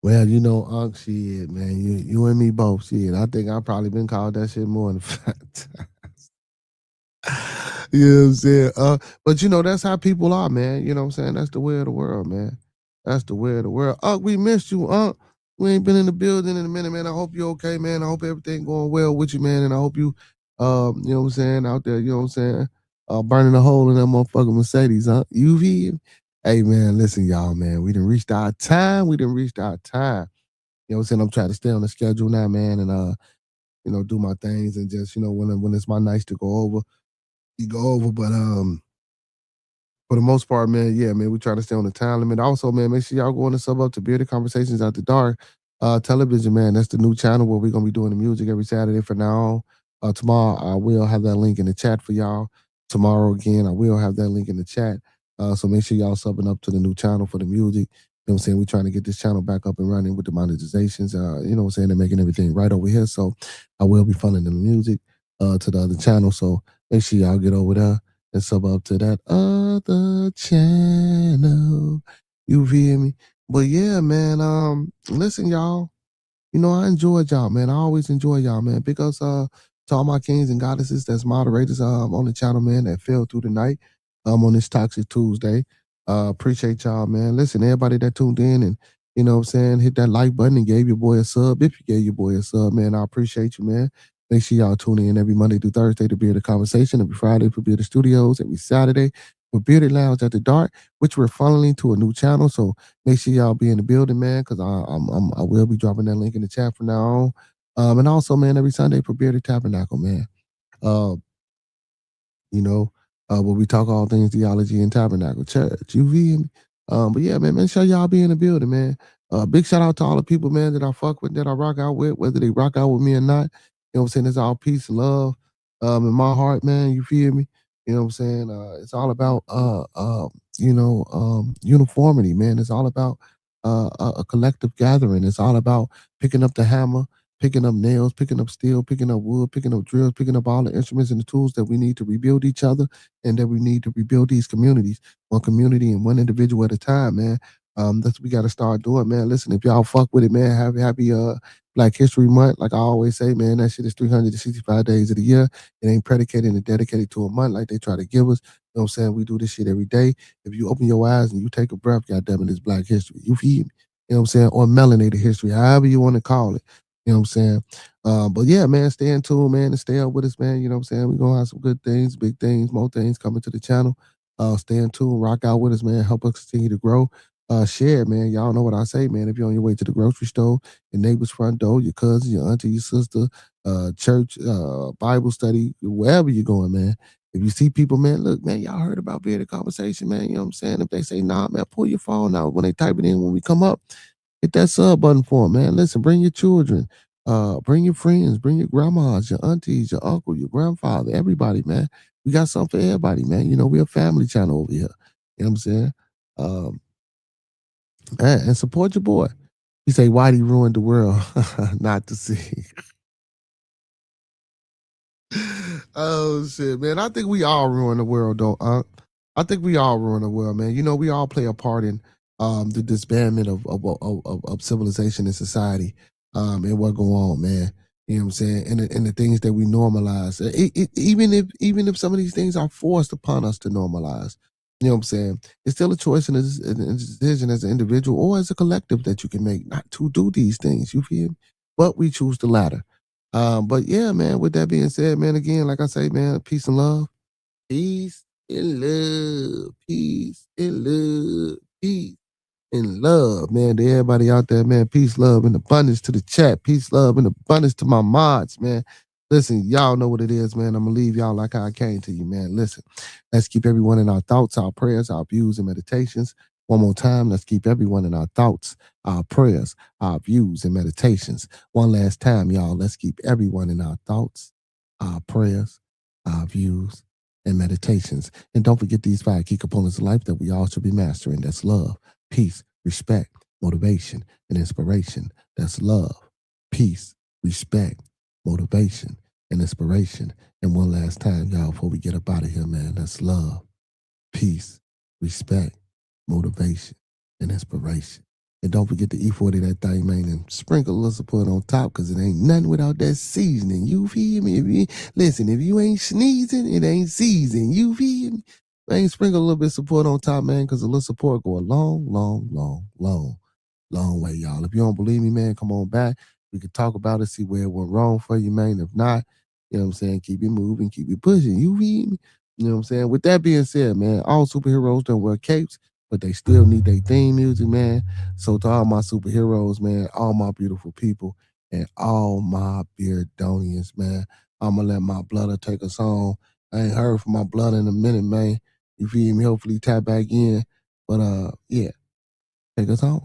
Well, Unc, shit, man, you and me both, shit. I think I probably been called that shit more than 5 times. You know what I'm saying? But that's how people are, man. You know what I'm saying? That's the way of the world, man. That's the way of the world. Unc, we missed you, Unc. We ain't been in the building in a minute, man. I hope you're okay, man. I hope everything going well with you, man. And I hope you, you know what I'm saying, out there, you know what I'm saying, burning a hole in that motherfucking Mercedes, huh? UV. Hey, man, listen, y'all, man. We done reached our time. You know what I'm saying? I'm trying to stay on the schedule now, man, and do my things and just, when it's my nights to go over, you go over. But for the most part, man, yeah, man, we try to stay on the time limit. Also, man, make sure y'all go on and sub up to Bearded Conversations After Dark television, man. That's the new channel where we're gonna be doing the music every Saturday from now on. Tomorrow, I will have that link in the chat for y'all. Tomorrow again, I will have that link in the chat. So make sure y'all subbing up to the new channel for the music. You know what I'm saying? We're trying to get this channel back up and running with the monetizations. You know what I'm saying? They're making everything right over here. So I will be funneling the music to the other channel. So make sure y'all get over there and sub up to that other channel. You feel me? But yeah, man. Listen, y'all. I enjoyed y'all, man. I always enjoy y'all, man. Big ups to all my kings and goddesses that's moderators on the channel, man, that fell through the night on this Toxic Tuesday. Appreciate y'all, man. Listen, everybody that tuned in and, you know what I'm saying, hit that like button and gave your boy a sub. If you gave your boy a sub, man, I appreciate you, man. Make sure y'all tune in every Monday through Thursday to Bearded Conversation, every Friday for Bearded Studios, every Saturday for Bearded Lounge After Dark, which we're funneling to a new channel. So make sure y'all be in the building, man, because I will be dropping that link in the chat from now on. And also, man, every Sunday for Bearded Tabernacle, man. Where we talk all things theology and tabernacle church. You feel me? But yeah, man, make sure y'all be in the building, man. Big shout out to all the people, man, that I fuck with, that I rock out with, whether they rock out with me or not. You know what I'm saying? It's all peace and love in my heart, man. You feel me? You know what I'm saying? It's all about uniformity, man. It's all about a collective gathering. It's all about picking up the hammer, picking up nails, picking up steel, picking up wood, picking up drills, picking up all the instruments and the tools that we need to rebuild each other and that we need to rebuild these communities, one community and one individual at a time, man. That's what we got to start doing, man. Listen, if y'all fuck with it, man, happy Black History Month. Like I always say, man, that shit is 365 days of the year. It ain't predicated and dedicated to a month like they try to give us. You know what I'm saying? We do this shit every day. If you open your eyes and you take a breath, goddamn it, it's Black History. You feel me? You know what I'm saying? Or melanated history, however you want to call it. You know what I'm saying? But yeah, man, stay in tune, man, and stay up with us, man. You know what I'm saying? We're going to have some good things, big things, more things coming to the channel. Stay in tune, rock out with us, man. Help us continue to grow. Share, man. Y'all know what I say, man. If you're on your way to the grocery store, your neighbor's front door, your cousin, your auntie, your sister, church, Bible study, wherever you're going, man. If you see people, man, look, man, y'all heard about Bearded Conversation, man. You know what I'm saying? If they say, nah, man, pull your phone out. When they type it in, when we come up, hit that sub button for them, man. Listen, bring your children, bring your friends, bring your grandmas, your aunties, your uncle, your grandfather, everybody, man. We got something for everybody, man. We're a family channel over here. You know what I'm saying? And support your boy. You say, Whitey ruined the world. Not to see. Oh, shit, man. I think we all ruin the world, though. I think we all ruin the world, man. We all play a part in the disbandment of civilization and society and what go on, man. You know what I'm saying? And the things that we normalize. Even if some of these things are forced upon us to normalize. You know what I'm saying? It's still a choice and a decision as an individual or as a collective that you can make not to do these things. You feel me? But we choose the latter. But yeah, man, with that being said, man, again, like I say, man, peace and love. Peace and love. Peace and love. Peace and love, man, to everybody out there, man. Peace, love, and abundance to the chat. Peace, love, and abundance to my mods, man. Listen, y'all know what it is, man. I'm going to leave y'all like I came to you, man. Listen, let's keep everyone in our thoughts, our prayers, our views, and meditations. One more time, let's keep everyone in our thoughts, our prayers, our views, and meditations. One last time, y'all, let's keep everyone in our thoughts, our prayers, our views, and meditations. And don't forget these 5 key components of life that we all should be mastering. That's love, peace, respect, motivation, and inspiration. That's love, peace, respect, motivation, and inspiration. And one last time, y'all, before we get up out of here, man, that's love, peace, respect, motivation, and inspiration. And don't forget to E40 that thing, man, and sprinkle a little support on top, because it ain't nothing without that seasoning. You feel me? Listen, if you ain't sneezing, it ain't seasoning. You feel me? Man, sprinkle a little bit of support on top, man, because a little support go a long, long, long, long, long way, y'all. If you don't believe me, man, come on back. We can talk about it, see where it went wrong for you, man. If not, you know what I'm saying, keep it moving, keep it pushing. You feel me? You know what I'm saying? With that being said, man, all superheroes don't wear capes, but they still need their theme music, man. So to all my superheroes, man, all my beautiful people, and all my Beardonians, man, I'm going to let my blooder take us home. I ain't heard from my blood in a minute, man. You feel me? Hopefully tap back in. But yeah, take us home.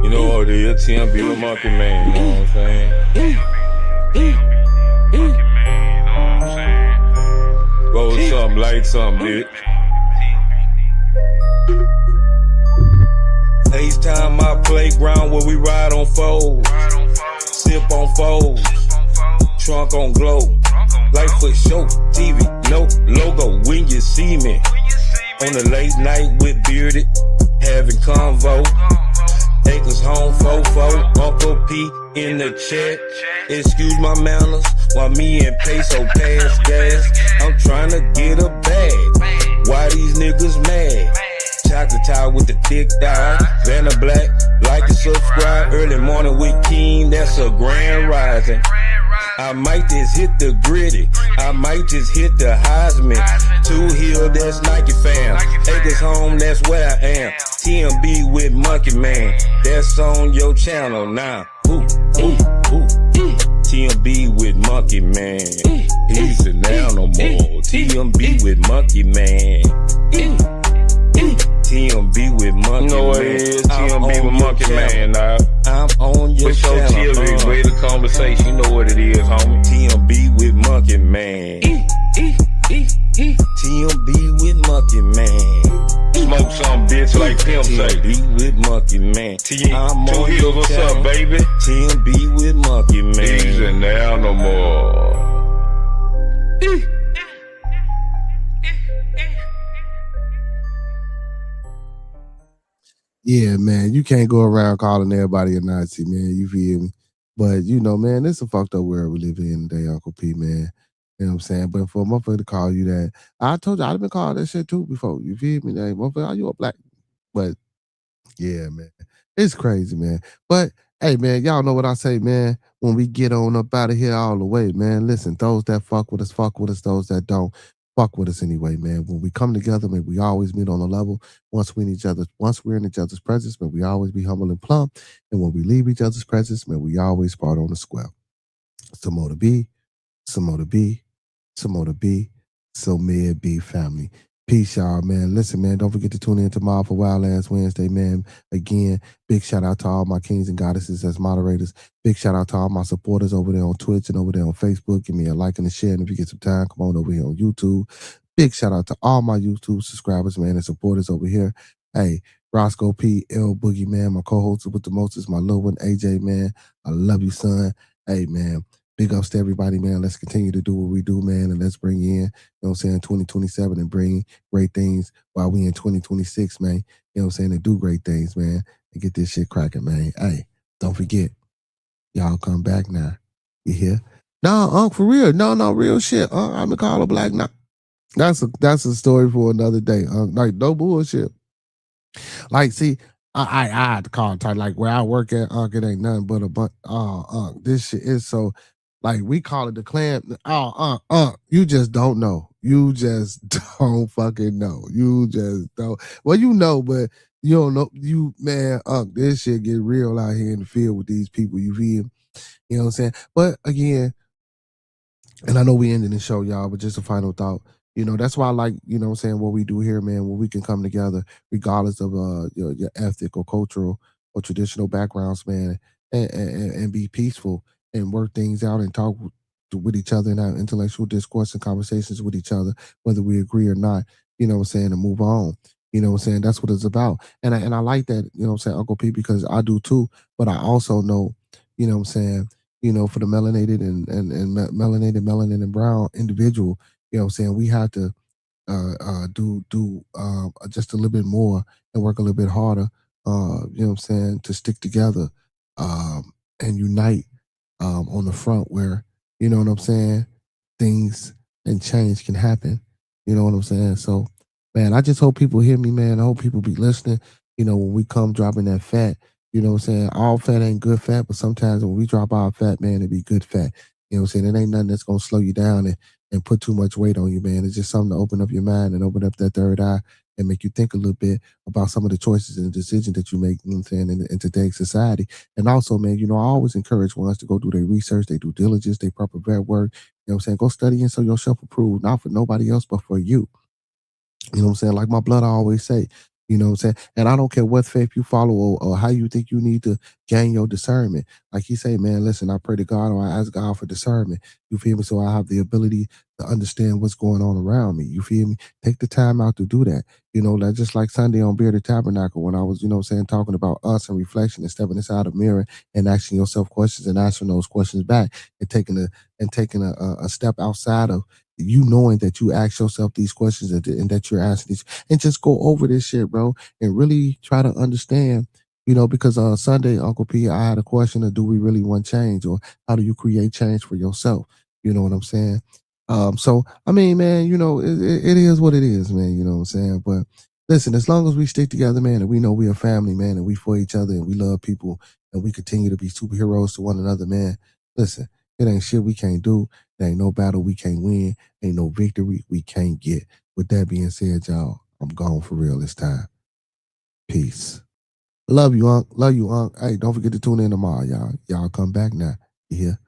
You know what it is, TMB with Monkey Man, you know what I'm saying? Roll something, light something, bitch. FaceTime my playground where we ride on foes, sip on foes, trunk on glow, light for show, TV, no logo. When you see me on the late night with Bearded, having convo, Acres home, fofo, Uncle P in the chat. Excuse my manners while me and Peso pass gas. I'm trying to get a bag. Why these niggas mad? Chocolate tie with the thick thigh, Vanna Black, like and subscribe. Early morning with King, that's a grand rising. I might just hit the gritty, I might just hit the Heisman. 2 Hill, that's Nike fam. Acres home, that's where I am. TMB with Monkey Man, that's on your channel now. Ooh, ooh, ooh. TMB with Monkey Man, he's a now no more. TMB with Monkey Man. TMB with Monkey Man. You know what it is, TMB with Monkey Man, now. I'm on your channel. TMB, way the conversation, you know what it is, homie. TMB with Monkey Man. TMB with Monkey Man. Smoke some bitch like Pimp say. TMB with Monkey Man. 2 Hills, what's up, baby? TMB with Monkey Man. He's in there no more. Yeah, man, you can't go around calling everybody a Nazi, man. You feel me? But, you know, man, it's a fucked up world we live in today, Uncle P, man. You know what I'm saying? But for a motherfucker to call you that, I told you, I've been called that shit too before. You feel me? Like, motherfucker, are you a black? But, yeah, man, it's crazy, man. But, hey, man, y'all know what I say, man, when we get on up out of here all the way, man. Listen, those that fuck with us, fuck with us. Those that don't, fuck with us anyway, man. When we come together, man, we always meet on a level. Once we're in each other's presence, man, we always be humble and plump. And when we leave each other's presence, man, we always part on the square. Some more to be, some more to be, some more to be, so may it be, family. Peace, y'all, man. Listen, man, don't forget to tune in tomorrow for Wild Ass Wednesday, man. Again, big shout out to all my kings and goddesses as moderators. Big shout out to all my supporters over there on Twitch and over there on Facebook. Give me a like and a share. And if you get some time, come on over here on YouTube. Big shout out to all my YouTube subscribers, man, and supporters over here. Hey, Roscoe P, L Boogie, man, my co-host with the mostest, my little one, AJ, man. I love you, son. Hey, man. Big ups to everybody, man. Let's continue to do what we do, man, and let's bring in, you know what I'm saying, 2027 and bring great things while we in 2026, man. You know what I'm saying, and do great things, man, and get this shit cracking, man. Hey, don't forget, y'all come back now. You hear? No, for real. No, real shit. I'm a Collar Black now. That's a story for another day. Like, no bullshit. Like, see, I had to call it tight. Like where I work at, it ain't nothing but a bunch. This shit is so. Like we call it the clan. You just don't know. You just don't fucking know. You just don't. Well, you know, but you don't know. You man, this shit get real out here in the field with these people. You feel? You know what I'm saying? But again, and I know we ended the show, y'all, but just a final thought. You know, that's why I like, you know what I'm saying, what we do here, man, where we can come together regardless of your ethnic or cultural or traditional backgrounds, man, and be peaceful and work things out and talk with each other and have intellectual discourse and conversations with each other, whether we agree or not, you know what I'm saying, and move on. You know what I'm saying? That's what it's about. And I like that, you know what I'm saying, Uncle P, because I do too, but I also know, you know what I'm saying, you know, for the melanated and melanated, melanin and brown individual, you know what I'm saying, we have to do just a little bit more and work a little bit harder, you know what I'm saying, to stick together and unite on the front where, you know what I'm saying, things and change can happen. You know what I'm saying? So, man, I just hope people hear me, man. I hope people be listening. You know, when we come dropping that fat, you know what I'm saying? All fat ain't good fat, but sometimes when we drop our fat, man, it be good fat. You know what I'm saying? It ain't nothing that's going to slow you down and put too much weight on you, man. It's just something to open up your mind and open up that third eye and make you think a little bit about some of the choices and decisions that you make, you know what I'm saying, in today's society. And also, man, you know, I always encourage ones to go do their research, their due diligence, their proper vet work. You know what I'm saying? Go study and so yourself approved, not for nobody else, but for you. You know what I'm saying? Like my blood, I always say, you know what I'm saying? And I don't care what faith you follow or how you think you need to gain your discernment. Like he say, man, listen, I pray to God or I ask God for discernment. You feel me? So I have the ability to understand what's going on around me. You feel me? Take the time out to do that. You know, that just like Sunday on Bearded Tabernacle when I was, you know what I'm saying, talking about us and reflection and stepping inside the mirror and asking yourself questions and answering those questions back and taking a step outside of you knowing that you ask yourself these questions and that you're asking these and just go over this shit, bro, and really try to understand, you know, because Sunday, Uncle P, I had a question of do we really want change or how do you create change for yourself? You know what I'm saying? So, I mean, man, you know, it is what it is, man, you know what I'm saying? But listen, as long as we stick together, man, and we know we're a family, man, and we for each other and we love people and we continue to be superheroes to one another, man, listen, it ain't shit we can't do. There ain't no battle we can't win. Ain't no victory we can't get. With that being said, y'all, I'm gone for real this time. Peace. Love you, Unc. Love you, Unc. Hey, don't forget to tune in tomorrow, y'all. Y'all come back now. You hear?